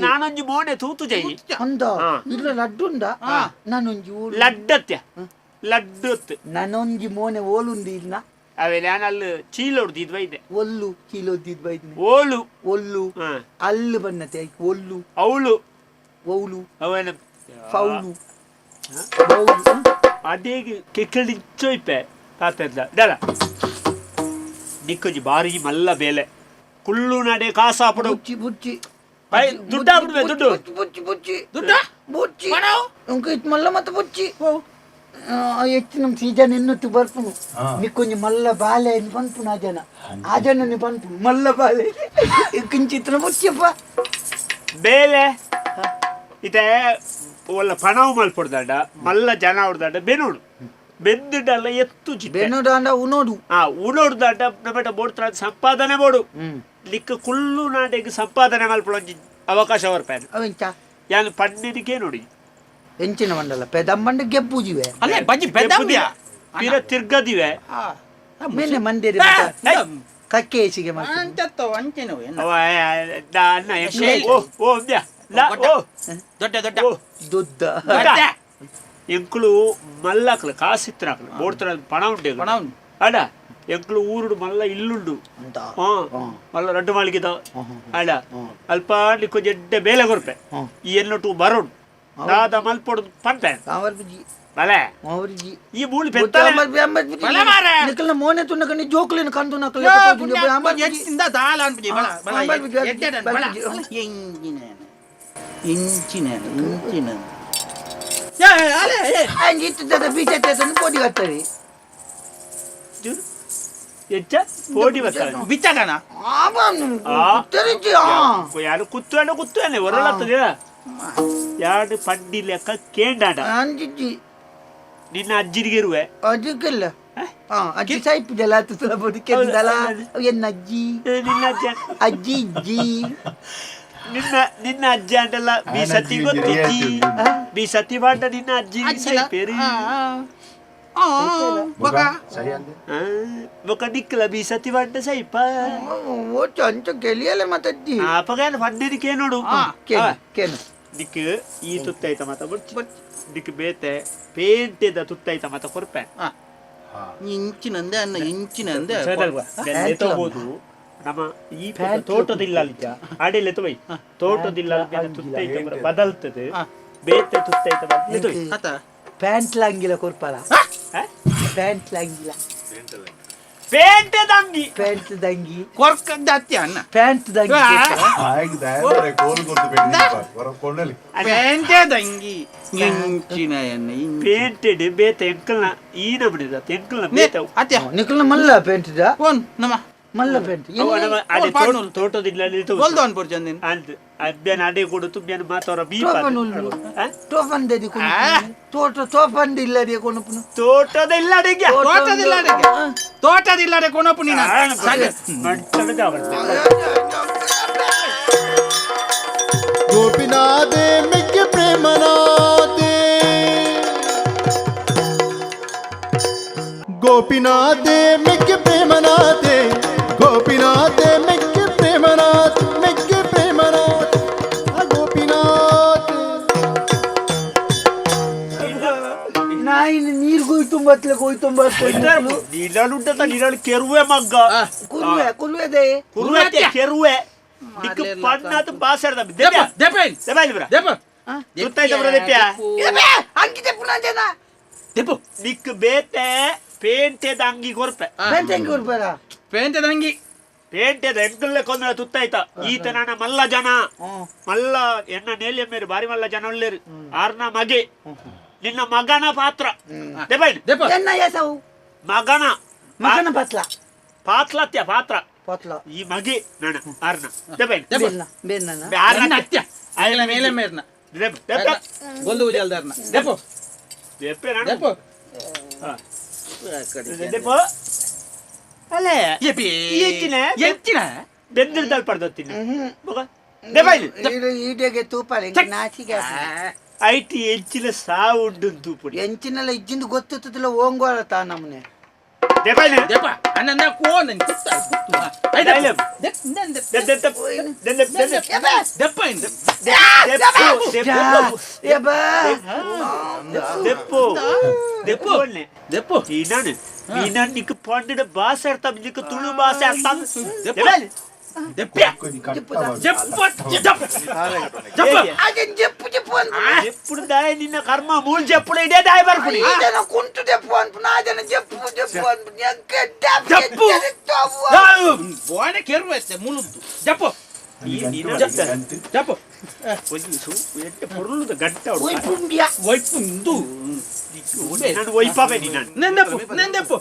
Speaker 5: ನಾನೊಂಜಿ ಮೋನೆ ತೂತು ಜೈ
Speaker 3: ಅಂದ ಇಲ್ಲ ಲಡ್ಡುಂಡ ನಾನೊಂಜಿ
Speaker 5: ಲಡ್ಡತ್ಯ ಲಡ್ಡತ್
Speaker 3: ನಾನೊಂಜಿ ಮೋನೆ ಓಲುಂಡಿ ಇಲ್ಲ
Speaker 5: ಅವೆ ನಾನಲ್ಲಿ ಚೀಲ ಹೊಡ್ದಿದ್ ಬೈದೆ
Speaker 3: ಒಲ್ಲು ಕೀಲೋ ದಿದ್ ಬೈದ್ನೆ
Speaker 5: ಓಲು
Speaker 3: ಒಲ್ಲು ಅಲ್ಲು ಬನ್ನತೆ ಒಲ್ಲು
Speaker 5: ಅವಳು
Speaker 3: ಒವ್ಲು
Speaker 5: ಅವನ
Speaker 3: ಫೌಲು
Speaker 5: ಅದೇಗೆ ಕೆಕ್ಕಳಿಚ್ಚೋಯ್ಪೆ ತಾತಲ್ಲ ಡಲ ನಿಕ್ಕೊಂಜಿ ಬಾರಿ ಮಲ್ಲ ಬೇಲೆ ಕುಳ್ಳು ನಡೆ ಕಾಸಾಪಡು
Speaker 3: ಬುಚ್ಚಿ ಬುಚ್ಚಿ
Speaker 5: ದುಡ್ಡ ಬಿಡ್ಬೇ ದುಡ್ಡು
Speaker 3: ಬುಚ್ಚಿ ಬುಚ್ಚಿ
Speaker 4: ದುಡ್ಡ
Speaker 3: ಬುಚ್ಚಿ ಇಂಕ ಮಲ್ಲ ಮತ್ತೆ ಬುಚ್ಚಿ ಹೆಚ್ಚು ನಮ್ಮ ಸೀಜನ್ ಎನ್ನುತ್ತು ಬರ್ಪುನು ನಿಕ್ಕೊಂಜಿ ಮಲ್ಲ ಬಾಲೆ ಬಂತು ಆ ಜನ ಬಂತು ಮಲ್ಲ ಬಾಲೆ ಕಿಂಚಿತ್ರ ಬುಚ್ಚಿಯಪ್ಪ
Speaker 5: ಬೇಲೆ ಇದೇ ಒಳ್ಳೆ ಪಣವು ಮಲ್ಪಡ್ದಾಡ ಮಲ್ಲ ಜನ ಹೊಡ್ದಾಡ ಬೆನೋಡು ಬೆಂದಿಡಲ್ಲ ಎತ್ತು
Speaker 3: ಬೆನೋಡ ಉನೋಡು
Speaker 5: ಉಣೋಡ್ದಾಡ ನಮ್ಮಟ ಬೋಡ್ತಾರ ಸಂಪಾದನೆ ಬೋಡು ಲಿಕ್ಕ ಕುಳ್ಳು ನಾಟೆಗೆ ಸಂಪಾದನೆ ಮಲ್ಪಡೊಂಜಿ ಅವಕಾಶ ಬರ್ಪಾಯ
Speaker 3: ಅವೆಂಚ
Speaker 5: ಯಾನು ಪಂಡಿನಿಗೆ ನೋಡಿ
Speaker 3: ಎಂಚಿನ ಮಂಡಲ ಪೆದಮ್ಮಂಡ ಗೆಪ್ಪುಜಿವೆ
Speaker 4: ಅಲ್ಲೇ ಬಜ್ಜಿ ಬೆದಮ್ಯ
Speaker 5: ತೀರ ತಿರ್ಗದಿವೆ
Speaker 3: ಮೇಲೆ ಮಂದಿರ ಕಕ್ಕೆ ಏಸಿಗೆ
Speaker 4: ಅಂತತ್ತವ ಅಂಚೆನವು
Speaker 5: ಅವ ಅಣ್ಣ ಓ ಬ್ಯಾ
Speaker 4: ದೊಡ್ಡ ದೊಡ್ಡ
Speaker 3: ದೊಡ್ಡ
Speaker 5: ಎಂಕ್ಳು ಮಲ್ಲಾಕ್ಲ ಕಾಸಿತ್ರಾಕ್ಲ ಬೋಡ್ತಾರ ಪಣ ಉಂಟೆ ಅಡ ಎಂಕ್ಳು ಊರುಡು ಮಲ್ಲ ಇಲ್ಲುಂಡು ಮಲ್ಲ ರಡ್ಡು ಮಾಳಿಗೆದ ಅಡ ಅಲ್ಪ ನಿಕ್ಕು ಜಡ್ಡೆ ಬೇಲೆ ಕೊರ್ಪೆ ಈ ಎನ್ನೊಟ್ಟು ಬರೋಡು ದಾದ ಮಲ್ಪೊಡು ಪಂಪೆ ಬಲೆ ಈ ಮೂಳಿ
Speaker 3: ನಿಕಲ್ನ ಮೋನೆ ತುನ್ನಕನಿ ಜೋಕ್ಲಿನ ಕಂದು ನಕಲ
Speaker 4: ಎಚ್ಚಿಂದ ದಾಲ ಅನ್ಬಿಡಿ ಬಳ ಬಳ ಎಡ್ಡೆಡ ಬಳ ಎಂಜಿನ ಇಂಚಿನ ಇಂಚಿನ
Speaker 3: ಅಂಜಿತ್ತದ ಬೀಚತ್ತನ್ನು ಪೋಡಿ ಬರ್ತವೆ
Speaker 5: ಹೆಚ್ಚ ಪೋಡಿ ಬರ್ತಾರೆ
Speaker 4: ಬಿಚ್ಚಗಣ
Speaker 5: ಯಾರು ಕುತ್ತುವನೆ ಹೊರಳತ್ತದ ಯಾರು ಪಡ್ಡಿ ಲೆಕ್ಕ ಕೇಂಡಾಡ
Speaker 3: ಅಂಜಿಜ್ಜಿ
Speaker 5: ನಿನ್ನ ಅಜ್ಜಿನಿಗೆ ಇರುವೆ
Speaker 3: ಅದಕ್ಕೆಲ್ಲ ಅಜ್ಜಿ ಸಾಯ್ಪು ಜಲ ತುಲ ಬಡಿ ಕೆಂದಲ ಎನ್ನ ಅಜ್ಜಿ
Speaker 5: ನಿನ್ನ ಅಜ್ಜ
Speaker 3: ಅಜ್ಜಿ ಅಜ್ಜಿ
Speaker 5: ನಿನ್ನ ಅಜ್ಜ ಅಂಟಲ್ಲ ಬಿ ಸತಿ ಗೊತ್ತಿಜ್ಜಿ ಬಿ ಸತಿ ಬಾಟ ನಿನ್ನ ಅಜ್ಜಿ ಸಾಯ್ಪೇರಿ ಬೊಕ ನಿಕ್ಕಲ ಬಿ ಸತಿ ಬಾಟ ಸಾಯ್ಪ
Speaker 3: ಓಟು ಅಂಚ ಗೆಲಿಯಲ್ಲ ಮತ್ತಜ್ಜಿ
Speaker 5: ಅಪಗಾನ ಪಡ್ಡಿನಿಕೆ ನೋಡು
Speaker 3: ಕೇನು
Speaker 5: ದಿಕ್ಕು ಈ ತುತ್ತಾಯ್ತ ಮತ ದಿಕ್ಕು ಬೇತೆ ಪೇಂಟೆದ ತುತ್ತಾಯ್ತ ಮತ ಕೊರ್ಪೆ
Speaker 4: ಇಂಚಿನಂದೆ ಅನ್ನ ಇಂಚಿನಂದೆ
Speaker 5: ತಗೋದು ನಮ್ಮ ಈ ತೋಟದಿಲ್ಲ ಆಡಿಲ್ಲ ತೋಯ್ ತೋಟದಿಲ್ಲ ತುತ್ತೈತ ಬದಲ್ತದೆ ಬೇತೆ ತುತ್ತೈತ
Speaker 3: ಪ್ಯಾಂಟ್ ಲಾಂಗಿಲ್ಲ ಕೊರ್ಪಲ ಪ್ಯಾಂಟ್ ಲಾಂಗಿಲ್ಲ
Speaker 5: ಪ್ಯಾಂಟ್ ದಂಗಿ
Speaker 3: ಪ್ಯಾಂಟ್ ದಂಗಿ
Speaker 4: ಕೊರ್ಕದ ಅತ್ಯ ಅನ್ನ
Speaker 3: ಪ್ಯಾಂಟ್ ದಂಗಿ
Speaker 4: ಪ್ಯಾಂಟ್ ದಂಗಿ ಇಂಚಿನ ಎನ್ನ
Speaker 5: ಪೇಂಟೆಡ್ ಬೇತೆ ಎಂಕಲ್ನ ಈ ನಮಡಿದ ಎಂಕಲ್ನ ಬೇತೆ
Speaker 4: ಅತ್ಯ
Speaker 3: ನಿಕಲ್ನ ಮಲ್ಲ ಪ್ಯಾಂಟ್ ದ
Speaker 4: ಓನ್ ನಮ
Speaker 3: ಮಲ್ಲ ಪ್ಯಾಂಟ್
Speaker 5: ತೋಟದಿಲ್ಲ
Speaker 4: बोलतो अनपुर जंदिन
Speaker 5: ಅಂತ ಅಬ್ಬೇನ ಅಡೆ ಕೊಡುತ್ತು ಬೇನ ಮಾತವರ ಬೀಪ
Speaker 3: ಟೋಫನ್ ದೇದಿ ತೋಟದಿಲ್ಲದೆ ಕೊನಪುನು
Speaker 5: ತೋಟದಿಲ್ಲಡೆಗೆ
Speaker 4: ತೋಟದಿಲ್ಲಡೆ ಕೊನಪುನಿನ
Speaker 5: ಮಂಟದ
Speaker 1: ಗೋಪಿನಾಥೆ ಮೆಕ್ಕೆ ಪ್ರೇಮನಾಥೆ ಗೋಪಿನಾಥೆ ಮೆಕ್ಕೆ ಪ್ರೇಮನಾಥೆ ಗೋಪಿನಾಥೆ ಮೆಕ್ಕೆ ಪ್ರೇಮನಾಥ್ ಮೆಕ್ಕೆ ಪ್ರೇಮನಾಥ್ ಗೋಪಿನಾಥ್
Speaker 3: ನಾಯಿ ನೀರು
Speaker 5: ನೀರುಂಟ ನೀರಲ್ಲಿ ಕೆರುವೆ ಮಗ್ಗ
Speaker 3: ಕುಲ್ವೆ
Speaker 5: ಕೆರುವೆ ಪಣ್ಣಾತ ಬಾಸರ್ದ ತುತ್ತಾಯ್ತ ಬರ ದೆಪ್ಪ್ಯಾ
Speaker 3: ಅಂಗಿ ಪುನಃ ಜನ
Speaker 4: ದೆಪ್ಪು
Speaker 5: ನಿಕ್ ಬೇತೆ ಪೇಂಟೆದ ಅಂಗಿ ಕೊರ್ಪೆ
Speaker 3: ಬೆಂತಂಗಿ ಉರ್ಬೇಡ
Speaker 4: ಪೇಂಟದ ಅಂಗಿ
Speaker 5: ಪೇಂಟೆದ ಎಂಕಲ್ಲೇ ಕೊಂದ್ರ ತುತ್ತಾಯ್ತ ಈತ ನನ್ನ ಮಲ್ಲ ಜನ ಮಲ್ಲ ಎನ್ನ ನೇಲಿಯ ಮೇರೆ ಬಾರಿ ಮಲ್ಲ ಜನ ಒಳ್ಳೆರು ಆರ್ನ ಮಗೆ ನಿನ್ನ ಮಗನ ಪಾತ್ರ ದೆಬೈನ್
Speaker 4: ದೆಪ್ಪ
Speaker 3: ಎನ್ನ ಹೆಸವು
Speaker 5: ಮಗನ
Speaker 3: ಮಗನ ಪತ್ಲ
Speaker 5: ಪಾತ್ಲತ್ಯ ಪಾತ್ರ
Speaker 3: ಪತ್ಲ
Speaker 5: ಈ ಮಗೆ ನನ್ನ ಆರ್ನ ದೆಬೈನ್
Speaker 3: ಬೆನ್ನ ಬೆನ್ನ
Speaker 5: ಆರ್ನ
Speaker 4: ಅತ್ಯ ಆಗಲ ಮೇಲೆ ಮೇರ್ನ ಗೊಂದು ಜಲ್ದಾರ್ನ ದೆಪ್ಪು
Speaker 5: ದೆಪ್ಪೆ ನಾನು
Speaker 4: ದೆಪ್ಪು
Speaker 5: ದೆಪ್ಪು ಅಲ್ಲೇ
Speaker 4: ಎಪಿ
Speaker 5: ಎಂಚಿನ
Speaker 4: ಎಂಚಿನ
Speaker 5: ಬೆಂದಿರ್ದಲ್ ಪಡ್ದತ್ತೀನಿ ಮಗ ದೆಬೈನ್
Speaker 3: ಈಡೆಗೆ ತೂಪಾಲೆ ನಾಚಿಗೆ
Speaker 5: ಐಟಿ ಎಂಚಿನ ಸಾವುಂಡು ತೂಪುಡಿ
Speaker 3: ಎಂಚಿನೆಲ್ಲ ಇಜ್ಜಿಂದು ಗೊತ್ತಿಲ್ಲ ಓಂಗೋಳ ತಾ ನಮ್ಮನೆ
Speaker 5: ದೆಬೈನ್
Speaker 4: ದೆಪ್ಪ ಅನ್ನ ಕೋನ್ ಕುತ್ತ ಕುತ್ತ ಐದ ದೆಪ್ಪ
Speaker 5: ದೆಪ್ಪು
Speaker 4: ದೆಪ್ಪು ದೆಪ್ಪು
Speaker 5: ನೀನಾನ್ ನಿಕ್ ಪಂಡಿನ ಭಾಷೆ ಅರ್ಥ ನಿಕ್ ತುಳು ಭಾಷೆ ಅರ್ಥ ఎప్పుడు దాయ నిన్న కర్మ మూలు చెప్పుడు ఇదే దాయ పరుపుడి
Speaker 3: కుంటు చెప్పు అనుకు నా జన చెప్పు చెప్పు అనుకు
Speaker 4: చెప్పు చెప్పు
Speaker 5: పొరులు గంట
Speaker 4: వైపు
Speaker 5: నన్ను వైపాపే
Speaker 4: నెందెప్పు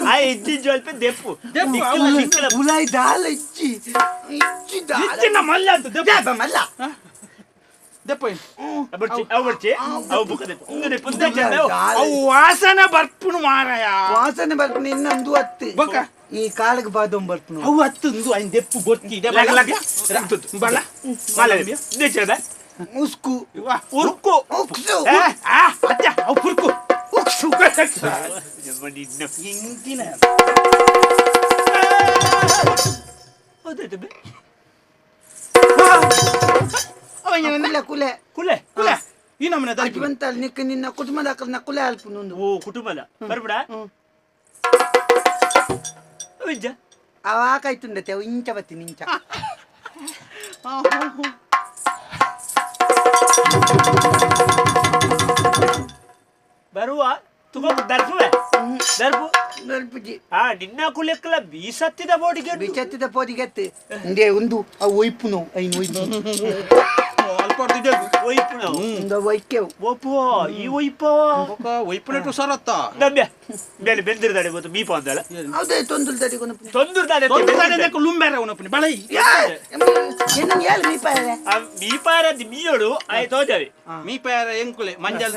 Speaker 5: ఆ ఎజ్జి జోల్పే దెప్పు
Speaker 3: ఉలాయి దాల ఇచ్చి ఇచ్చి
Speaker 4: ఇచ్చిన మళ్ళీ అంత దెబ్బ
Speaker 3: మళ్ళా
Speaker 4: దెప్ప
Speaker 5: అవు
Speaker 4: ವಾಸನ ಬರ್ಪುನು ಮಾರಾಯ
Speaker 3: ವಾಸನೆ ಬರ್ಪುನು ಇನ್ನೊಂದು ಹತ್ತು
Speaker 4: ಬೊಕ್ಕ
Speaker 3: ಈ ಕಾಲಿಗೆ ಬಾದಂ ಬರ್ಪುನು
Speaker 4: ಅವು ಹತ್ತೊಂದು ఆయన ದೆಪ್ಪು ಬೊತ್ತಿ ಬಲ
Speaker 3: ಉಸ್ಕು
Speaker 5: ಉರ್ಕು
Speaker 3: ಉಕ್ಸು
Speaker 4: ಅತ್ಯ ಅವು ಕುರ್ಕು
Speaker 3: ಉಕ್ಸು
Speaker 4: ಹಿಂದಿನ
Speaker 3: ಕುಲೆ
Speaker 4: ಕುಲೆ ಕುಲೆ ಈ ನಮ್ಮನೆ
Speaker 3: ಅಜ್ವಂತಲ್ಲಿ ನಿಕ್ಕ ನಿನ್ನ ಕುಟುಂಬದ ಅಕ್ಕನ ಕುಲೆ ಅಲ್ಪನೊಂದು
Speaker 5: ಓ ಕುಟುಂಬದ ಬರ್ಬಿಡ
Speaker 3: ಅವಾಕಾಯ್ತುಂಡತೆ ಅವು ಇಂಚ ಬತ್ತೀನಿ ಇಂಚ
Speaker 5: ಬರುವ ತುಗ ದರ್ಪುವೆ ದರ್ಪು
Speaker 3: ನಲ್ಪುಜಿ
Speaker 5: ನಿನ್ನ ಕುಲೆಕ್ಕಲ ಬೀಸತ್ತಿದ ಬೋಡಿಗೆ
Speaker 3: ಬಿಚ್ಚತ್ತಿದ ಪೋದಿಗೆತ್ತು ಇಂದೇ ಒಂದು ಅವು ಒಯ್ಪುನು ಐನು ಒಯ್ಕೆವು
Speaker 5: ಒಪ್ಪು ಈ ಒಯ್ಪ
Speaker 4: ಒಯ್ಪುನಟ್ಟು ಸರತ್ತ
Speaker 5: ನಮ್ಯ ಮೇಲೆ ಬೆಂದಿರ್ದಾಡೆ ಗೊತ್ತು ಮೀಪ ಅಂದಳ
Speaker 3: ಹೌದೇ ತೊಂದುಲ್ ತಡಿ ಕೊನಪು
Speaker 5: ತೊಂದುರ್ದಾಡೆ
Speaker 4: ಲುಂಬೇರ ಉನಪನಿ ಬಳ
Speaker 3: ಏನು ಹೇಳು
Speaker 5: ಮೀಪಾರ ಮೀಯೋಡು ಆಯ್ತು ಹೋದವೆ
Speaker 4: ಮೀಪಾರ ಎಂಕುಲೆ ಮಂಜಲ್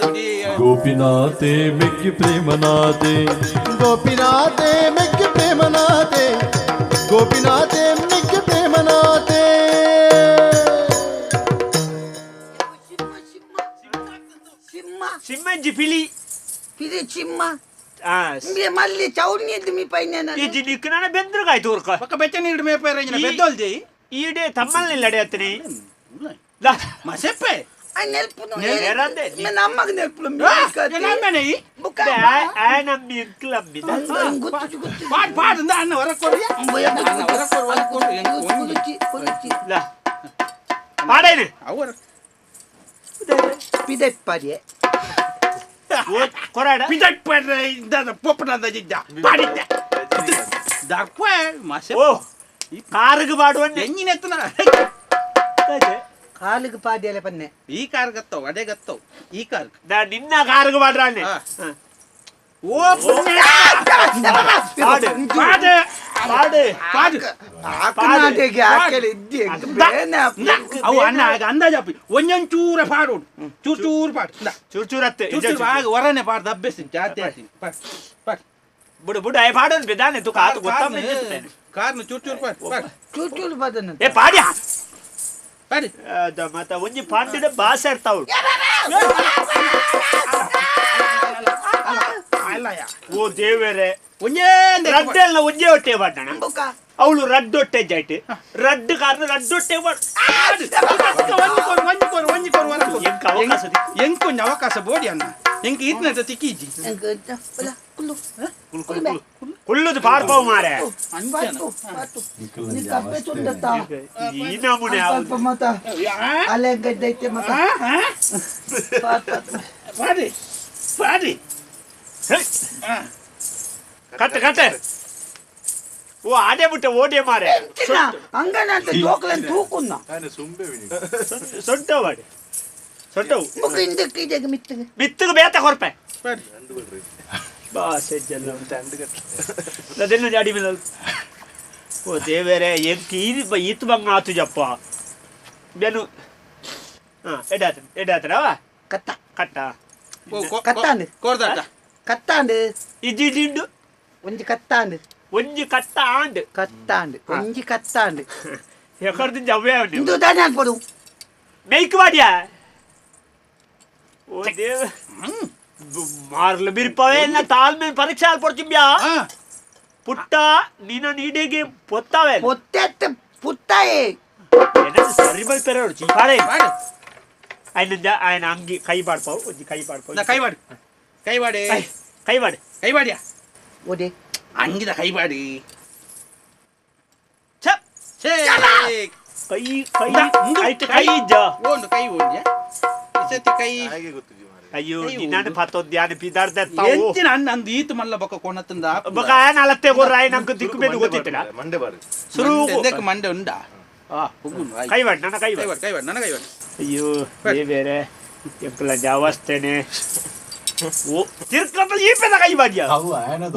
Speaker 1: ಗೋಪಿನಾಥೆ ಮೆಕ್ಕಿ ಪ್ರೇಮನಾಥೆ ಗೋಪಿನಾಥೆ ಮೆಕ್ಕಿ ಪ್ರೇಮನಾಥೆ ಗೋಪಿನಾಥೆ ಮೆಕ್ಕಿ ಪ್ರೇಮನಾಥೆ
Speaker 5: ಸಿಂಹಂಜಿ ಪಿಲಿ
Speaker 3: ಪಿರಿ ಚಿಮ್ಮ ಮಲ್ಲಿ ಚೌಡ್ನಿ ಎದ್ದು ಮೀ ಪೈನ
Speaker 5: ಈ ನಿಕ್ಕನ ಬೆಂದ್ರಗಾಯ್ತು ಊರ್ಕ
Speaker 4: ಪಕ್ಕ ಬೆಚ್ಚ ನೀಡು ಮೇಪಾರ ಬೆದ್ದೋಲ್ಜಿ
Speaker 5: ಈಡೆ ತಮ್ಮಲ್ಲಿ ನಡೆಯತ್ತೀನಿ
Speaker 4: ಮಸೆಪ್ಪೆ
Speaker 3: ನೆಲ್ಪುನು
Speaker 5: ನೆರದೆ
Speaker 3: ನಮ್ಮಗ ನೆಲ್ಪುನು
Speaker 4: ನಮ್ಮನೆ
Speaker 5: ನಮ್ಮಿ ಇಂಕ್ಲಮ್ಮಿ
Speaker 3: ಗುತ್ತು ಗುತ್ತು
Speaker 4: ಪಾಡ್ ಪಾಡ್ ಅಂದ ಅಣ್ಣ ಹೊರ ಕೊಡ್ರಿ
Speaker 5: ಪಾಡೇನೆ
Speaker 4: ಅವರ
Speaker 3: ಪಿದೆಟ್ ಪಾಡಿಯೆ
Speaker 5: ಕೊರಾಡ
Speaker 4: ಪಿದಟ್ ಪಾಡ್ರೆ ಇಂದ ಪೊಪ್ಪನದ ಜಿಜ್ಜ ಪಾಡಿದ್ದೆ ದಕ್ವೆ ಮಸೆ
Speaker 5: ಓ ಈ ಕಾರಿಗೆ ಬಾಡುವನ್ನೆ
Speaker 4: ಎಂಜಿನೆತ್ತನ
Speaker 3: ಕಾಲಿಗೆ ಪಾದಿಯಲೆ ಪನ್ನೆ
Speaker 4: ಈ ಕಾರ್ ಗತ್ತವ್ ಅಡೆ ಗತ್ತವ್ ಈ ಕಾರ್
Speaker 5: ನಿನ್ನ ಕಾರಿಗೆ ಬಾಡ್ರಾನೆ ಓ ಪಾಡು
Speaker 4: ಪಾಡು ಪಾಡು ಪಾಡು
Speaker 3: ಆಕನಾಟೆಗೆ ಆಕಲೆ ಇದ್ದಿ
Speaker 4: ಅವು ಅಣ್ಣ ಆಗ ಅಂದಾಜಪ್ಪಿ ಒಂಚೂರ ಪಾಡು ಚೂರ್ ಚೂರ್ ಪಾಡು
Speaker 5: ಚೂರ್ ಚೂರತ್ತೆ
Speaker 4: ಆಗ ಹೊರನೆ ಪಾಡ್ದು ಅಭ್ಯಸಿನ ಜಾತಿ ಆಡ್ತೀನಿ ಪಾಡ್ ಪಾಡ್
Speaker 5: ಬುಡು ಬುಡು ಐ ಪಾಡೋದು ಬಿದ್ದಾನೆ ತು ಕಾತು ಗೊತ್ತಾಗ್ತದೆ
Speaker 4: ಕಾರ್ನ ಚೂರ್ ಚೂರ್ ಪಾಡ್ ಪಾಡ್
Speaker 3: ಚೂರ್ ಚೂರ್ ಬಾದನ
Speaker 5: ಏ ಪಾಡ್ಯ
Speaker 4: ಪಾಡಿ
Speaker 5: ಮತ್ತ ಒಂಜಿ ಪಾಂಡಿನ ಭಾಷೆ ಇರ್ತಾವು
Speaker 4: ಅಲ್ಲಯ್ಯ
Speaker 5: ಓ ದೇವರೇ
Speaker 4: ಒಂಜೇ
Speaker 5: ರಡ್ಡೆಲ್ಲ ಒಂಜೇ ಹೊಟ್ಟೆ ಬಾಡಣ ಅವಳು ರಡ್ಡೊಟ್ಟೆ ಜಾಯ್ಟ್ ರಡ್ಡು ಕಾರಣ ರಡ್ಡೊಟ್ಟೆ
Speaker 4: ಎಂಕೊಂದು ಅವಕಾಶ ಬೋಡಿ ಅನ್ನ ಎಂಕ ಇದ್ನ ತಿಕ್ಕೀಜಿ
Speaker 5: ಕುಳ್ಳುದು ಪಾರ್ಪವು ಮಾರೆ ಈ ನಮೂನೆ
Speaker 3: ಅಲೆಗದ್ದೈತೆ ಮತ
Speaker 4: ಪಾಡಿ ಪಾಡಿ
Speaker 5: ಕತ್ತೆ ಕತ್ತೆ ಓ ಆಡೆ ಬಿಟ್ಟೆ ಓಡೆ ಮಾರೆ
Speaker 3: ಅಂಗನ ಅಂತ ಜೋಕಲನ್ ತೂಕುನ್ನ
Speaker 5: ಸೊಟ್ಟವು ಮಾಡಿ ಸೊಟ್ಟವು
Speaker 3: ಮುಗ ಹಿಂದಕ್ಕೆ ಇದಕ್ಕೆ ಮಿತ್ತಗೆ
Speaker 5: ಬಿತ್ತಗ ಬೇತ ಕೊರ್ಪೆ ಬಾಸೆ ಜಲ್ಲ ಅದನ್ನ ಜಾಡಿ ಮೇಲೆ ಓ ದೇವರೇ ಎಂಕಿ ಈತ್ ಬಂಗ ಆತು ಜಪ್ಪ ಬೆನು ಎಡಾತನವ
Speaker 3: ಕತ್ತ
Speaker 5: ಕಟ್ಟ
Speaker 3: ಕತ್ತಾಂಡು
Speaker 4: ಕೋರ್ದಾಟ
Speaker 3: ಕತ್ತಾಂಡು
Speaker 5: ಇಜ್ಜಿಂಡು
Speaker 3: ಒಂಜಿ ಕತ್ತಾಂಡು
Speaker 5: ಒಂಜಿ ಕಟ್ಟ ಆಂಡ್
Speaker 3: ಕತ್ತಾಂಡು ಒಂಜಿ ಕತ್ತಾಂಡು
Speaker 5: ಎಕರ್ದು ಜವ್ವೇ
Speaker 3: ಇಂದು ದಾನೆ ಅನ್ಪಡು
Speaker 5: ಮೇಯ್ಕ್ ಮಾಡ್ಯಾ ಓ ದೇವ ಮಾರ್ಲ ಬಿರ್ಪವೇ ನಾ ತಾಳ್ಮೆ ಪರೀಕ್ಷೆ ಪಡ್ತಿಬ್ಯಾ ಪುಟ್ಟ ನಿನ್ನ ನೀಡೆಗೆ ಪೊತ್ತಾವೆ
Speaker 3: ಪೊತ್ತೆತ್ತ ಪುತ್ತಾಯೆ
Speaker 5: ಸರಿ ಬಲ್ಪೆರ ಚಿಪಾಡೆ ఆయన అంగి కై పాడిపోవు కొంచెం కై పాడిపోవు
Speaker 4: ಕೈವಾಡಿ ಕೈವಾಡಿ
Speaker 5: కైవాడు
Speaker 4: ಕೈವಾಡಿಯ
Speaker 3: ಓದೆ
Speaker 4: ಅಂಗಿದ ಕೈವಾಡಿ
Speaker 5: ಛಪ್
Speaker 4: ಛೇ
Speaker 5: ಕೈ ಕೈ ಐಟ್ ಕೈ ಇಜ್ಜ
Speaker 4: ಒಂದು ಕೈ ಓಡ್ಯ ಇಸತಿ ಕೈ
Speaker 5: ಅಯ್ಯೋ ನಿನ್ನ ಪತ್ತೊಂದ್ಯಾನ ಪಿದಾರ್ದ ತಾವು
Speaker 4: ಎಂಚಿನ ನಂದು ಈತ ಮಲ್ಲ ಬಕ್ಕ ಕೊಣತಂದ
Speaker 5: ಬಕ ಆನ ಅಲತ್ತೆ ಗೊರ್ರಾಯ ನಂಗೆ ದಿಕ್ಕು ಬೇದು ಗೊತ್ತಿತ್ತಲ್ಲ
Speaker 1: ಮಂಡೆ ಬಾರಿ
Speaker 5: ಶುರು
Speaker 4: ಎಂದಕ್ಕೆ ಮಂಡೆ ಉಂಡಾ
Speaker 5: ಕೈವಾಡ್ ನನ್ನ ಕೈವಾಡ್
Speaker 4: ಕೈವಾಡಿ ಕೈವಾಡಿ ನನ್ನ ಕೈವಾಡಿ
Speaker 5: ಅಯ್ಯೋ ಬೇರೆ ಎಂಕಲ ಜಾವಸ್ತೇನೆ ಓ ತಿರ್ಕಂತ ಈ ಪೆದ ಕೈವಾಡ್ಯ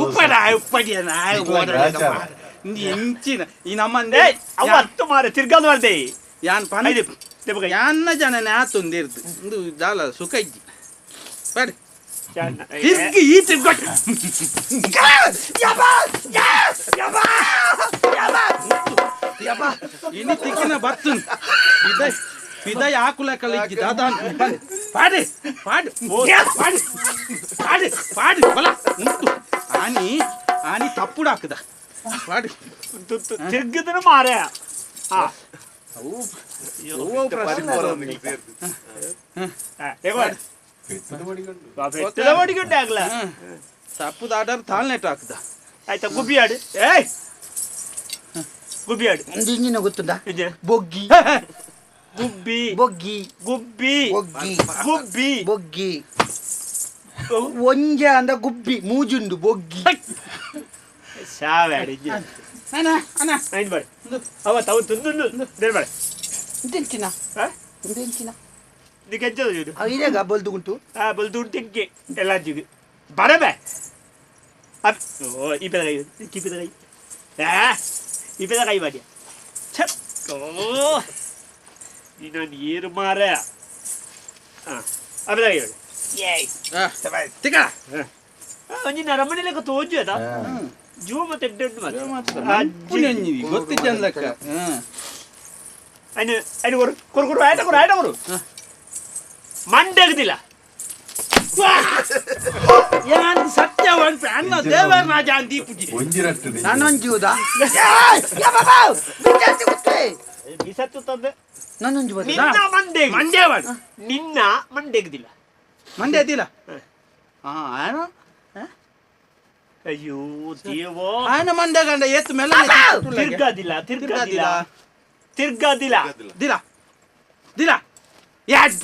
Speaker 4: ಉಪ್ಪಡ ಉಪ್ಪಡಿಯ ನಾಯಿ ಎಂಚಿನ ಈ ನಮ್ಮಂದೆ
Speaker 5: ಅವ ಹತ್ತು ಮಾರೆ ತಿರ್ಗಾದ ಮಾಡ್ದೆ
Speaker 4: ಯಾನ್ ಪನ ಯಾನ್ನ ಜನನೇ ಆತೊಂದಿರ್ದು ಒಂದು ದಾಲ ಸುಖ ಇಜ್ಜಿ ಬಡಿ ತಿರ್ಗಿ ಈ ತಿರ್ಗೊಟ್ಟು ಇನ್ನು ತಿಕ್ಕಿನ ಬರ್ತುನ್ ಪಿದೈ ಆಕುಲ ಕಲಿಜ್ಜಿ ದಾದಾನ್ ಪಾಡಿ ಪಾಡಿ ಪಾಡಿ ಪಾಡಿ ಪಾಡಿ ಬಲ ಉಂಟು ಆನಿ ಆನಿ ತಪ್ಪುಡು ಹಾಕದ ಪಾಡಿ
Speaker 5: ತಿರ್ಗಿದ್ರು ಮಾರೆ ಹೊಡಿಕೊಂಡೆ ಆಗ್ಲ
Speaker 4: ತಪ್ಪುದ ಆಡರ್ ತಾಳ್ನೆಟ್ ಹಾಕದ
Speaker 5: ಆಯ್ತಾ ಗುಬ್ಬಿ ಆಡು ಏಯ್ ಗುಬ್ಬಿ ಆಡು
Speaker 3: ಒಂದು ಇಂಜಿನ ಗೊತ್ತುಂಟಾ ಬೊಗ್ಗಿ
Speaker 5: ಗುಬ್ಬಿ
Speaker 3: ಬೊಗ್ಗಿ
Speaker 5: ಗುಬ್ಬಿ
Speaker 3: ಬೊಗ್ಗಿ
Speaker 5: ಗುಬ್ಬಿ
Speaker 3: ಬೊಗ್ಗಿ ಒಂಜ ಅಂದ ಗುಬ್ಬಿ ಮೂಜುಂಡು ಬೊಗ್ಗಿ
Speaker 5: ಸಾವ್ಯಾಡ
Speaker 4: ಅಣ್ಣ ಅಣ್ಣ
Speaker 5: ಐದು ಮಾಡಿ ಅವತ್ತು ಅವತ್ತು ದೇರ್ ಮಾಡಿ
Speaker 3: ಇಂತೆಂಚಿನ ಇಂತೆಂಚಿನ
Speaker 5: ಇದಕ್ಕೆ ಹೆಚ್ಚದು ಇದು
Speaker 3: ಇದೇಗ ಬಲ್ದು ಉಂಟು
Speaker 5: ಬಲ್ದು ತಿಂಕೆ ಎಲ್ಲ ಜಿಗು ಬರಬೇ ಓ ಈ ಪೆದ ಕೈ ಈ ಪೆದ ಕೈ ಈ ಪೆದ ಕೈ ಬಾಡಿಯ ಛಪ್ ಓ ನೀನು ನೀರು ಮಾರ ಅಪೆದ ಕೈ ಬಾಡಿ
Speaker 4: ತಿಕ್ಕ
Speaker 5: ಒಂಜಿ ನರಮನೆಲೆಕ್ಕ ತೋಜು ಅದ ಜೀವ ಮತ್ತೆ ಎಡ್ಡೆ
Speaker 4: ಅಜ್ಜಿ ಗೊತ್ತಿದ್ದಕ್ಕ
Speaker 5: ಅಯ್ನ ಅಯ್ನ ಕೊರು ಕೊರು ಕೊರು ಆಯ್ತ ಕೊರು ಆಯ್ತ ಕೊರು ಮಂಡೆ ಆಗದಿಲ್ಲ
Speaker 4: ಯಾನ್ ಸತ್ಯ ಒಂದು ಅನ್ನ ದೇವರ ರಾಜ ಅಂತ ದೀಪುಜಿ
Speaker 3: ನಾನೊಂಜೂದ
Speaker 5: ಬಿಸತ್ತು ತಂದೆ
Speaker 3: ನಾನೊಂಜು
Speaker 5: ನಿನ್ನ ಮಂಡೆ
Speaker 4: ಮಂಡ್ಯ ಮಾಡು
Speaker 5: ನಿನ್ನ ಮಂಡೆ ಆಗದಿಲ್ಲ
Speaker 4: ಮಂಡ್ಯ ಅದಿಲ್ಲ ಆನ
Speaker 5: ಅಯ್ಯೋ ದೇವೋ
Speaker 4: ಆನ ಮಂಡ್ಯ ಗಂಡ ಎತ್ತು ಮೇಲೆ
Speaker 5: ತಿರ್ಗಾದಿಲ್ಲ ತಿರ್ಗಾದಿಲ್ಲ ತಿರ್ಗಾದಿಲ್ಲ
Speaker 4: ದಿಲ ದಿಲ ಯಾಡ್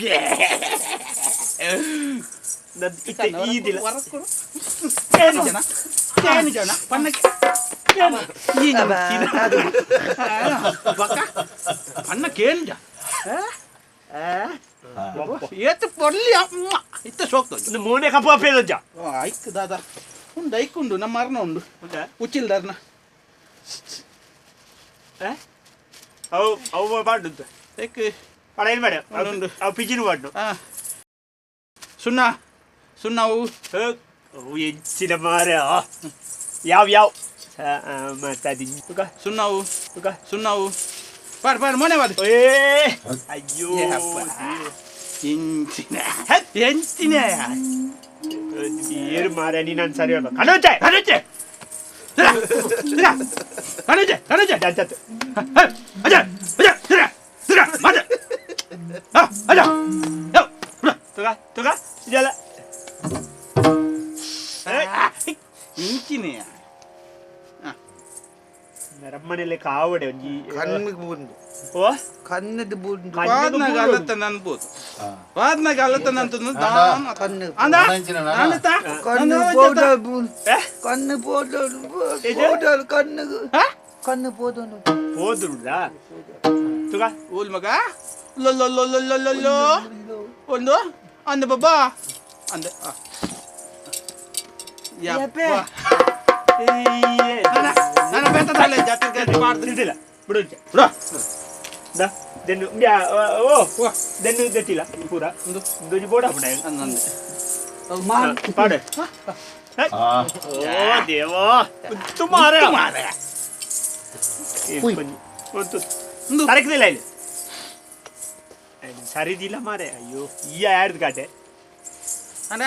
Speaker 5: ಈ ದಿಲ್ಲ
Speaker 4: ಏನು ಜನ ಏನು ಜನ ಪನ್ನಕ್ಕೆ ಪನ್ನಕ್ಕೇನು ಜ ಏತು ಪೊರ್ಲಿ ಇತ್ತ ಸೋಕ್ತ
Speaker 5: ಮೂನೆ ಕಪ್ಪ ಪೇದಜ್ಜ
Speaker 4: ಐಕ್ ದಾದ ಉಂಡು ಐಕುಂಡು ನಮ್ಮ ಅರ್ನ ಉಂಡು ಉಚ್ಚಿಲ್ದಾರ್ನ
Speaker 5: ಅವು ಅವು ಬಾಡುಂಟು
Speaker 4: ಐಕ್
Speaker 5: ಪಡ ಏನು ಮಾಡ ಅವು ಪಿಜಿನ ಬಾಡು
Speaker 4: ಸುಣ್ಣ ಸುಣ್ಣವು
Speaker 5: ಅವು ಹೆಚ್ಚಿನ ಮಾರ ಯಾವ ಯಾವ ಮಾತಾಡಿ
Speaker 4: ಸುಣ್ಣವು ಸುಣ್ಣವು ಪಾಡು ಪಾಡು ಮೊನೆ ಬಾಡು
Speaker 5: ಏ ಅಯ್ಯೋ
Speaker 4: ಎಂಚಿನ ಎಂಚಿನ
Speaker 5: ಏರು ಮಾರ ನೀನು ಸರಿ ಕಣೋಚೆ ಕಣೋಚೆ
Speaker 4: ಕಣಜೆ ಜಾಜಾತ್ ಅಜ ಅಜ ತಿರ್ಗ ತಿರ್ಗ ಮಾಡ ಅಜ ತುಗ ಇದೆಲ್ಲ ಇಂಚಿನೇ ನರಮ್ಮನೆಯಲ್ಲಿ ಕಾವಡೆ ಒಂಜಿ
Speaker 3: ಕಣ್ಣಿಗೆ ಬೂಂದು
Speaker 4: ಓ
Speaker 3: ಕಣ್ಣದ ಬೂಂದು
Speaker 4: ವಾದ್ನಾಗ ಅಲ್ಲತ್ತ ಅನ್ಬೋದು ವಾದ್ನಾಗ ಅಲ್ಲತ್ತ ನಂತಂದು
Speaker 3: ಕಣ್ಣು
Speaker 4: ಅಂದ
Speaker 3: ಕಣ್ಣು ಪೌಡರ್ ಬೂಂದು ಕಣ್ಣು ಪೌಡರ್ ಕಣ್ಣು ಕಣ್ಣು ಪೌಡರ್
Speaker 4: ಹೋದ್ರುಲ್ಲ ತುಗ ಓಲ್ ಮಗ ಲೊಲ್ಲೊಲ್ಲೊಲ್ಲೊಲ್ಲೊಲ್ಲೊ ಒಂದು ಅಂದ ಬಾಬಾ ಅಂದ ಯಪ್ಪ ನಾನು ಬೇತದಲ್ಲ ಜಾತ್ರೆ ಗಟ್ಟಿ ಮಾಡ್ತಿದ್ದಿಲ್ಲ ಬಿಡು ಬಿಡು ದೆನ್ನು ಓ ದೆನ್ನು ಗಟ್ಟಿಲ್ಲ ಪೂರ ಒಂದು ಬೋಡ ಬಿಡ ಪಾಡೆ ಓ ದೇವಾ ತುಮಾರ ಒಂದು ತರಕದಿಲ್ಲ ಇಲ್ಲಿ ಸರಿದಿಲ್ಲ ಮಾರೆ ಅಯ್ಯೋ ಈ ಯಾರ್ದು ಗಾಟೆ ಅಣ್ಣ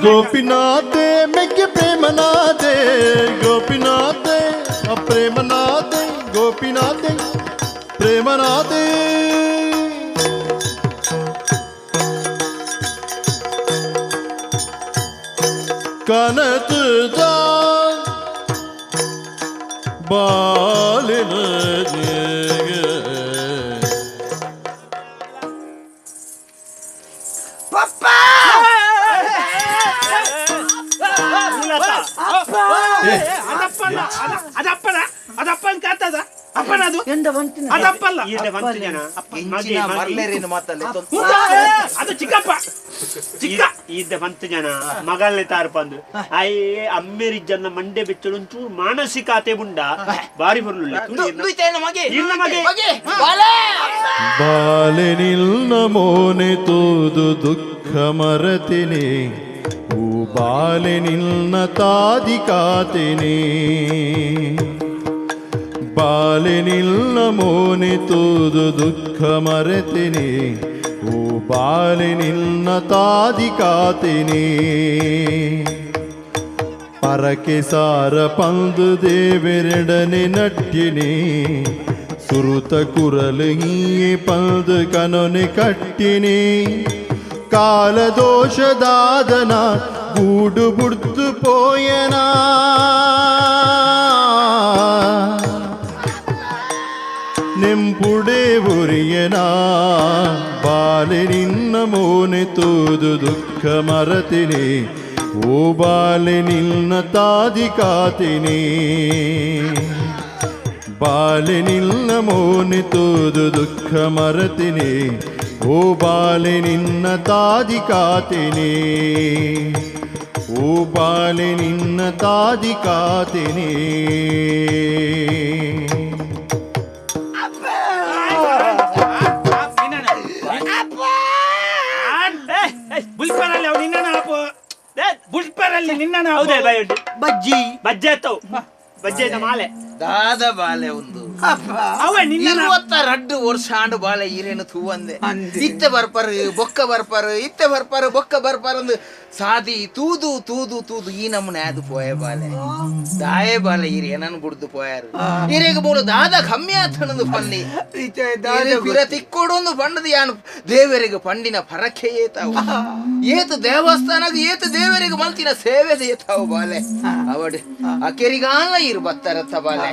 Speaker 1: ಗೋಪಿನಾಥೆ ಮೆಗ್ಗೆ ಪ್ರೇಮನಾಥೆ ಗೋಪಿನಾಥೆ ಅಪ್ರೇಮನಾಥೆ ಗೋಪಿನಾಥೆ ಪ್ರೇಮನಾಥೆ ಕನತದ ಬಾಲಿನ
Speaker 4: ಅದಪ್ಪನ ಕಾತದ ಅಪ್ಪನದು ಅದಪ್ಪಲ್ಲ ಅದು ಚಿಕ್ಕಪ್ಪ ಚಿಕ್ಕ
Speaker 5: ಇದ್ದ 10 ಜನ ಮಗಳನೆ ತಾರ್ಪಂದು ಅಯ್ಯೇ ಅಮ್ಮೇರಿಜ್ಜನ್ನ ಮಂಡೆ ಬೆಚ್ಚಡು ಒಂಚೂರು ಮಾನಸಿಕತೆ ಬುಂಡ ಬಾರಿ ಬರ್ಲಿಲ್ಲ
Speaker 1: ಬಾಲೆ ನಿಲ್ನ ಮೋನೆ ತೂದು ದುಃಖ ಮರತಿನಿ ಓ ಬಾಲೆ ನಿಲ್ನ ತಾದಿ ಕಾತಿನಿ ಬಾಲೆ ನಿಲ್ನ ಮೋನೆ ತೂದು ದುಃಖ ಮರೆತಿನಿ ಓ ಬಾಲೆ ನಿಲ್ನ ತಾದಿ ಕಾತಿನಿ ಪರಕೆ ಸಾರ ಪಂದು ದೇವೆರಡನೆ ನಟ್ಟಿನಿ ಸುರುತ ಕುರಲು ಹೀಯೆ ಪಂದು ಕನೊನೆ ಕಟ್ಟಿನಿ ಕಾಲದೋಷದಾದನ ಗೂಡು ಬುಡ್ದು ಪೋಯನಾ ನೆಂಪುಡೆ ಉರಿಯನಾ ಬಾಲೆ ನಿನ್ನ ಮೋನೆ ತೂದು ದುಃಖ ಮರತಿನಿ ಓ ಬಾಲೆ ನಿನ್ನ ತಾದಿ ಕಾತಿನಿ ಬಾಲೆ ನಿನ್ನ ಮೋನೆ ತೂದು ದುಃಖ ಮರತಿನಿ ಓ ಬಾಲೆ ನಿನ್ನ ತಾದಿ ಕಾತಿನಿ ಓ ಬಾಲೆ ನಿನ್ನ ತಾದಿ ಕಾತಿನಿ
Speaker 4: ಬುಲ್ಪರಲ್ಲಿ ನಿನ್ನ
Speaker 5: ಬಜ್ಜಿ ಬಜ್ಜೆ ಮಾಲೆ
Speaker 2: ದಾದ ಬಾಲೆ ಒಂದು
Speaker 4: ಅವ ನಿನ್ನ
Speaker 2: 22 ವರ್ಷ ಆಂಡು ಬಾಳೆ ಈರೇನು ತೂವಂದೆ ಇತ್ತೆ ಬರ್ಪರು ಬೊಕ್ಕ ಬರ್ಪರು ಇತ್ತೆ ಬರ್ಪರು ಬೊಕ್ಕ ಬರ್ಪರಂದು ಸಾದಿ ತೂದು ತೂದು ತೂದು ಈ ನಮ್ಮನೆ ಅದು ಪೋಯ ಬಾಲೆ ದಾಯೆ ಬಾಲೆ ಈರೇನನ್ನು ಗುಡ್ದು ಪೋಯಾರು ಈರೇಗ ಮೂಳು ದಾದ ಕಮ್ಮಿ ಆತನದು ಪಂಡಿ ಪಿರ ತಿಕ್ಕೋಡೊಂದು ಪಂಡದು ಯಾನು ದೇವರಿಗೆ ಪಂಡಿನ ಪರಕೆ ಏತಾವು ಏತು ದೇವಸ್ಥಾನಗ ಏತು ದೇವರಿಗೆ ಮಲ್ತಿನ ಸೇವೆ ಏತಾವು ಬಾಲೆ ಅವಡು ಅಕೆರಿಗಾಲ ಇರು ಬತ್ತಾರತ್ತ ಬಾಲೆ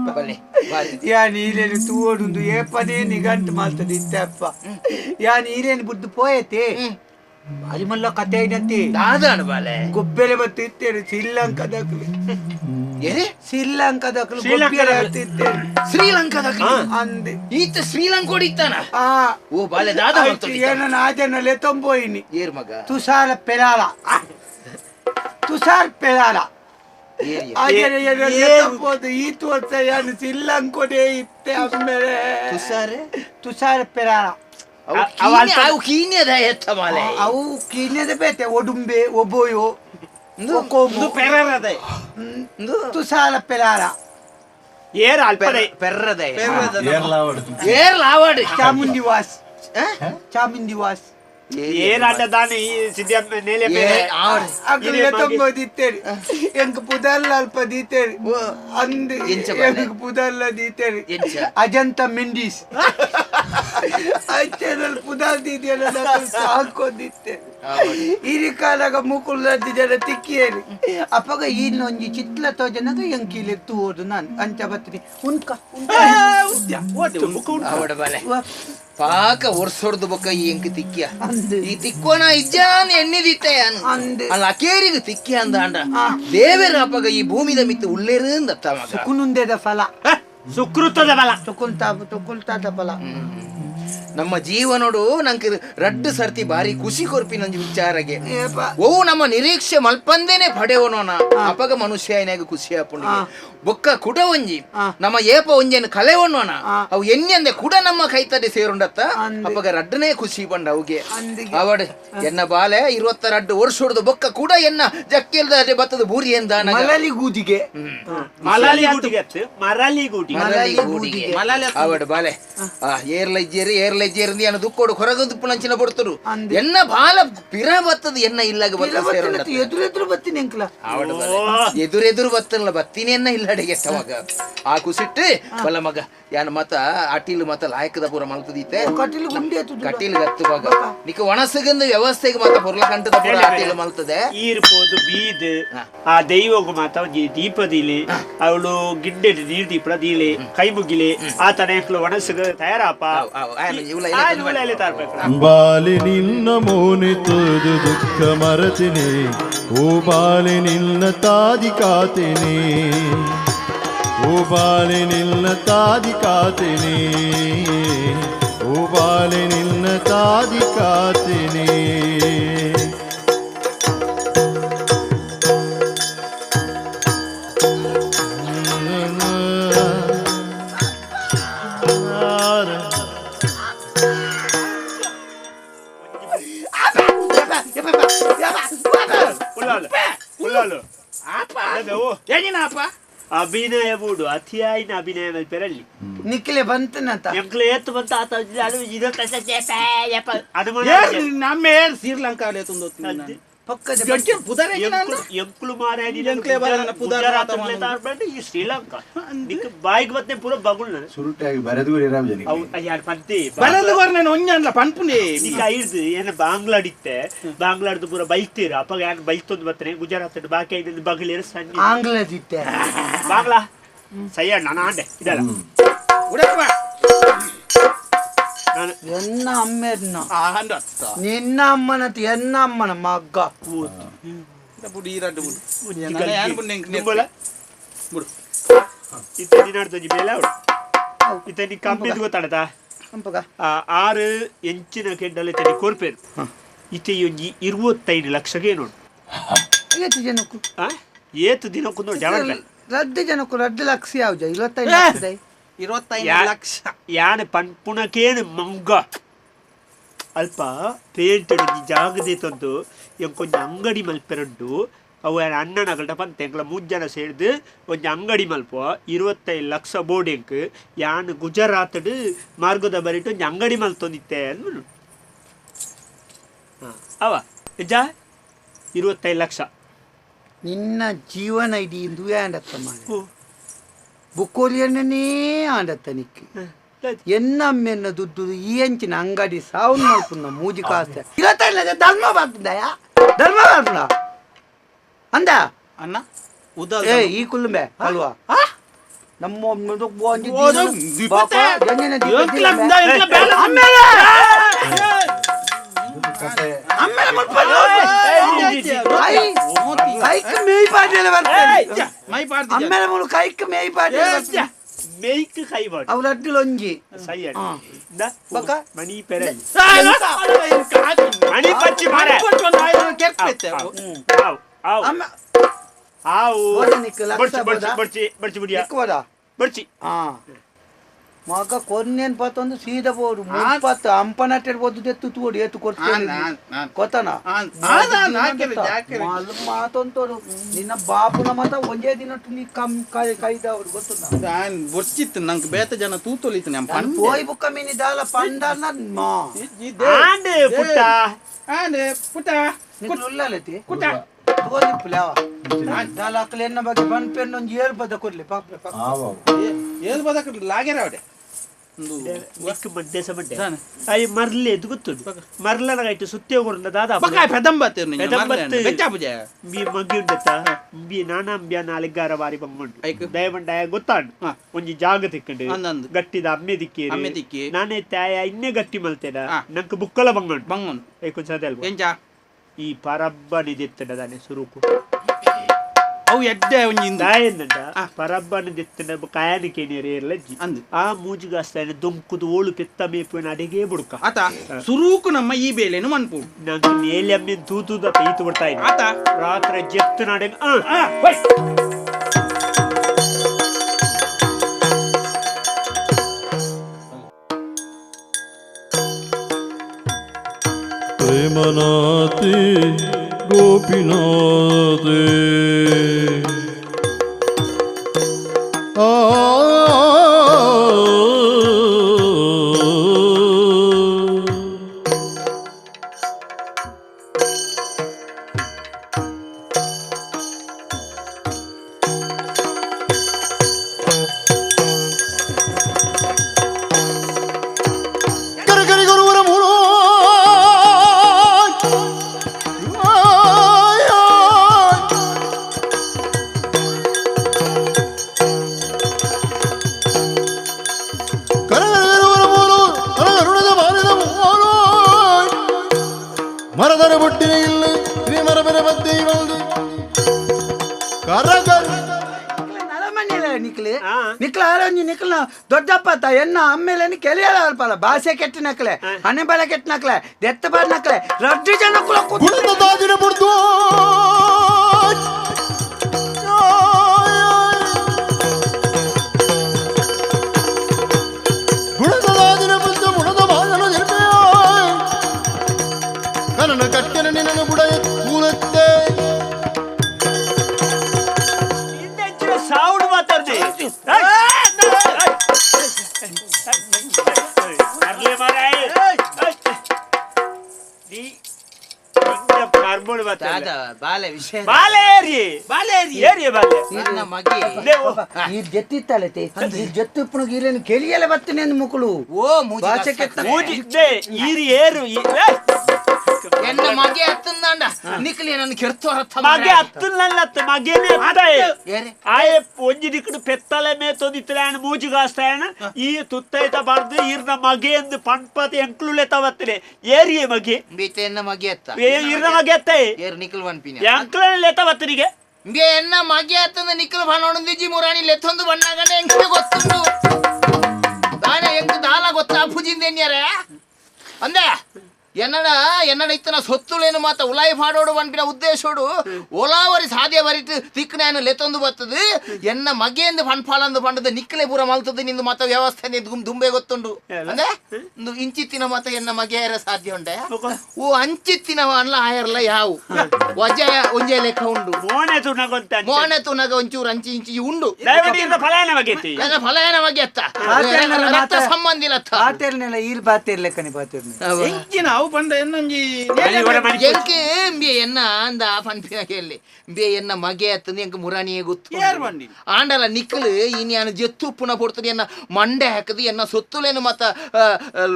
Speaker 2: ಬಲೆ ಬಾಲೆ
Speaker 3: ಯಾನ್ ಈರೇನು ತೂವೊಂದು ಏಪನೇ ನಿಗಂಟು ಮಾಡ್ತದೆ ಇತ್ತಪ್ಪ ಯಾನ್ ಈರೇನು ಬುದ್ದು ಪೋಯತೆ ಬಾರಿ ಮಲ್ಲ ಕತೆ ಐನಂತೆ
Speaker 2: ದಾದಾನು ಬಾಲೆ
Speaker 3: ಗೊಬ್ಬೆಲೆ ಮತ್ತೆ ಇತ್ತೇನೆ ಶ್ರೀಲಂಕಾದಕ್ಕಲು
Speaker 2: ಶ್ರೀಲಂಕಾದ
Speaker 3: ಅಂದೆ
Speaker 2: ಈತ ಶ್ರೀಲಂಕೋಡಿ ಇತ್ತಾನ ಓ ಬಾಲೆ ದಾದ
Speaker 3: ಏನನ್ನ ಆಜನಲ್ಲೇ ತೊಂಬೋಯಿನಿ
Speaker 2: ಏರ್ ಮಗ
Speaker 3: ತುಷಾರ ಪೆರಾಲ ಈತು ವರ್ಷ ಏನು ಶ್ರೀಲಂಕೋಡೆ ಇತ್ತೆ ಆಮೇಲೆ ತುಷಾರ ಪೆರಾಲ
Speaker 2: ಅವು ಕೀನ್ಯದ ಎತ್ತ ಮಾಲೆ
Speaker 3: ಅವು ಕೀನ್ಯದ ಬೇತೆ ಒಡುಂಬೆ ಒಬೋಯೋ ತುಷಾರ ಪೆರಾಲ
Speaker 5: ಏರ್ ಅಲ್ಪಡೆ
Speaker 2: ಏರ್ ಲಾವಡ್
Speaker 3: ಚಾಮುಂಡಿ ವಾಸ್
Speaker 5: ಏನಾಟ ದಾನಿ ಸಿದ್ಧ ನೇಲೆ
Speaker 3: ಅಗ್ಲೆ ತೊಂಬೋದಿತ್ತೇರಿ ಎಂಕ್ ಪುದಲ್ಲ ಅಲ್ಪ ದೀತೇರಿ ಅಂದ್ ಎಂಕ್ ಪುದಲ್ಲ ದೀತೇರಿ ಅಜಂತ ಮೆಂಡೀಸ್ ಅಚ್ಚನಲ್ಲಿ ಪುದಲ್ ದೀದಿಯಲ್ಲ ಸಾಕೋದಿತ್ತೆ ಇರಿ ಕಾಲಾಗ ಮೂಕುಲ್ ಜನ ತಿಕ್ಕಿಯೇರಿ ಅಪ್ಪಗ ಇನ್ನೊಂಜಿ ಚಿತ್ಲ ತೋಜನಾಗ ಎಂಕಿಲೆ ತೂದು ನಾನು ಅಂಚ ಬತ್ತೀನಿ ಉನ್ಕ
Speaker 2: ಪಾಕ ಒರ್ಸೊಡ್ದು ಬೊಕ್ಕ ಈ ಎಂಕ್ ತಿಕ್ಕಿಯ ಈ ತಿಕ್ಕೋಣ ಇಜ್ಜಾನ್ ಎಣ್ಣಿದಿತ್ತೆ ಅಲ್ಲ ಅಕೇರಿಗೆ ತಿಕ್ಕಿ ಅಂದ ಅಂಡ ದೇವರ ಅಪ್ಪಗ ಈ ಭೂಮಿದ ಮಿತ್ತು ಉಳ್ಳೇರಿಂದ
Speaker 3: ಕುನುಂದೆದ ಫಲ
Speaker 5: ಸುಕೃತದ ಬಲ
Speaker 3: ತುಕುಲ್ತಾದ ಫಲ
Speaker 2: ನಮ್ಮ ಜೀವನೋಡು ನಂಗೆ ರಡ್ಡು ಸರ್ತಿ ಬಾರಿ ಖುಷಿ ಕೊರ್ಪಿ ನಂಜಿ ವಿಚಾರಗೆ ಓ ನಮ್ಮ ನಿರೀಕ್ಷೆ ಮಲ್ಪಂದೇನೆ ಪಡೆವನೋನ ಅಪಗ ಮನುಷ್ಯ ಏನಾಗ ಖುಷಿ ಹಾಪುಂಡಿ ಬೊಕ್ಕ ಕುಡ ಒಂಜಿ ನಮ್ಮ ಏಪ ಒಂಜೇನು ಕಲೆವನೋನ ಅವು ಎನ್ನೆಂದೆ ಕುಡ ನಮ್ಮ ಕೈತಡೆ ಸೇರುಂಡತ್ತ ಅಪಗ ರಡ್ಡನೇ ಖುಷಿ ಬಂಡ ಅವಗೆ ಅವಡ್ ಎನ್ನ ಬಾಲೆ 22 ವರ್ಷ ಹೊಡೆದು ಬೊಕ್ಕ ಕೂಡ ಎನ್ನ ಜಕ್ಕೆಲ್ದ ಬತ್ತದ ಬೂರಿ ಎಂದ
Speaker 3: ಮಲಲಿ ಗೂದಿಗೆ
Speaker 2: ಅವಡ್ ಬಾಲೆ ಏರ್ಲಜ್ಜೇರಿ ಅನ್ನ ದುಕ್ಕೋಡು ಹೊರಗದು ಪುಣಂಚಿನ ಬಡ್ತರು ಎನ್ನ ಬಾಲ ಪಿರ ಬತ್ತದ ಎನ್ನ ಇಲ್ಲಾಗ
Speaker 3: ಎದುರೆದುರು ಬತ್ತೀನಿ ಅಂಕಲ
Speaker 2: ಎದುರೆದುರು ಬತ್ತನಲ್ಲ ಬತ್ತೀನಿ ಎನ್ನ ಇಲ್ಲ ಅಡಿಗೆ ಮಗ ಆ ಕುಸಿಟ್ಟು ಬಲ್ಲ ಮಗ ಯಾನ ಮತ ಅಟಿಲ್ ಮತ ಲಾಯಕದ ಪೂರ ಮಲ್ತದೀತೆ ಕಟೀಲ್ ಗತ್ತು ಮಗ ನಿಕ ಒಣಸಗಂದ ವ್ಯವಸ್ಥೆಗೆ ಮತ ಪುರ್ಲ ಕಂಟದ ಪೂರ ಅಟಿಲ್ ಮಲ್ತದೆ
Speaker 5: ಈರ್ಬೋದು ಬೀದ್ ಆ ದೈವಗು ಮಾತ ದೀಪದಿಲಿ ಅವಳು ಗಿಡ್ಡೆ ನೀರ್ ದೀಪಡ ದೀಲೆ ಕೈ ಮುಗಿಲೆ ಆ ತನಕಲು ಒಣಸಗ ತಯಾರಪ್ಪ
Speaker 1: ಬಾಲಿ ನಿನ್ನ ಮೋನೆ ತೊದು ದುಃಖ ಮರತಿನಿ ಓ ಬಾಲಿ ನಿನ್ನ ತಾದಿ ಕಾತೆನೆ ಓ ಬಾಲಿ ನಿನ್ನ ತಾದಿ ಕಾತೆನೆ ಓ ಬಾಲಿ ನಿನ್ನ ತಾದಿ ಕಾತೆನೆ
Speaker 5: ಅಭಿನಯ ಬೂಡು ಅತಿಯಾಯಿನ ಅಭಿನಯ ಪೆರಲ್ಲಿ
Speaker 3: ನಿಕ್ಲೆ ಬಂತನಂತ
Speaker 5: ಎಂಕ್ಲೆ ಎತ್ತು ಬಂತ ಆತ
Speaker 4: ನಮ್ಮ ಶ್ರೀಲಂಕಾ
Speaker 5: ಎಂಕ್ಲು ಮಾರಾಡಿ ಶ್ರೀಲಂಕಾ ಬಾಯಿಗೆ ಮತ್ತೆ ಪೂರ ಬಗುಳ್ನ
Speaker 1: ಸುರುಟಾಗಿ ಬರೆದು
Speaker 5: ಯಾರು ಪಂತೆ
Speaker 4: ಪನ್ಪುನೆ
Speaker 5: ಐದು ಏನ ಬಾಂಗ್ಲಾಡಿತ್ತೆ ಬಾಂಗ್ಲಾಡ್ದು ಪೂರ ಬೈತೀರ ಅಪ್ಪ ಯಾರು ಬೈತೊಂದು ಬರ್ತನೆ ಗುಜರಾತ್ ಬಾಕಿ ಐದು ಬಗಲೇರ ಸಣ್ಣ
Speaker 3: ಆಂಗ್ಲದಿತ್ತೆ
Speaker 5: ಬಾಂಗ್ಲಾ ಸಯ್ಯ ನಾನು ಆಂಡೆ ಇದಲ್ಲ
Speaker 3: ಎನ್ನ ಅಮ್ಮೆರ್ನ ನಿನ್ನ ಅಮ್ಮನತಿ ಎನ್ನ ಅಮ್ಮನ ಮಗ್ಗ
Speaker 5: ಇತನಿ ಕಂಪ್ನಿದ್ ಗೊತ್ತಾಡತಾ 6 ಎಂಚಿನ ಕೆಡ್ಡಲ್ಲಿ ತನಿ ಕೋರ್ಪೇರು ಇತೆ ಒಂಜಿ 25 ಲಕ್ಷಗೆ ನೋಡು
Speaker 3: ಏತು ಜನಕ್ಕೂ
Speaker 5: ಏತು ದಿನಕ್ಕೂ ನೋಡಿ ಜವಾಬ್ದಾರಿ
Speaker 3: ರಡ್ಡು ಜನಕ್ಕೂ 2 ಲಕ್ಷ ಯಾವ್ಜ 25 ಲಕ್ಷ
Speaker 5: ಯಾನೆ ಪನ್ಪುಣಕೇನು ಮಂಗ ಅಲ್ಪ ಪೇಂಟ್ ಜಾಗದೆ ತಂದು ಕೊಂಚ ಅಂಗಡಿ ಮಲ್ಪೆರಡ್ಡು ಅವು ಅಣ್ಣನಗಲ್ಟ ಪಂತ ಎಂಕ್ಲ 3 ಜನ ಸೇರಿದು ಒಂಜಿ ಅಂಗಡಿ ಮಲ್ಪ 25 ಲಕ್ಷ ಬೋರ್ಡೆಂಕ್ ಯಾನ್ ಗುಜರಾತ್ ಮಾರ್ಗದ ಬರಿಟ್ಟು ಒಂಜಿ ಅಂಗಡಿ ಮಲ್ತೊಂದಿತ್ತೆ ಅನ್ಬಿಡು ಅವ ಎಜ್ಜ 25 ಲಕ್ಷ
Speaker 3: ನಿನ್ನ ಜೀವನ ಇಡೀ ದುಯಾಂಡತ್ತ ಮಾಡಿ ಬುಕ್ಕೋಲಿಯನ್ನೇ ಆಡತ್ತ ನಿಕ್ಕಿ ಎನ್ನಮ್ಮೆನ್ನ ದುಡ್ಡು ಈ ಅಂಚಿನ ಅಂಗಡಿ ಸಾವನ್ ಮಾಡ್ಕೊಂಡ ಮೂಜಿ ಕಾಸ್ತೆ 25 ಲಕ್ಷ ಧರ್ಮ ಬಾರ್ಪುಂದಯ ಧರ್ಮ ಬಾರ್ಪುಂಡ ಅಂದ
Speaker 4: ಅಣ್ಣ
Speaker 3: ಈ ಕುಲ್ಲುಂಬೆ ಅಲ್ವಾ ನಮ್ಮ ಕೈಕ್ ಮೇಯ್ ಪಾಟಿ
Speaker 5: ಮೇಯ್ಕ್ ಕೈ ಮಾಡಿ
Speaker 3: ಅವ್ರ ಅಡ್ಡಿಲೊಂಜಿ
Speaker 5: ಸಯ್ಯ ಮಣಿ ಪೆರೆ ಮಣಿ ಪಚ್ಚಿ ಮಾರ ಆವು ಬರ್ಚಿ ಬಿಡಿಯ ಬರ್ಚಿ
Speaker 3: ಮಗ ಕೊನ್ನೇನ್ ಪತ್ತೊಂದು ಸೀದಾ ಬೋಡು ಮುಪ್ಪತ್ತು ಅಂಪನಟ್ಟೆಡ್ ಬದ್ದು ತೆತ್ತು ತೋಡಿ ಎತ್ತು ಕೊಡ್ತೇನೆ ಗೊತ್ತಾನ ಮಾತೊಂತೋಡು ನಿನ್ನ ಬಾಪುನ ಮಾತ ಒಂದೇ ದಿನ ನೀ ಕೈದವ್ರು ಗೊತ್ತುಂಟ
Speaker 7: ಬೊಚ್ಚಿತ್ತು ನಂಗೆ ಬೇತ ಜನ ತೂತೊಲಿತು
Speaker 3: ಪೋಯ್ ಬುಕ್ಕ ಮೀನಿ ದಾಲ ಪಂಡನ ಮಾ
Speaker 5: ಪುಟ್ಟ
Speaker 7: ಪುಟ
Speaker 3: ಉಲ್ಲತಿ ಕುಟ ತೋಲಿಪ್ಲಾವ ದಾಲ ಅಕ್ಕಲೆ ಎನ್ನ ಬಗ್ಗೆ ಬನ್ ಪೆನ್ ಒಂದು 7 ಬದ ಕೊಡ್ಲಿ ಪಾಪ
Speaker 7: ಏಳು ಬದಕ ಲಾಗ್ಯಾರ ಅವಡೆ
Speaker 5: ಅಯ್ಯ ಮರ್ಲೆ ಅದು ಗೊತ್ತುಂಟು ಮರ್ಲನಾಗೈತು ಸುತ್ತಿ ಹೋಗೋಣ ದಾದಾ ಮಿ ಮಗ್ಗಿ ಉಂಡತ್ತ ಬಿ ನಾನಂಬ್ಯ ನಾಲೆಗಾರ ಬಾರಿ ಬಂಗೊಂಡು ದಯಮಂಡ ಗೊತ್ತಾಂಡು ಒಂಜಿ ಜಾಗ ತಿಕ್ಕಂಡು ಗಟ್ಟಿದ ಅಮ್ಮೆ ದಿಕ್ಕಿ ನಾನೇ ತಾಯ ಇನ್ನೇ ಗಟ್ಟಿ ಮಲ್ತೇನ ನಂಗೆ ಬುಕ್ಕಲ ಬಂಗೊಂಡು ಕೊಂಚ ಈ ಪರಬ್ಬನಿ ದಿತ್ತದಾನೆ ಸುರುಕು
Speaker 7: ಅವು ಎಡ್ಡೆ ಒಂಜಿಂದ
Speaker 5: ఏంటంట పరబ్బాన్ని తెస్తున్న కాయానికి నేరేర్లజ్జి ఆ మూజిగాస్తాయని దొంకుదు ఓళ్ళు పెత్తమైపోయిన అడిగే బుడక
Speaker 7: ಆತ ಸುರೂಕು ನಮ್ಮ ಈ ಬೇಲೆನು ಮನ್ಪು
Speaker 5: నాకు నేలమ్మి తూతుద ఈత పడతాయి
Speaker 7: ಆತ
Speaker 5: రాత్రి చెప్తున్నాడు
Speaker 1: ప్రేమనాథి గోపినాథే ಮರದರ ಬುಟ್ಟಿನ ಇಲ್ಲ ಶ್ರೀ ಮರಬರ ಬದ್ದೆ ಬಂದು
Speaker 3: ನಿಕ್ಲ ಆರೋಂಜಿ ನಿಕ್ಲ ದೊಡ್ಡಪ್ಪ ಎನ್ನ ಅಮ್ಮೇಲೆ ಕೆಲಿಯಲ್ಲ ಅಲ್ಪಲ್ಲ ಭಾಷೆ ಕೆಟ್ಟ ನಕ್ಲೆ ಹಣೆ ಬಲ ಕೆಟ್ಟ ನಕ್ಲೆ ದೆತ್ತ ಬಾರ್ ನಕ್ಲೆ ರಡ್ಡು ಜನ
Speaker 1: ಗುಣದ ದಾದಿನ ಬಿಡ್ತು ಗುಣದ ದಾದಿನ ಬಿಡ್ತು ಗುಣದ ಬಾದನ ನಿರ್ಮಯ ಕನನ ಕಟ್ಟಿನ ನಿನಗೆ ಬುಡ ಕೂಲತ್ತೆ
Speaker 5: ಸಾವುಡು ಮಾತಾಡ್ದೆ
Speaker 3: ಜೆತ್ತಿತ್ತಲೆ ಜೆತ್ತು ಗಿರಿಯನ್ನು ಕೆಲಿಯಲ್ಲ ಬರ್ತೇನೆ ಅಂದ್ ಮುಕ್ಕಳು ಭಾಷೆ
Speaker 5: ಈರಿ ಏರು
Speaker 2: ಎನ್ನ ಮಗೆ ಹತ್ತಂದಾಂಡ ನಿಕ್ಲಿ ನನ್ನ ಕೆರ್ತೋರ
Speaker 5: ಮಗೆ ಹತ್ತುಲ್ಲತ್ತ ಮಗೆನೆ ಆಯ ಒಂಜಿ ದಿಕ್ಕಡು ಪೆತ್ತಲೆ ಮೇ ತೊಂದಿತ್ತಲೆ ಮೂಜಿಗಾಸ್ತಾಯಣ ಈ ತುತ್ತೈತ ಬಾರ್ದು ಈರ್ನ ಮಗೆ ಎಂದು ಪಂಪತಿ ಎಂಕ್ಲುಲೆ ತವತ್ತಲೆ ಏರಿಯೇ ಮಗೆ
Speaker 2: ಬೀತೆ ಎನ್ನ ಮಗೆ ಹತ್ತ
Speaker 5: ಈರ್ನ ಮಗೆ ಹತ್ತ
Speaker 2: ಏರ್ ನಿಕ್ಲ್ ಬನ್ಪಿನ
Speaker 5: ಎಂಕ್ಲುಲೆ ತವತ್ತನಿಗೆ
Speaker 2: ಬೇ ಎನ್ನ ಮಗೆ ಹತ್ತಂದ ನಿಕ್ಲ್ ಬನ್ನೊಂದಿಜ್ಜಿ ಮುರಾಣಿ ಲೆತ್ತೊಂದು ಬಣ್ಣಾಗನೆ ಎಂಕ್ಲೆ ಗೊತ್ತುಂಡು ದಾನೆ ಎಂಕ್ ದಾಲ ಗೊತ್ತಾ ಪುಜಿಂದೆನ್ಯಾರೆ ಅಂದೆ ಎನ್ನಡ ಇತ್ತನ ಸೊತ್ತುಲೇನು ಮಾತ ಉಲಾಯಿ ಪಾಡೋಡು ಬನ್ಪಿನ ಉದ್ದೇಶೋಡು ಒಲಾವರಿ ಸಾಧ್ಯ ಬರಿತು ತಿಕ್ಕನೇನು ಲೆತ್ತೊಂದು ಬರ್ತದೆ ಎನ್ನ ಮಗೆಂದು ಪಣ್ಪಾಲಂದು ಪಂಡದ ನಿಕ್ಕಲೆ ಪೂರ ಮಲ್ತದೆ ನಿಂದು ಮಾತ ವ್ಯವಸ್ಥೆ ದುಂಬೆ ಗೊತ್ತುಂಡು ಅಂದ್ರೆ ಒಂದು ಇಂಚಿತ್ತಿನ ಮಾತ ಎನ್ನ ಮಗೆ ಸಾಧ್ಯ ಉಂಡೆ ಓ ಅಂಚಿತ್ತಿನ ಅನ್ಲ ಆಯರ್ಲ ಯಾವು ವಜ ಒಂಜೆ ಲೆಕ್ಕ ಉಂಡು ಮೋನೆ ತುನಗ ಒಂಚೂರು ಅಂಚಿ ಇಂಚಿ ಉಂಡು ಫಲಾಯನ ಬಗ್ಗೆ ಅತ್ತ ರಕ್ತ ಸಂಬಂಧಿ ಲತ್ತ
Speaker 3: ಪಾತೇರ್ನೆಲ್ಲ ಈರ್ ಪಾತೇರ್ಲೆಕ್ಕನಿ ಪಾತೇರ್ನೆ
Speaker 7: ಪಂಡ ಎನ್ನೊಂಜಿ
Speaker 2: ಎಂಕೆ ಬೇ ಎನ್ನ ಅಂದ ಪನ್ಪಿನ ಕೇಳಿ ಬೇ ಎನ್ನ ಮಗೆ ಅತ್ತಂದು ಎಂಕ ಮುರಾಣಿಯೇ ಗೊತ್ತು ಆಂಡಲ ನಿಕ್ಕಲು ಇನ್ನು ಜೆತ್ತು ಪುನಃ ಪೊಡ್ತದೆ ಎನ್ನ ಮಂಡೆ ಹಾಕದು ಎನ್ನ ಸೊತ್ತುಲೇನು ಮತ್ತ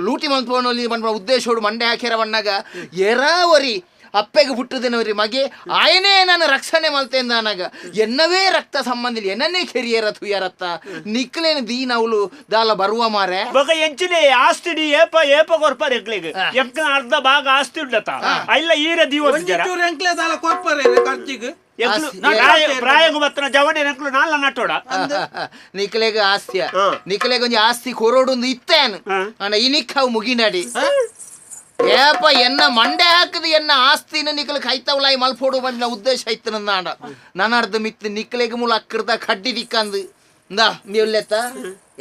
Speaker 2: ಲೂಟಿ ಮಲ್ಪೋನಲ್ಲಿ ಬಂದ ಉದ್ದೇಶೋಡು ಮಂಡೆ ಹಾಕ್ಯಾರ ಬಣ್ಣಾಗ ಎರಾವರಿ ಅಪ್ಪೆಗೆ ಹುಟ್ಟದೇನವ್ರಿ ಮಗೆ ಆಯನೇ ನಾನು ರಕ್ಷಣೆ ಮಲ್ತೇಂದ ನಾಗ ಎನ್ನವೇ ರಕ್ತ ಸಂಬಂಧಿ ಎನ್ನನ್ನೇ ಕೆರಿಯರ ತುಯ್ಯಾರತ್ತ ನಿಕ್ಲೇನು ದೀನ ಅವಳು ದಾಲ ಬರುವ ಮಾರೆ
Speaker 5: ಎಂಚಿನ ಆಸ್ತಿ ಏಪ ಏಪ ಕೊರ್ಪಾರ ಎಂಕ್ಲೆಗೆ ಎಂಕ್ನ ಅರ್ಧ ಭಾಗ ಆಸ್ತಿ ಉಂಡತ ಇಲ್ಲ ಈರ ದಿವಸ
Speaker 7: ಎಂಕ್ಲೆ ದಾಲ ಕೊರ್ಪಾರ ಖರ್ಚಿಗೆ
Speaker 5: ಪ್ರಾಯಗು ಬತ್ತನ ಜವಣೆ ಎಂಕ್ಲು ನಾಲ್ಲ ನಟ್ಟೋಡ
Speaker 2: ನಿಕ್ಲೆಗೆ ಆಸ್ತಿಯ ನಿಕ್ಲೆಗೆ ಒಂಜಿ ಆಸ್ತಿ ಕೊರೋಡೊಂದು ಇತ್ತೇನು ಅಣ್ಣ ಇನಿಕ್ಕಾವು ಮುಗಿನಾಡಿ ಏಪ ಎನ್ನ ಮಂಡೆ ಹಾಕದು ಎನ್ನ ಆಸ್ತಿನ ನಿಕ್ಲ ಕೈತವಲಾಯಿ ಮಲ್ಪೋಡು ಬಂದ ಉದ್ದೇಶ ಐತ ನನ್ನ ಅರ್ಧ ಮಿತ್ತು ನಿಕ್ಲೆಗೆ ಮೂಲ ಅಕ್ಕರ್ದ ಕಡ್ಡಿ ದಿಕ್ಕಂದು ಇಂದ ಮೇಲೆತ್ತ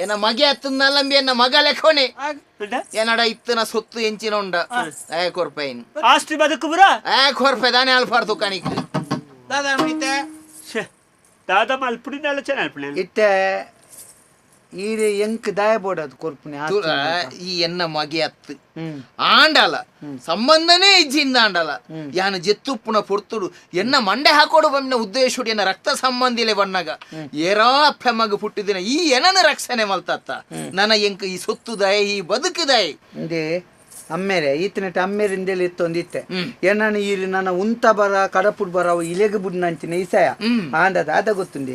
Speaker 2: ಎನ್ನ ಮಗೆ ಹತ್ತನ್ನಲ್ಲಂಬಿ ಎನ್ನ ಮಗ ಲೆಕ್ಕೋನೆ
Speaker 5: ಅಂಡ?
Speaker 2: ಏನಡ ಇತ್ತನ ಸೊತ್ತು ಎಂಚಿನ ಉಂಡ ಕೊರ್ಪೈನ್
Speaker 5: ಆಸ್ತಿ ಬದುಕು ಬುರ
Speaker 2: ಕೊರ್ಪೆ ದಾನೆ ಅಲ್ಪಾರ್ ತುಕಾನಿಕ್
Speaker 7: ದಾದಾ ಮಿತೆ
Speaker 5: ಛೆ, ದಾದ ಮಲ್ಪುಡಿನ ಅಲ್ಲ ಚೆನ್ನ
Speaker 3: ಇತ್ತೆ ಈಡೆ ಎಂಕ್ ದಾಯ ಬೋಡದು ಕೊರ್ಪುನೆ
Speaker 2: ಈ ಎನ್ನ ಮಗೆ ಹತ್ತು ಆಂಡಲ ಸಂಬಂಧನೇ ಇಜ್ಜಿಂದ ಆಂಡಲ ಯಾನ ಜೆತ್ತುಪ್ಪುನ ಪೊರ್ತುಡು ಎನ್ನ ಮಂಡೆ ಹಾಕೋಡು ಬಮ್ಮಿನ ಉದ್ದೇಶುಡು ಎನ್ನ ರಕ್ತ ಸಂಬಂಧಿಲೆ ಬಣ್ಣಗ ಏರಾ ಅಪ್ಪ ಮಗ ಪುಟ್ಟಿದಿನ ಈ ಎನನ ರಕ್ಷಣೆ ಮಲ್ತತ್ತ ನನ್ನ ಎಂಕ ಈ ಸೊತ್ತು ದಯ ಈ ಬದುಕು ದಯ
Speaker 3: ಇಂದೆ ಅಮ್ಮೇರೆ ಈತನಟ ಅಮ್ಮೇರಿಂದೆಲ್ಲ ಇತ್ತೊಂದಿತ್ತೆ ಏನನ್ನ ಈ ನನ್ನ ಉಂತ ಬರ ಕಡಪುಡ್ ಬರ ಅವು ಇಲೆಗೆ ಬುಡ್ನಂಚಿನ ಈಸಯ ಆಂಡದ ಅದ ಗೊತ್ತುಂಡಿ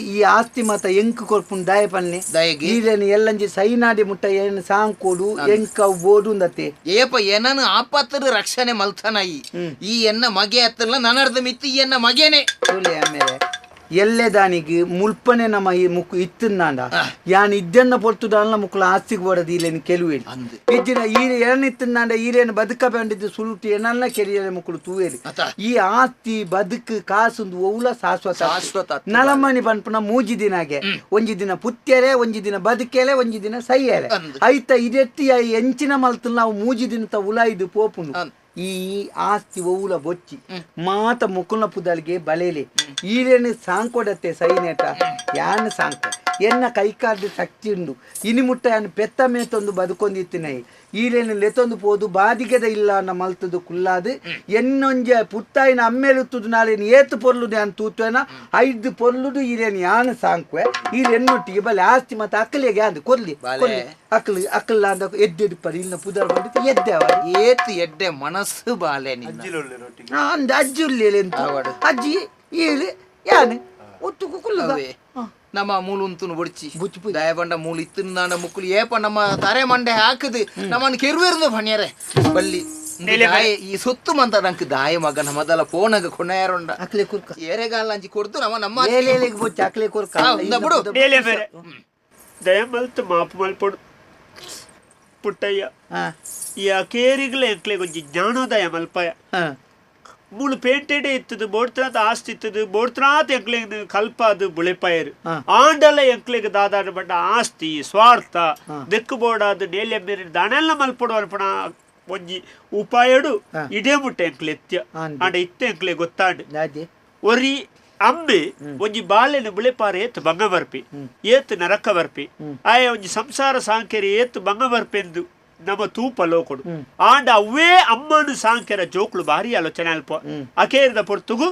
Speaker 3: ಈ ಆಸ್ತಿ ಮತ ಎಂಕ್ ಕೊರ್ಪುನ್ ದಾಯ ಪನ್ನೆ ಈಲೇನು ಎಲ್ಲಂಜಿ ಸೈನಾಡಿ ಮುಟ್ಟ ಏನು ಸಾಂಕೋಡು ಎಂಕ ಬೋಡು ಅಂದತ್ತೆ
Speaker 2: ಏಪ ಏನನು ಆಪತ್ತರ ರಕ್ಷಣೆ ಮಲ್ತನ ಈ ಎನ್ನ ಮಗೆ ಹತ್ತಲ್ಲ ನನ್ನರ್ಧ ಮಿತ್ತಿ ಈ ಎನ್ನ ಮಗೇನೆ
Speaker 3: ಅಮ್ಮೇರೆ ಎಲ್ಲೆ ದಾನಿಗೆ ಮುಲ್ಪನೆ ನಮ್ಮ ಈ ಮುಕ್ಕು ಇತ್ತಂದಾಂಡ ಯಾನ್ ಇದ್ದನ್ನ ಪೊರ್ತುದಾನ್ಲ ಮುಕ್ಕಳ ಆಸ್ತಿಗೆ ಬಡದು ಇಲ್ಲೇನು ಕೆಲುವೇರಿ ಇಜ್ಜಿನ ಈರೆ ಏನಿತ್ತಂದಾಂಡ ಈರೇನು ಬದುಕ ಬಂದಿದ್ದು ಸುಳುಟಿ ಏನಲ್ಲ ಕೆರಿಯಲೆ ಮುಕ್ಕಳು ತೂವೇರಿ ಈ ಆಸ್ತಿ ಬದುಕು ಕಾಸೊಂದು ಒವ್ಲ ಶಾಶ್ವತ ನಲಮಣಿ ಪನ್ಪುನ ಮೂಜಿ ದಿನಾಗೆ ಒಂಜಿ ದಿನ ಪುತ್ಯರೆ ಒಂಜಿ ದಿನ ಬದುಕೆಲೆ ಒಂಜಿ ದಿನ ಸೈಯಲೆ ಐತ ಇದೆತ್ತಿ ಎಂಚಿನ ಮಲ್ತು ನಾವು ಮೂಜಿ ದಿನ ಉಲಾಯ್ದು ಪೋಪುನು ಈ ಆಸ್ತಿ ಒವ್ಲ ಬೊಚ್ಚಿ ಮಾತ ಮುಕ್ಕುಲ್ನ ಪುದಲ್ಗೆ ಬಲೇಲೆ ಈರೇನು ಸಾಂಕೊಡತ್ತೆ ಸೈನೇಟ ಯಾನ್ ಸಾಂಕ ಎನ್ನ ಕೈಕಾರ್ದು ಶಕ್ತಿ ಉಂಡು ಇನಿ ಮುಟ್ಟ ಯಾನ್ ಪೆತ್ತ ಮೇತೊಂದು ಬದುಕೊಂದಿತ್ತಿನೈ ಈರೇನು ಲೆತೊಂದು ಪೋದು ಬಾದಿಗೆದ ಇಲ್ಲ ಅನ್ನ ಮಲ್ತದು ಕುಲ್ಲಾದು ಎನ್ನೊಂಜ ಪುತ್ತಾಯಿನ ಅಮ್ಮೇಲುತ್ತದು ನಾಳೆನು ಏತು ಪೊರ್ಲುದು ಯಾನ್ ತೂತ್ವೇನ 5 ಪೊರ್ಲುಡು ಈರೇನು ಯಾನ್ ಸಾಂಕ್ವೆ ಈರೆನ್ನೊಟ್ಟಿಗೆ ಬಲೆ ಆಸ್ತಿ ಮತ್ತೆ ಅಕ್ಕಲಿಗೆ ಯಾಂದು ಕೊರ್ಲಿ ಅಕ್ಕಲ್ಲ ಅಂದ ಎದ್ದೆಡು ಪರಿ ಇಲ್ಲ ಪುದರ್ ಬಂದಿತ್ತು ಎದ್ದೆ ಅವ
Speaker 2: ಏತು ಎಡ್ಡೆ ಮನಸ್ಸು ಬಾಲೆ
Speaker 3: ಅಂದ ಅಜ್ಜಿ ಉಲ್ಲೇಲೆ ಅಂತ ಅಜ್ಜಿ ಏಳು ಯಾನೆ ಒತ್ತು ಕುಲ್ಲುವೆ
Speaker 2: ನಮ್ಮ ಮೂಲು ಉಂತುನು ಬುಡ್ಚಿ ದಯ ಬಂಡ ಮೂಲು ಇತ್ತಿನ ಮುಕ್ಕುಲು ಏಪ ನಮ್ಮ ತಾರೆ ಮಂಡೆ ಹಾಕದು ನಮ್ಮನ್ನು ಕೆರುವೇರ್ದು ಬಣ್ಯರೆ ಬಲ್ಲಿ ಈ ಸೊತ್ತು ಮಂತ ನಂಕ್ ದಾಯ ಮಗನ ಮೊದಲ ಪೋನಗ ಕೊನೆಯಾರೊಂಡ
Speaker 3: ಅಕ್ಲೆ ಕುರ್ಕ
Speaker 2: ಏರೆಗಾಲ ಅಂಜಿ ಕೊಡ್ತು ನಮ್ಮ
Speaker 3: ಏಲೇಲಿಗೆ ಬುಚ್ಚಿ ಅಕ್ಲೆ ಕುರ್ಕ
Speaker 2: ಬಿಡು
Speaker 5: ದಯ ಮಲ್ತು ಮಾಪು ಮಲ್ಪೊಡು ಪುಟ್ಟಯ್ಯ ಈ ಕೇರಿಗ್ಲೆ ಎಂಕ್ಲೆ ಕೊಂಚ ಜ್ಞಾನೋದಯ ಮಲ್ಪಯ ಮೂಳು ಪೇಂಟೆಡೆ ಇತ್ತದು ಬೋಡ್ತ್ರಾತ ಆಸ್ತಿ ಇತ್ತದು ಬೋಡ್ತ್ರಾತ ಎಂಕ್ಲೆಗ್ ಕಲ್ಪ ಅದು ಬುಳೆಪಾಯರು ಆಂಡಲ ಎಂಕ್ಲೆಗ್ ದಾದಾಡ ಬಡ್ಡ ಆಸ್ತಿ ಸ್ವಾರ್ಥ ದೆಕ್ಕು ಬೋಡಾದು ನೇಲೆ ಬೇರೆ ದನೆಲ್ಲ ಮಲ್ಪೊಡು ಅಲ್ಪಣ ಒಂಜಿ ಉಪಾಯಡು ಇಡೇ ಮುಟ್ಟ ಎಂಕ್ಲೆ ಎತ್ಯ ಆಂಡ ಇತ್ತ ಎಂಕ್ಲೆ ಗೊತ್ತಾಂಡು ಒರಿ ಅಮ್ಮೆ ಒಂಜಿ ಬಾಳೆನ ಬುಳೆಪಾರ ಏತ್ ಬಂಗ ಬರ್ಪಿ ಏತ್ ನರಕ ಬರ್ಪಿ ಆಯ ಒಂಜಿ ಸಂಸಾರ ಸಾಂಕೆರೆ ಏತ್ ಬಂಗ ಬರ್ಪೆಂದು ನಮ್ಮ ತೂಪ ಲೋಕೊಡು ಆಂಡ ಅವೇ ಅಮ್ಮನು ಸಾಂಕೆರ ಜೋಕ್ಳು ಭಾರಿ ಆಲೋಚನೆ ಅಲ್ಪ ಅಕೇರಿದ ಪೊರ್ತುಗು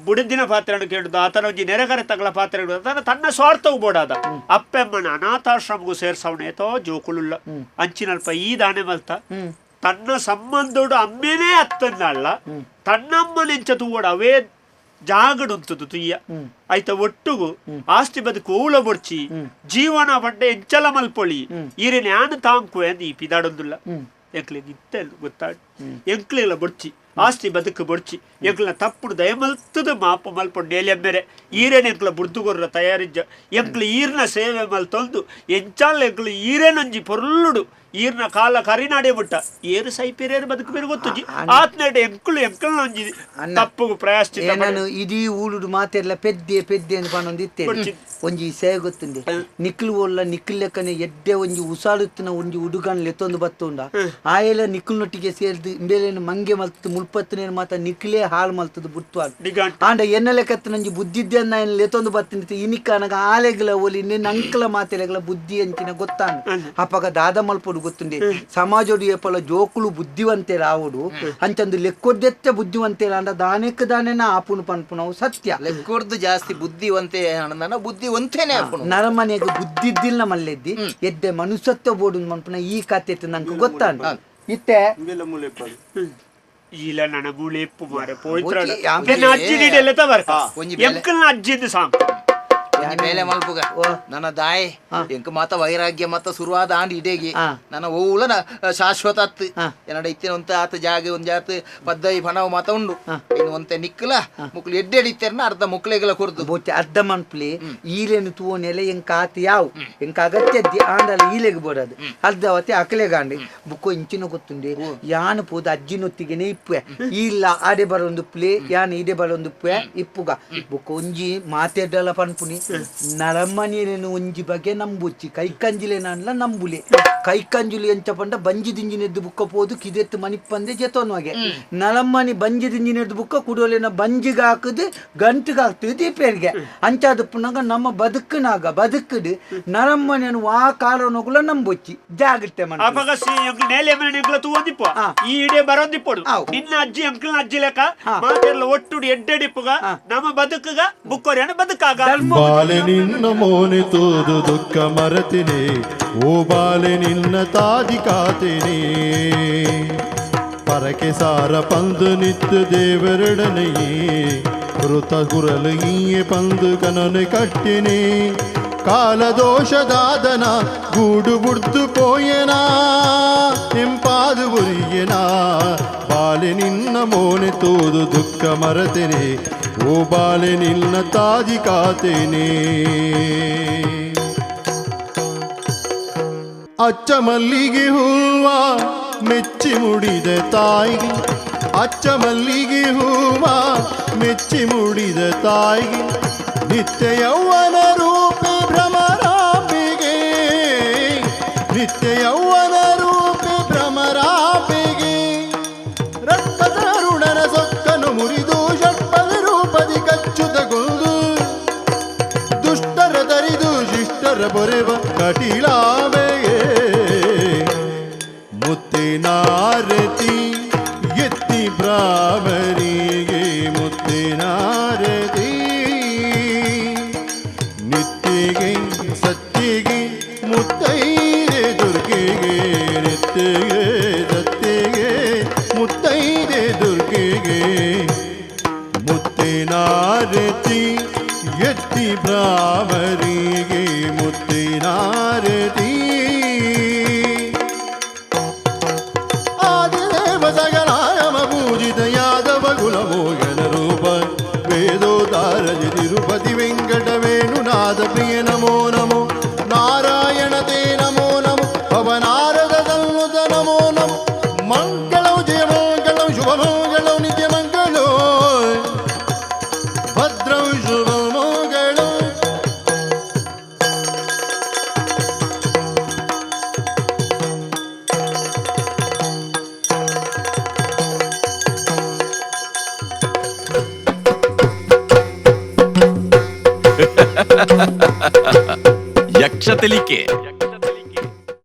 Speaker 5: ಬುಡದಿನ ಪಾತ್ರೆ ಕೇಳುದು ಆತನ ಒಂಜಿ ನೆರೆಗರೆ ತಗಲ ಪಾತ್ರೆ ಆತನ ತನ್ನ ಸ್ವಾರ್ಥವು ಬೋಡಾದ ಅಪ್ಪೆಮ್ಮನ ಅನಾಥಾಶ್ರಮಗೂ ಸೇರ್ಸವನೇತೋ ಜೋಕುಳುಲ್ಲ ಅಂಚಿನಲ್ಪ ಈ ದಾನೆ ಮಲ್ತ ತನ್ನ ಸಂಬಂಧೋಡು ಅಮ್ಮೇನೇ ಅತ್ತನ್ನಲ್ಲ ತನ್ನಮ್ಮನೆಂಚ ತೂವೋಡು ಅವೇ ಜಾಗಡುಂತದು ತುಯ್ಯ ಆಯ್ತ ಒಟ್ಟುಗು ಆಸ್ತಿ ಬದುಕು ಓಳ ಬೊಡ್ಚಿ ಜೀವನ ಬಂಡೆ ಎಂಚಲ ಮಲ್ಪೊಳಿ ಈರೇನು ಯಾನು ತಾಂಕುವೆ ಅಂದ್ ಈ ಪಿದಾಡೊಂದುಲ್ಲ ಎಂಕ್ಲೆಗ್ ಇತ್ತ ಗೊತ್ತಾಡ್ ಎಂಕ್ಲೆಲ್ಲ ಬೊಡ್ಚಿ ಆಸ್ತಿ ಬದುಕು ಬೊಡ್ಚಿ ಎಂಕ್ಲ ತಪ್ಪುಡು ದಯ ಮಲ್ತದ ಮಾಪ ಮಲ್ಪೊಂಡು ನೇಲೆಮ್ಮೆರೆ ಈರೇನು ಎಂಕ್ಲ ಬುಡ್ದುಗೊರ್ರ ತಯಾರಿಜ್ಜ ಎಂಕ್ಲ ಈರ್ನ ಸೇವೆ ಮಲ್ತೊಂದು ಎಂಚಾಲ ಎಂಕ್ಲು ಈರೇನೊಂಜಿ ಪೊರ್ಲುಡು ಈರ್ನ ಕಾಲ ಕರಿನಾಡೆ ಬಿಟ್ಟ ಏರು ಸೈಪೇರೇರು ಬದುಕು ಬೇರೆ ಗೊತ್ತುಜಿ ಆತ್ನೇಡೆ ಎಂಕ್ಲು ಎಂಕಲ್ನ ಒಂಜಿ ತಪ್ಪು ಪ್ರಯಾಶ್ಚಿತ
Speaker 3: ನಾನು ಇಡೀ ಊರುಡು ಮಾತೆಲ್ಲ ಪೆದ್ದೆ ಅಂತ ಪಣೊಂದಿತ್ತೆ ಒಂಜಿ ಸೇವೆ ಗೊತ್ತುಂಡೆ ನಿಕ್ಲು ಒಲ್ಲ ನಿಕ್ಲು ಲೆಕ್ಕನೆ ಎಡ್ಡೆ ಒಂಜಿ ಉಸಾಳುತ್ತಿನ ಒಂಜಿ ಉಡುಗನ್ ಲೆತ್ತೊಂದು ಬತ್ತುಂಡ ಆಯೆಲ್ಲ ನಿಕ್ಲುನೊಟ್ಟಿಗೆ ಸೇರ್ದು ಇಂಬೇಲೇನು ಮಂಗೆ ಮಲ್ತದ್ದು ಮುಲ್ಪತ್ತನೇನು ಮಾತ ನಿಕ್ಲೇ ಹಾಳು ಮಲ್ತದ್ದು ಬುಟ್ವಾಡು ಆಂಡ ಎನ್ನ ಲೆಕ್ಕತ್ತ ನಂಜಿ ಬುದ್ಧಿದ್ದೆ ಅನ್ನ ಲೆತ್ತೊಂದು ಬತ್ತಿನ ಇನಿಕಾನಗ ಆಲೆಗಳ ಒಲಿ ನಿನ್ನ ಅಂಕಲ ಮಾತೆಲೆಗಳ ಬುದ್ಧಿ ಅಂಚಿನ ಗೊತ್ತಾನು ಅಪ್ಪಗ ದಾದ ಮಲ್ಪೊಡು ಗೊತ್ತುಂಡೆ ಸಮಾಜೋಡು ಏಪಲ ಜೋಕುಲು ಬುದ್ಧಿವಂತೆ ರಾವುಡು ಅಂಚಂದು ಲೆಕ್ಕೊದ್ದೆತ್ತೆ ಬುದ್ಧಿವಂತೆ ಅಂಡ ದಾನೆಕ್ ದಾನೆನ ಆಪುನು ಪನ್ಪುನವು ಸತ್ಯ
Speaker 2: ಲೆಕ್ಕೊಡ್ದು ಜಾಸ್ತಿ ಬುದ್ಧಿವಂತೆ ಹಣದನ ಬುದ್ಧಿವಂತೇನೆ
Speaker 3: ನರಮನೆಗೆ ಬುದ್ಧಿದ್ದಿಲ್ಲ ಮಲ್ಲೆದ್ದಿ ಎದ್ದೆ ಮನುಷ್ಯತ್ವ ಬೋಡು ಮನ್ಪುನ ಈ ಕತೆ ನಂಗೆ ಗೊತ್ತಾಂಡು ಇತ್ತೆ
Speaker 5: ಇಲ್ಲ ನನ್ನ ಮೂಳೆಪ್ಪು ಮಾರೆ ಪೋಯ್ತ್ರ ಅಜ್ಜಿ ನೀಡೆಲ್ಲ ತವರ ಎಂಕಲ್ನ ಅಜ್ಜಿಂದು ಸಾಂಗ್
Speaker 2: ಮೇಲೆ ಮಲ್ಪುಗ ನನ್ನ ದಾಯ್ ಎಂಕ ಮಾತ ವೈರಾಗ್ಯ ಮತ್ತ ಶುರುವಾದ ಆಂಡ್ ಇಡೇಗಿ ನನ್ನ ಓವುಲ ಶಾಶ್ವತ ಅತ್ತು ಏನಡ ಇತ್ತಿನ ಒಂತ ಆತ ಜಾಗ ಒಂದ್ ಜಾತ ಪದ್ದೈ ಪಣವ ಮಾತ ಉಂಡು ಇನ್ನು ಒಂತೆ ನಿಕ್ಕಲ ಮುಕ್ಳು ಎಡ್ಡೆಡಿತ್ತೇರ್ನ ಅರ್ಧ ಮುಕ್ಳೆಗಳ ಕೊರ್ದು
Speaker 3: ಬೋಚೆ ಅರ್ಧ ಮನ್ಪ್ಲಿ ಈಲೇನು ತೂನೆಲೆ ಎಂಕ ಆತ ಯಾವು ಎಂಕ ಅಗತ್ಯ ಆಂಡಲ ಈಲೆಗೆ ಬೋಡದು ಅರ್ಧ ಅವತ್ತೆ ಅಕಲೆಗಾಂಡಿ ಬುಕ್ಕು ಇಂಚಿನ ಗೊತ್ತುಂಡೆ ಯಾನು ಪೋದು ಅಜ್ಜಿನೊತ್ತಿಗೆನೆ ಇಪ್ಪೆ ಇಲ್ಲ ಆಡೆ ಬರೊಂದು ಪ್ಲೇ ಯಾನು ಈಡೆ ಬರೊಂದು ಪ್ಲೇ ಇಪ್ಪುಗ ಬುಕ್ಕು ಒಂಜಿ ಮಾತೆಡ್ಡಲ ಪನ್ಪುನಿ ನರಮ್ಮನಿಯರೇನು ಒಂಜಿ ಬಗೆ ನಂಬುಚ್ಚಿ ಕೈಕಂಜಿಲೇನಲ್ಲ ನಂಬುಲೆ ಕೈಕಂಜುಲಿ ಎಂಚ ಪಂಡ ಬಂಜಿ ದಿಂಜಿನೆದ್ದು ಬುಕ್ಕ ಪೋದು ಕಿದೆತ್ತು ಮನಿಪ್ಪಂದೆ ಜೆತೋನ್ವಾಗೆ ನಲಮ್ಮನಿ ಬಂಜಿ ದಿಂಜಿನೆದ್ದು ಬುಕ್ಕ ಕುಡೋಲಿನ ಬಂಜಿಗೆ ಹಾಕದು ಗಂಟಿಗೆ ಹಾಕ್ತಿವಿ ದೀಪೇರಿಗೆ ಅಂಚಾದ ಪುನಗ ನಮ್ಮ ಬದುಕುಡು ನರಮ್ಮನಿಯನ್ನು ಆ ಕಾರಣಗಳ ನಂಬೊಚ್ಚಿ ಜಾಗ್ರತೆ ಮಾಡಿ
Speaker 5: ಅಪಗಸಿ ಅಂಕಲ್ ನೇಲೆ ಮನೆ ಅಂಕಲ್ ತೂಂದಿಪ್ಪ ಈ ಇಡೆ ಬರೋದಿಪ್ಪಡು ನಿನ್ನ ಅಜ್ಜಿ ಅಂಕಲ್ ಅಜ್ಜಿ ಲೆಕ್ಕ ಮಾತೆಲ್ಲ ಒಟ್ಟುಡಿ ಎಡ್ಡೆಡಿಪ್ಪುಗ ನಮ್ಮ ಬದುಕುಗ ಬುಕ್ಕೋರಿಯನ ಬದುಕಾಗ
Speaker 1: ಬಾಲೆ ನಿನ್ನ ಮೋನೆ ತೋದು ದುಃಖ ಮರತಿನಿ ಓ ಬಾಲೆ ನಿನ್ನ ತಾದಿ ಕಾತಿನಿ ಪರಕೆ ಸಾರ ಪಂದು ನಿತ್ತು ದೇವರಡನೆಯೇ ಕೃತ ಕುರಲು ಈಯೆ ಪಂದು ಕನನೆ ಕಟ್ಟಿನಿ ಕಾಲದೋಷದಾದನ ಗೂಡು ಬುಡ್ದು ಪೋಯನಾ ಎಂಪಾದು ಬುರಿಯನಾ ಬಾಲೆ ನಿನ್ನ ಮೋನೆ ತೋದು ದುಃಖ ಮರತಿನಿ ಓ ಬಾಲೆ ನಿನ್ನ ತಾದಿ ಕಾತೇನೆ ಅಚ್ಚ ಮಲ್ಲಿಗೆ ಹೂವ ಮೆಚ್ಚಿ ಮುಡಿದ ತಾಯಿಗೆ ಅಚ್ಚ ಮಲ್ಲಿಗೆ ಹೂವ ಮೆಚ್ಚಿ ಮುಡಿದ ತಾಯಿಗೆ ನಿತ್ಯ ಯೌವನ ರೂಪಿ ಭ್ರಮರಾಂಬಿಗೆ ನಿತ್ಯ ಯೌವನ ರೂಪಿ ಭ್ರಮರಾಂಬಿಗೆ ರಕ್ತದ ಋಣನ ಸೊಕ್ಕನು ಮುರಿದು ಷಟ್ಪದ ರೂಪದಿ ಕಚ್ಚುತಗೊಂಡು ದುಷ್ಟರ ತರಿದು ಶಿಷ್ಟರ ಬೊರೆವ ಕಟೀಲಾವೆಗೆ ಮುತ್ತಿನಾರತಿ ಎತ್ತಿ ಬ್ರಾಹ್ಮರಿಗೆ ಮುತ್ತಿನಾರತಿ ನಿತ್ಯಗೆ ಸತ್ಯಗೆ ಮುತ್ತೈದೆ ದುರ್ಗೆಗೆ ನಿತ್ಯಗೆ ಸತ್ಯಗೆ ಮುತ್ತೈದೆ ದುರ್ಗೆಗೆ ಮುತ್ತಿನಾರತಿ ಎತ್ತಿ ಬ್ರಾಹ್ಮರಿಗೆ ಮುತ್ತಿನಾರತಿ ಆದಿದೇವ ಸಗಲಾಯಮ ಪೂಜಿತ ಯಾದವ ಕುಲಮೋಗನ ರೂಪ ವೇದೋದಾರಜಿ ತಿರುಪತಿ ವೆಂಕಟವೇಣುನಾಥ ಪ್ರಿಯ ನಮೋ ನಮೋ ನಾರಾಯಣ ತೇ ನಮೋ ನಮೋ ಪವನಾರದ ಸನ್ನುತ ನಮೋ ನಮೋ ಮಂಗಳಂ ಜಯ ಮಂಗಳಂ ಶುಭ ಮಂಗಳಂ ನಿತ್ಯ ಮಂಗಳೋ ಭದ್ರಂ ಶುಭ ಮಂಗಳಂ
Speaker 8: ಯಕ್ಷ ತೆಲಿಕೆ